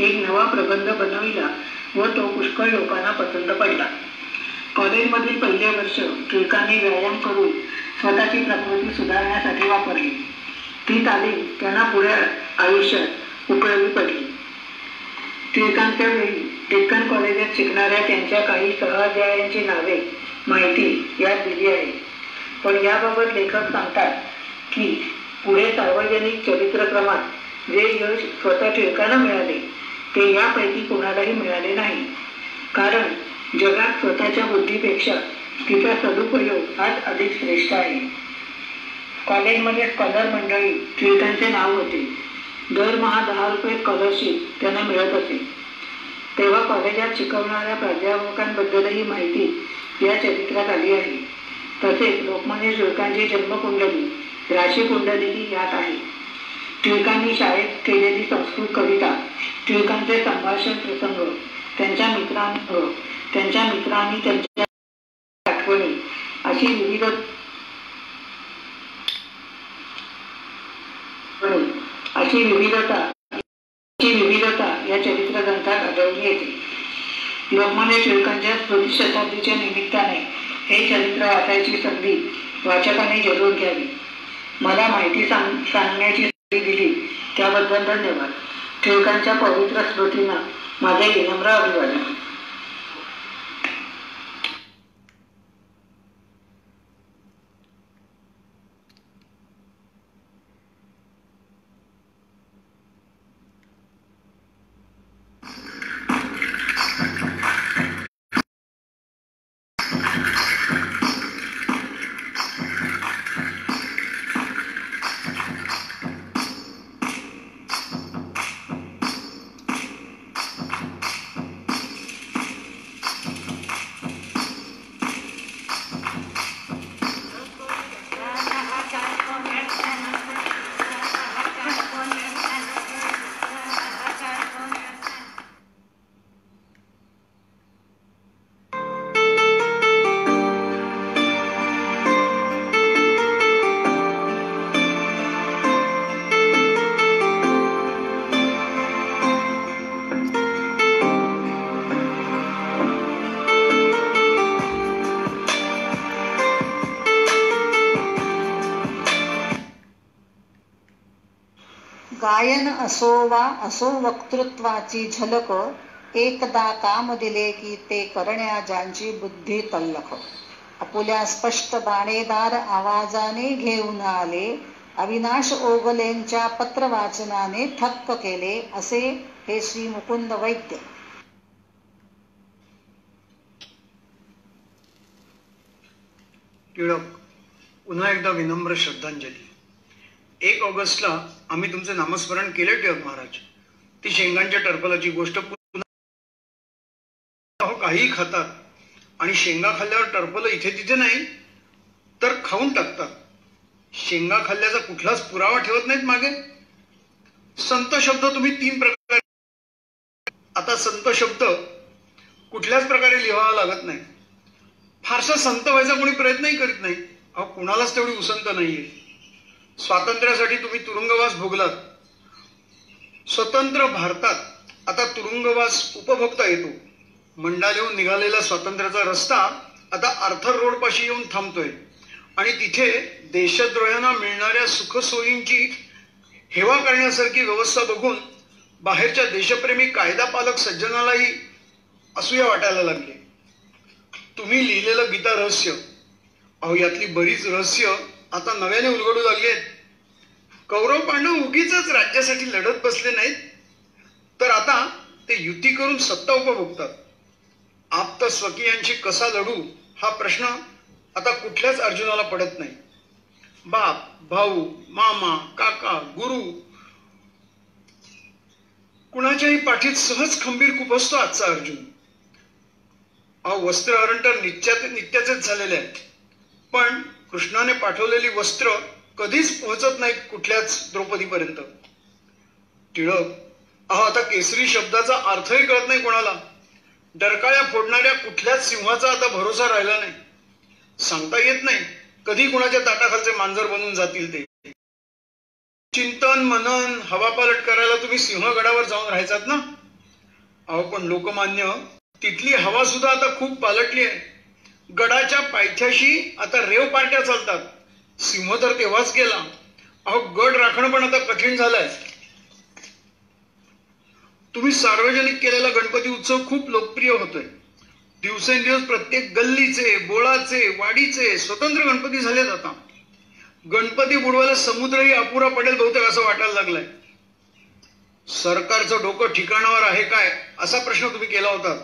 [SPEAKER 21] एक नवा प्रबंध बनविला व तो पुष्कळ लोकांना पसंत पडला. कॉलेजमधील पहिले वर्ष टिळकांनी व्यायाम करून स्वतःची प्रकृती सुधारण्यासाठी वापरली. ती तालीम त्यांना पुढे आयुष्यात उपयोगी पडली. टिळकांच्या वेळी डेक्कन कॉलेजात शिकणाऱ्या त्यांच्या काही सहअध्यायांची नावे माहिती यात दिली आहे. पण याबाबत लेखक सांगतात की पुढे सार्वजनिक चरित्रक्रमात जे यश स्वतः टिळकांना मिळाले ते यापैकी कोणालाही मिळाले नाही. कारण जगात स्वतःच्या बुद्धीपेक्षा तिचा सदुपयोग हाच अधिक श्रेष्ठ आहे. कॉलेजमध्ये स्कॉलर मंडळी टिळकांचे नाव होते. दरमहा 10 रुपये स्कॉलरशिप त्यांना मिळत असे. तेव्हा कॉलेजात शिकवणाऱ्या प्राध्यापकांबद्दलही माहिती या चरित्रात आली आहे. तसेच लोकमान्य टिळकांची जन्मकुंडली, राशीकुंडलीही यात आहे. टिळकांनी शाळेत केलेली संस्कृत कविता, टिळकांचे संभाषण प्रसंग, त्यांच्या मित्रांनी त्यांच्या आठवणी अशी विविधता या चरित्र ग्रंथात आढळून येते. लोकमान्य टिळकांच्या स्मृतिशताब्दीच्या निमित्ताने हे चरित्र वाचायची संधी वाचकाने जरूर घ्यावी. मला माहिती सांगण्याची संधी दिली त्याबद्दल धन्यवाद. टिळकांच्या पवित्र स्मृतींना माझे विनम्र अभिवादन.
[SPEAKER 20] गायन असो वा असो वक्तृत्वाची झलक, एकदा काम दिले की ते करण्या ज्यांची बुद्धी तल्लख. आपुल्या स्पष्ट बाणेदार आवाजाने घेऊन आले, अविनाश ओगलेंच्या पत्र वाचनाने थक्क केले, असे हे श्री मुकुंद वैद्य.
[SPEAKER 2] टिळक, पुन्हा एकदा विनम्र श्रद्धांजली. 1 ऑगस्टला आम्ही तुमचे नामस्मरण केले टिळक महाराज. ती शेंगांच्या टरफलाची गोष्ट पुन्हा काही खातात आणि शेंगा खाल्ल्यावर टरफल इथे तिथे नाही तर खाऊन टाकतात. शेंगा खाल्ल्याचा कुठलाच पुरावा ठेवत नाहीत मागे. संत शब्द तुम्ही 3 प्रकारे, आता संत शब्द कुठल्याच प्रकारे लिहावा लागत नाही. फारसा संत व्हायचा कोणी प्रयत्नही करीत नाही. कुणालाच तेवढी उसंत नाहीये. स्वातंत्र्यासाठी तुम्ही तुरुंगवास भोगलात. स्वतंत्र भारतात आता तुरुंगवास उपभोगता येतो. मंडालेहून निघालेला स्वातंत्र्याचा रस्ता आता आर्थर रोड पाशी येऊन थांबतोय आणि तिथे देशद्रोह्यांना मिळणाऱ्या सुखसोयींची हेवा करण्यासारखी व्यवस्था बघून बाहेरच्या देशप्रेमी कायदा पालक सज्जनालाही असूया वाटायला लागले. तुम्ही लिहिलेलं गीता रहस्य, यातली बरीच रहस्य आता नव्याने उलगडू लागली आहेत. कौरव पांडव उगीच राज्यासाठी लढत बसले नाहीत, तर आता ते युती करून सत्ता उपभोगतात. आप्त स्वकीयांशी कसा लढू हा प्रश्न आता कुठल्याच अर्जुनाला पडत नाही. बाप, भाऊ, मामा, काका, गुरु कुणाच्याही पाठीत सहज खंबीर खुपसतो आजचा अर्जुन. वस्त्रहरण तर नित्याचेच झालेले आहेत, पण कृष्णाने पाठवलेली वस्त्र कधीच पोहोचत नाहीत कुठल्याच द्रौपदीपर्यंत. टिळक, आता केसरी शब्दाचा अर्थही कळत नाही कोणाला. डरकाळ्या फोडणाऱ्या कुठल्याच सिंहाचा आता भरोसा राहिला नाही. सांगता येत नाही कधी कुणाच्या ताटाखालचे मांजर बनून जातील ते. चिंतन मनन हवापालट करायला तुम्ही सिंहगडावर जाऊन राहायचात ना. पण लोकमान्य, तिथली हवा सुद्धा आता खूप पालटली आहे. गडाच्या पायथ्याशी आता रेव पार्ट्या चालतात. सिंह तर तेव्हाच गेला. गड राखणं पण आता कठीण झालंय. तुम्ही सार्वजनिक केलेला गणपती उत्सव खूप लोकप्रिय होतोय. दिवसेंदिवस प्रत्येक गल्लीचे, बोळाचे, वाडीचे स्वतंत्र गणपती झालेत. आता गणपती बुडवायला समुद्रही अपुरा पडेल बहुतेक असं वाटायला लागलाय. सरकारचं डोकं ठिकाणावर आहे काय असा प्रश्न तुम्ही केला होता.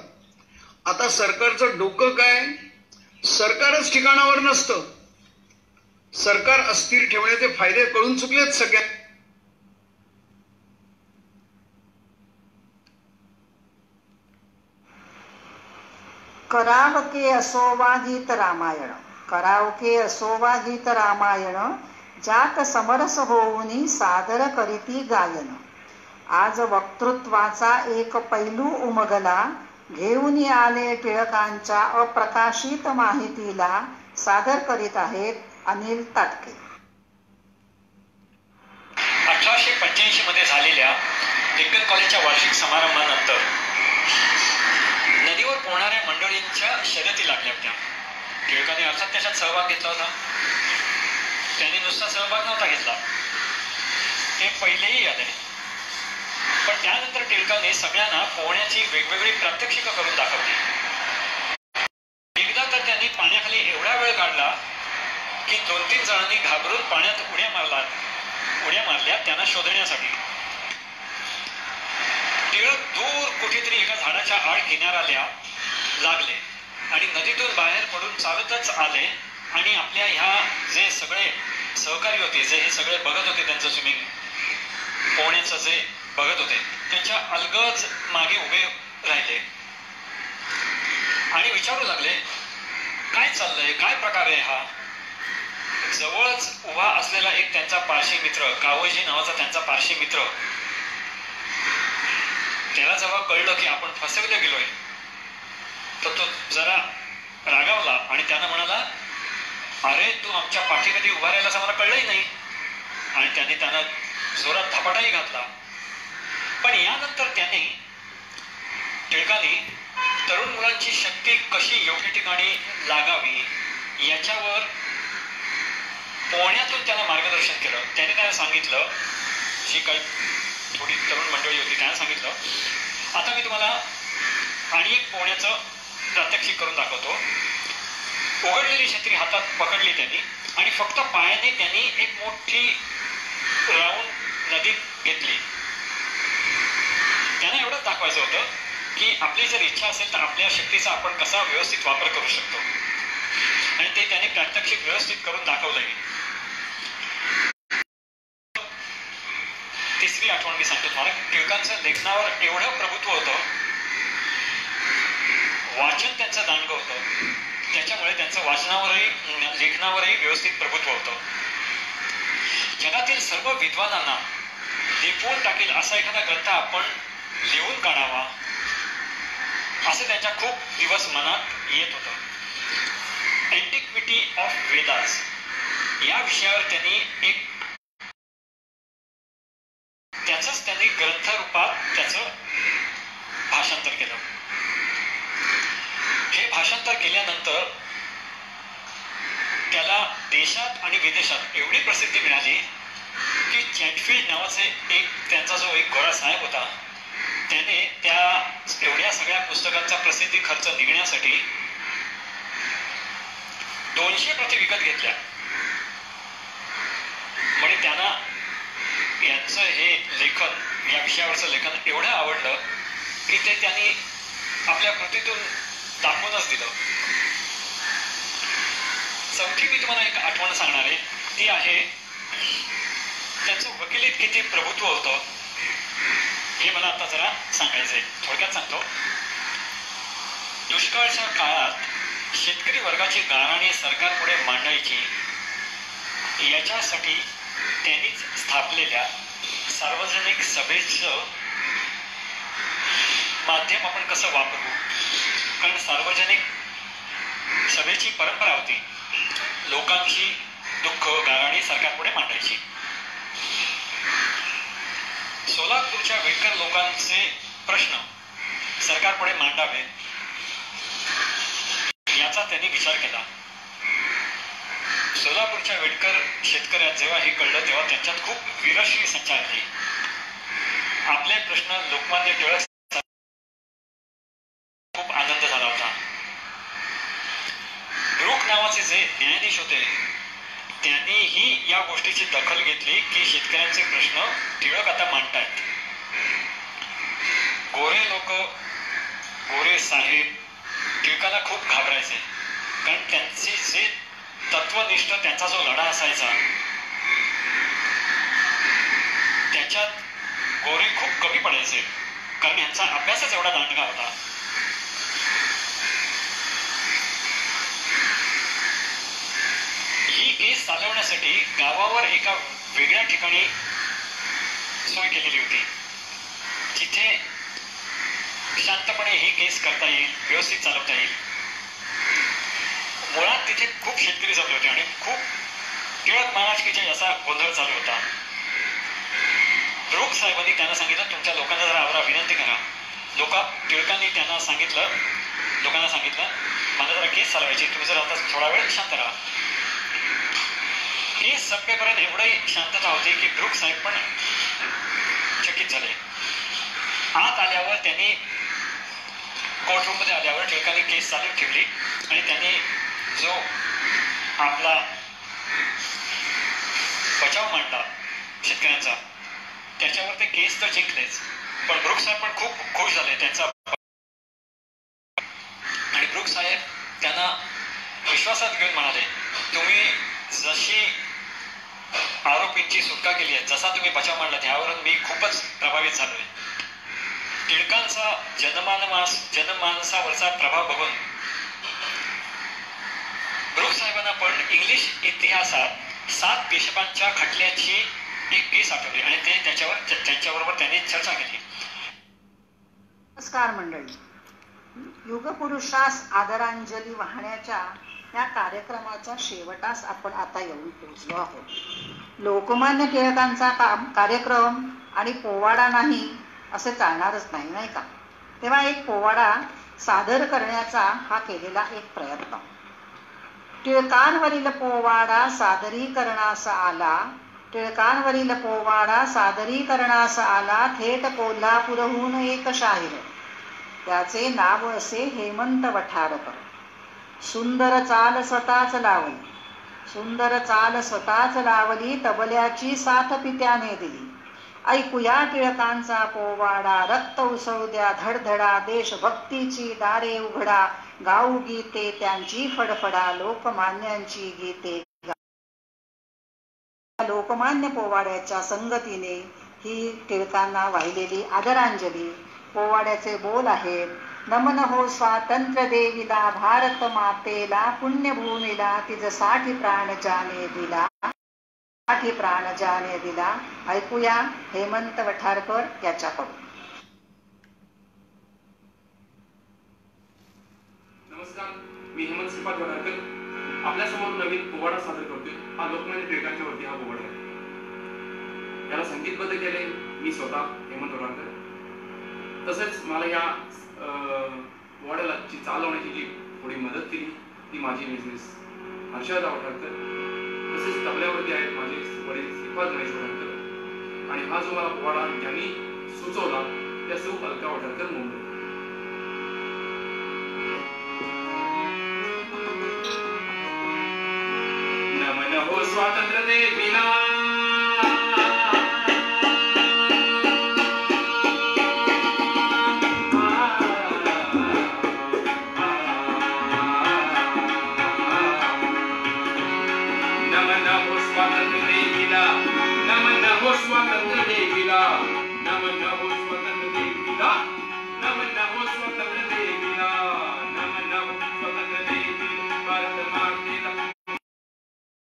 [SPEAKER 2] आता सरकारचं डोकं काय, सरकारच ठिकाणावर नसतं सरकार अस्थिर ठेवण्याचे फायदे कळून चुकलेत सगळ्या.
[SPEAKER 20] करावके असोवाधित रामायण, करावके असोवाधित रामायण, ज्यात समरस होऊनी सादर करीती गायन. आज वक्तृत्वाचा एक पैलू उमगला, घेऊन आले टिळकांच्या अप्रकाशित माहितीला सादर करीत आहेत अनिल ताटके.
[SPEAKER 5] 1885 मध्ये झालेल्या डेक्कन कॉलेजच्या वार्षिक समारंभानंतर नदीवर पोहणाऱ्या मंडळींच्या शर्यती लागल्या होत्या. टिळकाने अर्थात त्याच्यात सहभाग घेतला होता. त्यांनी नुसता सहभाग नव्हता घेतला, ते पहिलेही आले. पण त्यानंतर टिळकाने सगळ्यांना पोहण्याची वेगवेगळी प्रात्यक्षिकं करून दाखवली. एकदा तर त्यांनी पाण्याखाली एवढा वेळ काढला की 2-3 जणांनी घाबरून पाण्यात उड्या मारल्या त्यांना शोधण्यासाठी. टिळक दूर कुठेतरी एका झाडाच्या आड किनाऱ्याला लागले आणि नदीतून बाहेर पडून चालतच आले आणि आपल्या ह्या जे सगळे सहकारी होते, जे हे सगळे बघत होते, त्यांचं स्विमिंग पोहण्याचं जे बघत होते, त्यांच्या अलगद मागे उभे राहिले आणि विचारू लागले, काय चाललंय, काय प्रकार आहे हा. जवळच उभा असलेला एक त्यांचा पारशी मित्र, कावोजी नावाचा त्यांचा पारशी मित्र, त्याला जेव्हा कळलं की आपण फसवले गेलोय तर तो जरा रागावला आणि त्यानं म्हणाला, अरे तू आमच्या पाठी कधी उभा राहिलास आम्हाला कळलंही नाही. आणि त्यांना जोरात धपाटाही घातला. पण यानंतर टिळकाने तरुण मुलांची शक्ती कशी योग्य ठिकाणी लागावी याच्यावर पोहण्यातून त्यांना मार्गदर्शन केलं. त्यांना सांगितलं, जी काही थोडी तरुण मंडळी होती त्यांना सांगितलं, आता मी तुम्हाला आणि एक पोहण्याचं प्रात्यक्षिक करून दाखवतो. उघडलेली छत्री हातात पकडली त्यांनी आणि फक्त पायाने त्यांनी एक मोठी राऊंड नदीत घेतली. त्यांना एवढंच दाखवायचं होतं की आपली जर इच्छा असेल तर आपल्या शक्तीचा आपण कसा व्यवस्थित वापर करू शकतो. आणि ते त्याने प्रात्यक्षिक व्यवस्थित करून दाखवलंही. तिसरी आठवण मी सांगतो तुम्हाला, टिळकांचं लेखनावर एवढं प्रभुत्व होतं, वाचन त्यांचं दांडगं होतं, त्याच्यामुळे त्यांचं वाचनावरही लेखनावरही व्यवस्थित प्रभुत्व होतं. जगातील सर्व विद्वानांना लिपवून टाकेल असा एखादा ग्रंथ आपण लिहून काढावा असं त्यांच्या खूप दिवस मनात येत होतं. अँटिक्विटी ऑफ वेदास या विषयावर त्यांनी त्यांनी ग्रंथ रूपात त्याचं भाषांतर केलं. हे भाषांतर केल्यानंतर त्याला देशात आणि विदेशात एवढी प्रसिद्धी मिळाली की चॅटफिल्ड नावाचे त्यांचा जो एक गोरा साहेब होता, त्याने त्या एवढ्या सगळ्या पुस्तकांचा प्रसिद्धी खर्च निघण्यासाठी 200 प्रती विकत घेतल्या. म्हणजे त्यांना यांचं हे लेखन, या विषयावरचं लेखन एवढं आवडलं की ते त्यांनी आपल्या कृतीतून दाखवूनच दिलं. चौथी मी तुम्हाला एक आठवण सांगणार आहे, ती आहे त्यांचं वकिलीत किती प्रभुत्व होतं हे मला आता जरा सांगायचंय. थोडक्यात सांगतो. दुष्काळच्या काळात शेतकरी वर्गाची गाऱ्हाणे सरकारपुढे मांडायची याच्यासाठी त्यांनीच स्थापलेल्या सार्वजनिक सभेचं माध्यम आपण कसं वापरू, कारण सार्वजनिक सभेची परंपरा होती, लोकांची दुःख गाऱ्हाणे सरकारपुढे मांडायची. सोलापूरच्या विणकर लोकांचे प्रश्न सरकारपुढे मांडावे याचा त्यांनी विचार केला. सोलापूरच्या विणकर शेतकऱ्यात जेव्हा हे कळलं तेव्हा त्यांच्यात खूप वीरश्री संचारली. आपले प्रश्न लोकमान्य टिळक खूप आनंद झाला होता. ब्रूक नावाचे जे न्यायाधीश होते त्यांनीही या गोष्टीची दखल घेतली की शेतकऱ्यांचे प्रश्न टिळक आता मांडतायत. गोरे लोक, गोरे साहेब टिळकाला खूप घाबरायचे, कारण त्यांची जे तत्वनिष्ठ त्यांचा जो लढा असायचा त्याच्यात गोरे खूप कमी पडायचे, कारण यांचा अभ्यासच एवढा दांडगा होता. ही केस चालवण्यासाठी गावावर एका वेगळ्या ठिकाणी सोय केलेली होती, जिथे शांतपणे ही केस करता येईल, व्यवस्थित चालवता येईल. मुळात तिथे खूप शेतकरी जमले होते आणि खूप टिळक महाराजकीचा असा गोंधळ चालू होता. रोग साहेबांनी त्यांना सांगितलं, तुमच्या लोकांना जरा आवरा, विनंती करा. टिळकांनी त्यांना सांगितलं, लोकांना सांगितलं, मला जरा केस चालवायची, तुम्ही जर आता थोडा वेळ शांत राहा. केस संपेपर्यंत एवढी शांतता होती की ब्रुक साहेब पण चकित झाले. आत आल्यावर त्यांनी कोर्टरूम मध्ये आल्यावर टिळकांनी केस चालू ठेवली आणि त्यांनी जो आपला बचाव मांडला शेतकऱ्यांचा, त्याच्यावर ते केस तर जिंकलेच, पण ब्रुक साहेब पण खूप खुश झाले त्यांचा. आणि ब्रुक साहेब त्यांना विश्वासात घेऊन म्हणाले, तुम्ही जशी आरोपींची सुटका केली आहे, जसा तुम्ही बचाव मांडला, त्यावरून मी खूपच प्रभावित झालोय. टिळकांचा जनमानसावरचा प्रभाव बघून ब्रुक साहेबांना पण इंग्लिश इतिहासात 7 बिशपांच्या खटल्याची एक केस आठवली आणि ते त्यांच्याबरोबर त्यांनी चर्चा केली.
[SPEAKER 20] नमस्कार मंडळी, युगपुरुषास आदरांजली वाहण्याच्या या कार्यक्रमाच्या शेवटास आपण आता येऊन पोहोचलो आहोत. लोकमान्य टिळकांचा कार्यक्रम आणि पोवाडा नाही असे चालणारच नाही, नाही का? तेव्हा एक पोवाडा सादर करण्याचा हा केलेला एक प्रयत्न. टिळकांवरील पोवाडा सादरीकरणास आला, टिळकांवरील पोवाडा सादरीकरणास आला, थेट कोल्हापूरहून एक शाहीर, त्याचे नाव असे हेमंत वठारकर. सुंदर चाल स्वतःच लावली, सुंदर चाल स्वतःच लावली, तबल्याची साथ पित्याने दिली. ऐकूया टिळकांचा पोवाडा, रक्त उसळू धडधडा, देशभक्तीची दारे उघडा, गाऊ गीते त्यांची फडफडा, लोकमान्यांची गीते. लोकमान्य पोवाड्याच्या संगतीने ही टिळकांना वाहिलेली आदरांजली. पोवाड्याचे बोल आहेत: नमन हो स्वातंत्र्य देवीला, भारत मातेला, पुण्यभूमीला, तिजसाठी प्राण जाने दिला, साठी प्राण जाने दिला. ऐकूया हेमंत वठारकर याच्याकडून.
[SPEAKER 7] नमस्कार, मी हेमंत श्रीपाद वठारकर आपल्या समोर नवीन पोवाडा सादर करतोय. हा लोकमान्य टिळकांच्या वरती हा पोवाडा आहे. याला संगीतबद्ध केले मी स्वतः हेमंत वठारकर. तसेच मला या पोवाड्याला चाल लावण्याची जी थोडी मदत केली ती माझी मिसेस हर्षदा वठारकर. तसेच तबल्यावरती आहेत माझे वडील श्रीपाद गणेश वठारकर. आणि हा जो मला पोवाडा ज्यांनी सुचवला त्या सौ अलका वठारकर मुंबई. नमन हो स्वातंत्र्य देवीला, स्वातंत्र्य देवीला, नमन हो स्वातंत्र्य देवीला, नमन हो स्वातंत्र्य देवीला, नमन हो स्वातंत्र्य देवीला, भारत मातेला,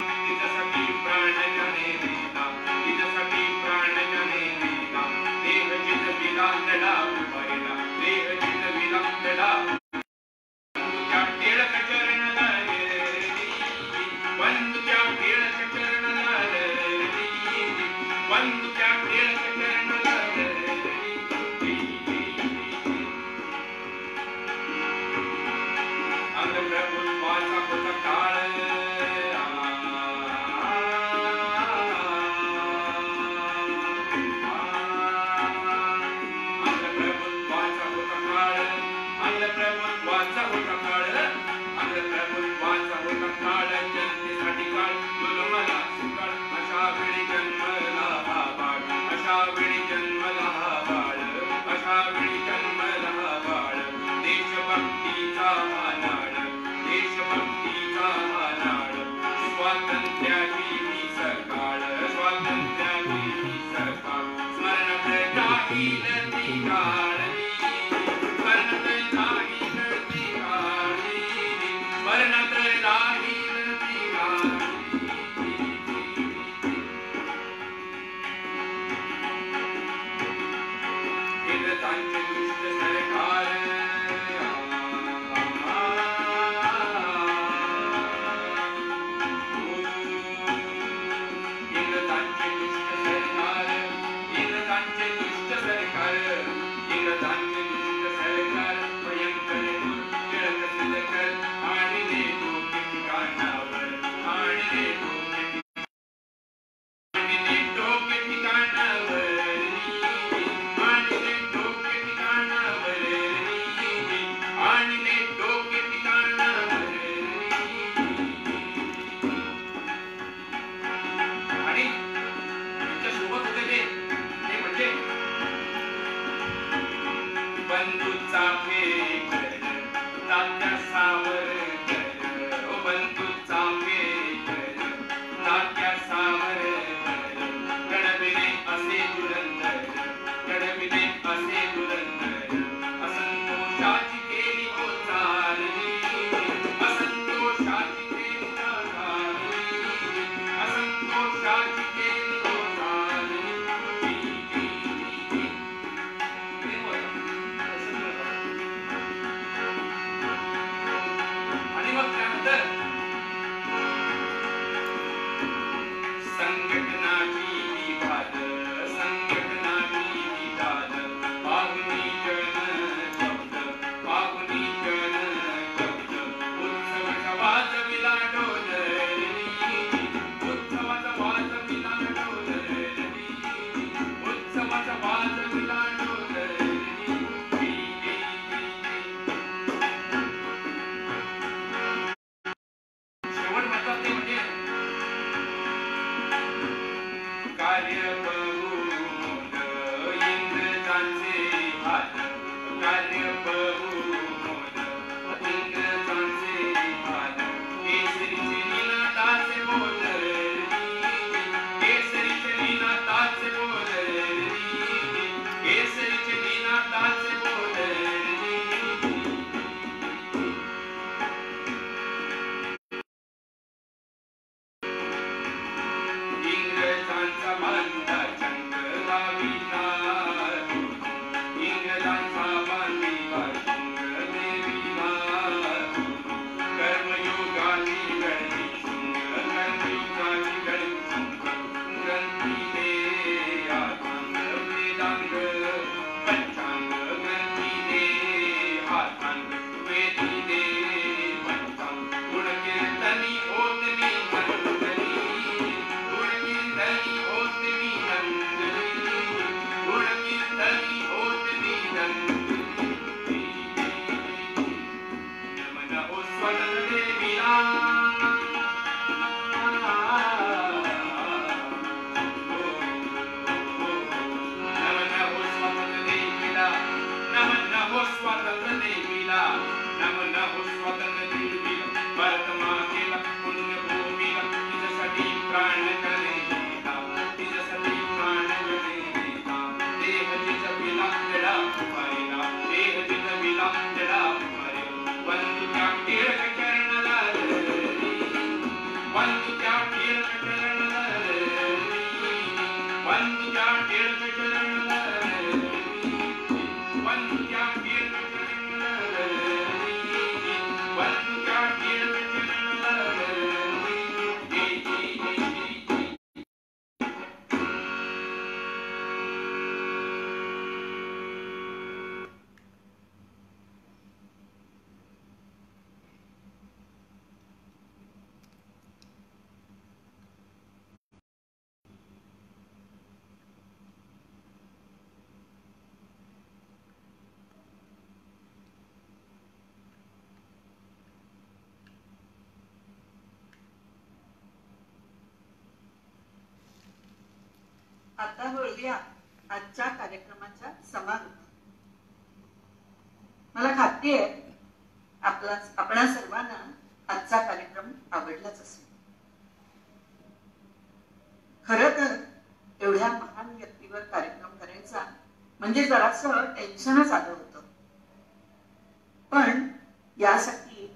[SPEAKER 7] तिच्यासाठी प्राण जाने दिला, तिच्यासाठी प्राण जाने दिला, देह जिजविला लढा उभारला, देह जिजविला लढा. वंदुच्या टिळक चरणाला वंदुच्या टिळक चरणाला वंदुच्या टिळक चरणाला अंगप्रभुत्वाचा होता काळ, अंगप्रभुत्वाचा होता काळ, अंगप्रभुत्वाचा होता काळ, अंगप्रभुत्वाचा होता काळ, जनतेसाठी काळ, मला सुकाळ, अशा वेळी जन्मला हा बाळ, अशा वेळी जन्मला हा बाळ, अशा वेळी जन्मला हा बाळ. देशभक्तीचा हा नाळ, देशभक्तीचा हा नाळ,
[SPEAKER 20] आता वळूया आजच्या कार्यक्रमाच्या समारोप. मला खात्री आहे आपणा सर्वांना आजचा कार्यक्रम आवडलाच असेल. खरं तर एवढ्या महान व्यक्तीवर कार्यक्रम करायचा
[SPEAKER 9] म्हणजे जरासं टेन्शनच आलं होतं. पण यासाठी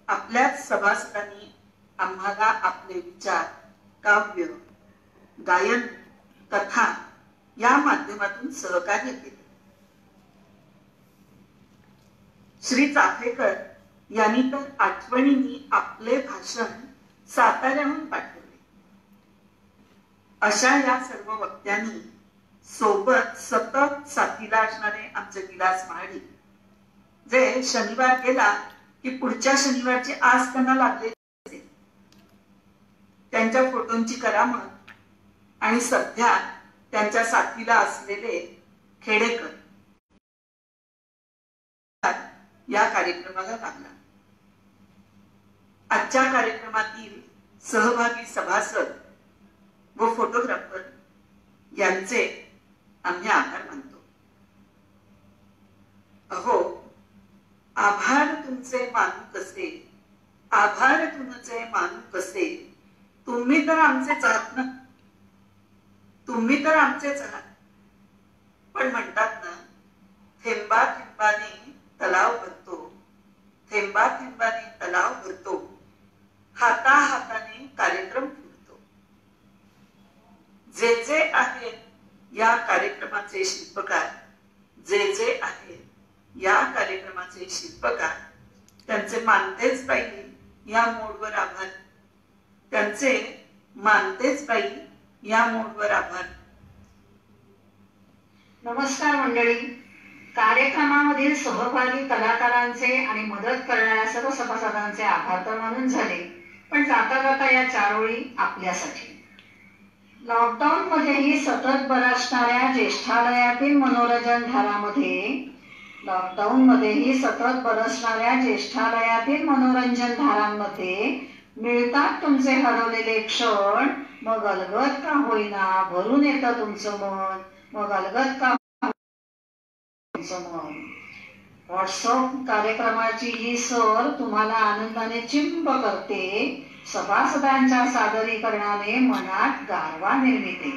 [SPEAKER 9] आपल्याच सभासदांनी आम्हाला आपले विचार, काव्य, गायन, कथा या माध्यमातून सहकार्य केले. श्री चाफेकर यांनी तर आठवणींनी आपले भाषण साताऱ्याहून पाठवले. अशा या सर्व वक्त्यांनी सोबत सतत साथीला असणारे आमचे विलास महाडिक, जे शनिवार गेला की पुढच्या शनिवारची आस त्यांना लागले, त्यांच्या फोटोंची करामत आणि सध्या त्यांच्या साथीला असलेले खेडेकर या कार्यक्रमाला लागला. आजच्या कार्यक्रमातील सहभागी सभासद व फोटोग्राफर यांचे आम्ही आभार मानतो. अहो, आभार तुमचे मानू कसे, आभार तुमचे मानू कसे, तुम्ही तर आमचेच आहात ना, तुम्ही तर आमचेच आहात. पण म्हणतात ना, थेंबा थेंबाने तलाव भरतो, थेंबा थेंबाने तलाव भरतो, हाता हाताने कार्यक्रम फुलतो. जे जे आहेत या कार्यक्रमाचे शिल्पकार, जे जे आहेत या कार्यक्रमाचे शिल्पकार, त्यांचे मानतेच बाई या मोडवर आभार, त्यांचे मानतेच बाई या मोडवर आभार.
[SPEAKER 20] नमस्कार मंडळी. कार्यक्रमामधील सहभागी कलाकारांचे आणि मदत करणाऱ्या सर्व सभासदांचे आभार तर मानून झाले, पण जाता जाता या 4 ओळी आपल्यासाठी. लॉकडाऊन मध्येही सतत बरसणाऱ्या ज्येष्ठालयातील मनोरंजन धारामध्ये, लॉकडाऊन मध्येही सतत बरसणाऱ्या ज्येष्ठालयातील मनोरंजन धारांमध्ये मिळतात तुमचे हरवलेले क्षण, मग अलगद का होईना भरून येतं तुमचं मन, मग अलगद का व्हॉट्सअप कार्यक्रमाची ही सर तुम्हाला आनंदाने चिंब करते. सभासदांच्या सादरीकरणाने मनात गारवा निर्मिते.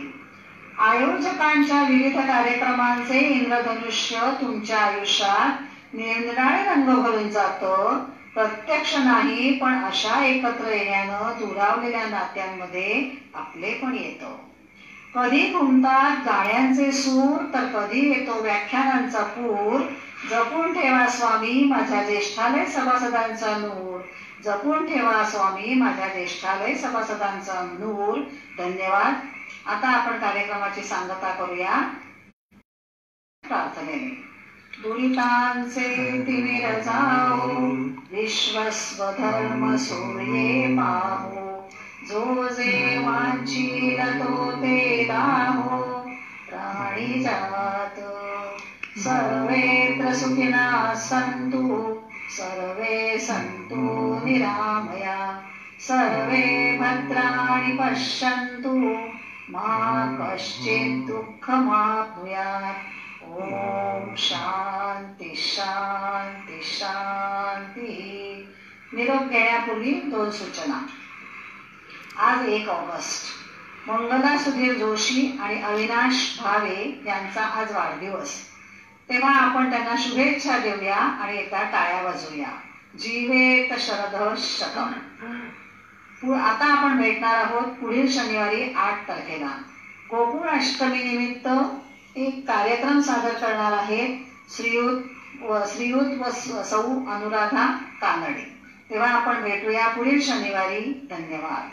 [SPEAKER 20] आयोजकांच्या विविध कार्यक्रमांचे इंद्रधनुष्य तुमच्या आयुष्यात निरनिराळे रंग भरून जातं. प्रत्यक्ष नाही, पण अशा एकत्र येण्यानं दुरावलेल्या नात्यांमध्ये आपले पण येतं. कधी घुमतात गाण्यांचे सूर, तर कधी येतो व्याख्यानांचा पूर. जपून ठेवा स्वामी माझ्या ज्येष्ठालय सभासदांचा नूर, जपून ठेवा स्वामी माझ्या ज्येष्ठालय सभासदांचा नूर. धन्यवाद. आता आपण कार्यक्रमाची सांगता करूया प्रार्थनेने. दुरितांचे तिमिर जाओ, विश्वस्वधर्म सूर्ये पाहो, जो जे वांछील तो ते दाहो, प्राणी जात सर्वेत्र सुखिनः सन्तु, सर्वे सन्तु निरामया, सर्वे भद्राणि पश्यन्तु, मा कश्चित् दुःखमाप्नुयात्. ओम शांती शांती शांती. निरोप घेण्यापूर्वी 2 सूचना. आज 1 ऑगस्ट, मंगला सुधीर जोशी आणि अविनाश भावे यांचा आज वाढदिवस. तेव्हा आपण त्यांना शुभेच्छा देऊया आणि एकदा टाळ्या वाजवूया. जीवेत शरद शतम. आता आपण भेटणार आहोत पुढील शनिवारी 8 तारखेला. गोकुळ अष्टमी निमित्त एक कार्यक्रम सादर करणार आहेत श्रीयुत व सौ अनुराधा कानडे. तेव्हा आपण भेटूया पुढील शनिवारी. धन्यवाद.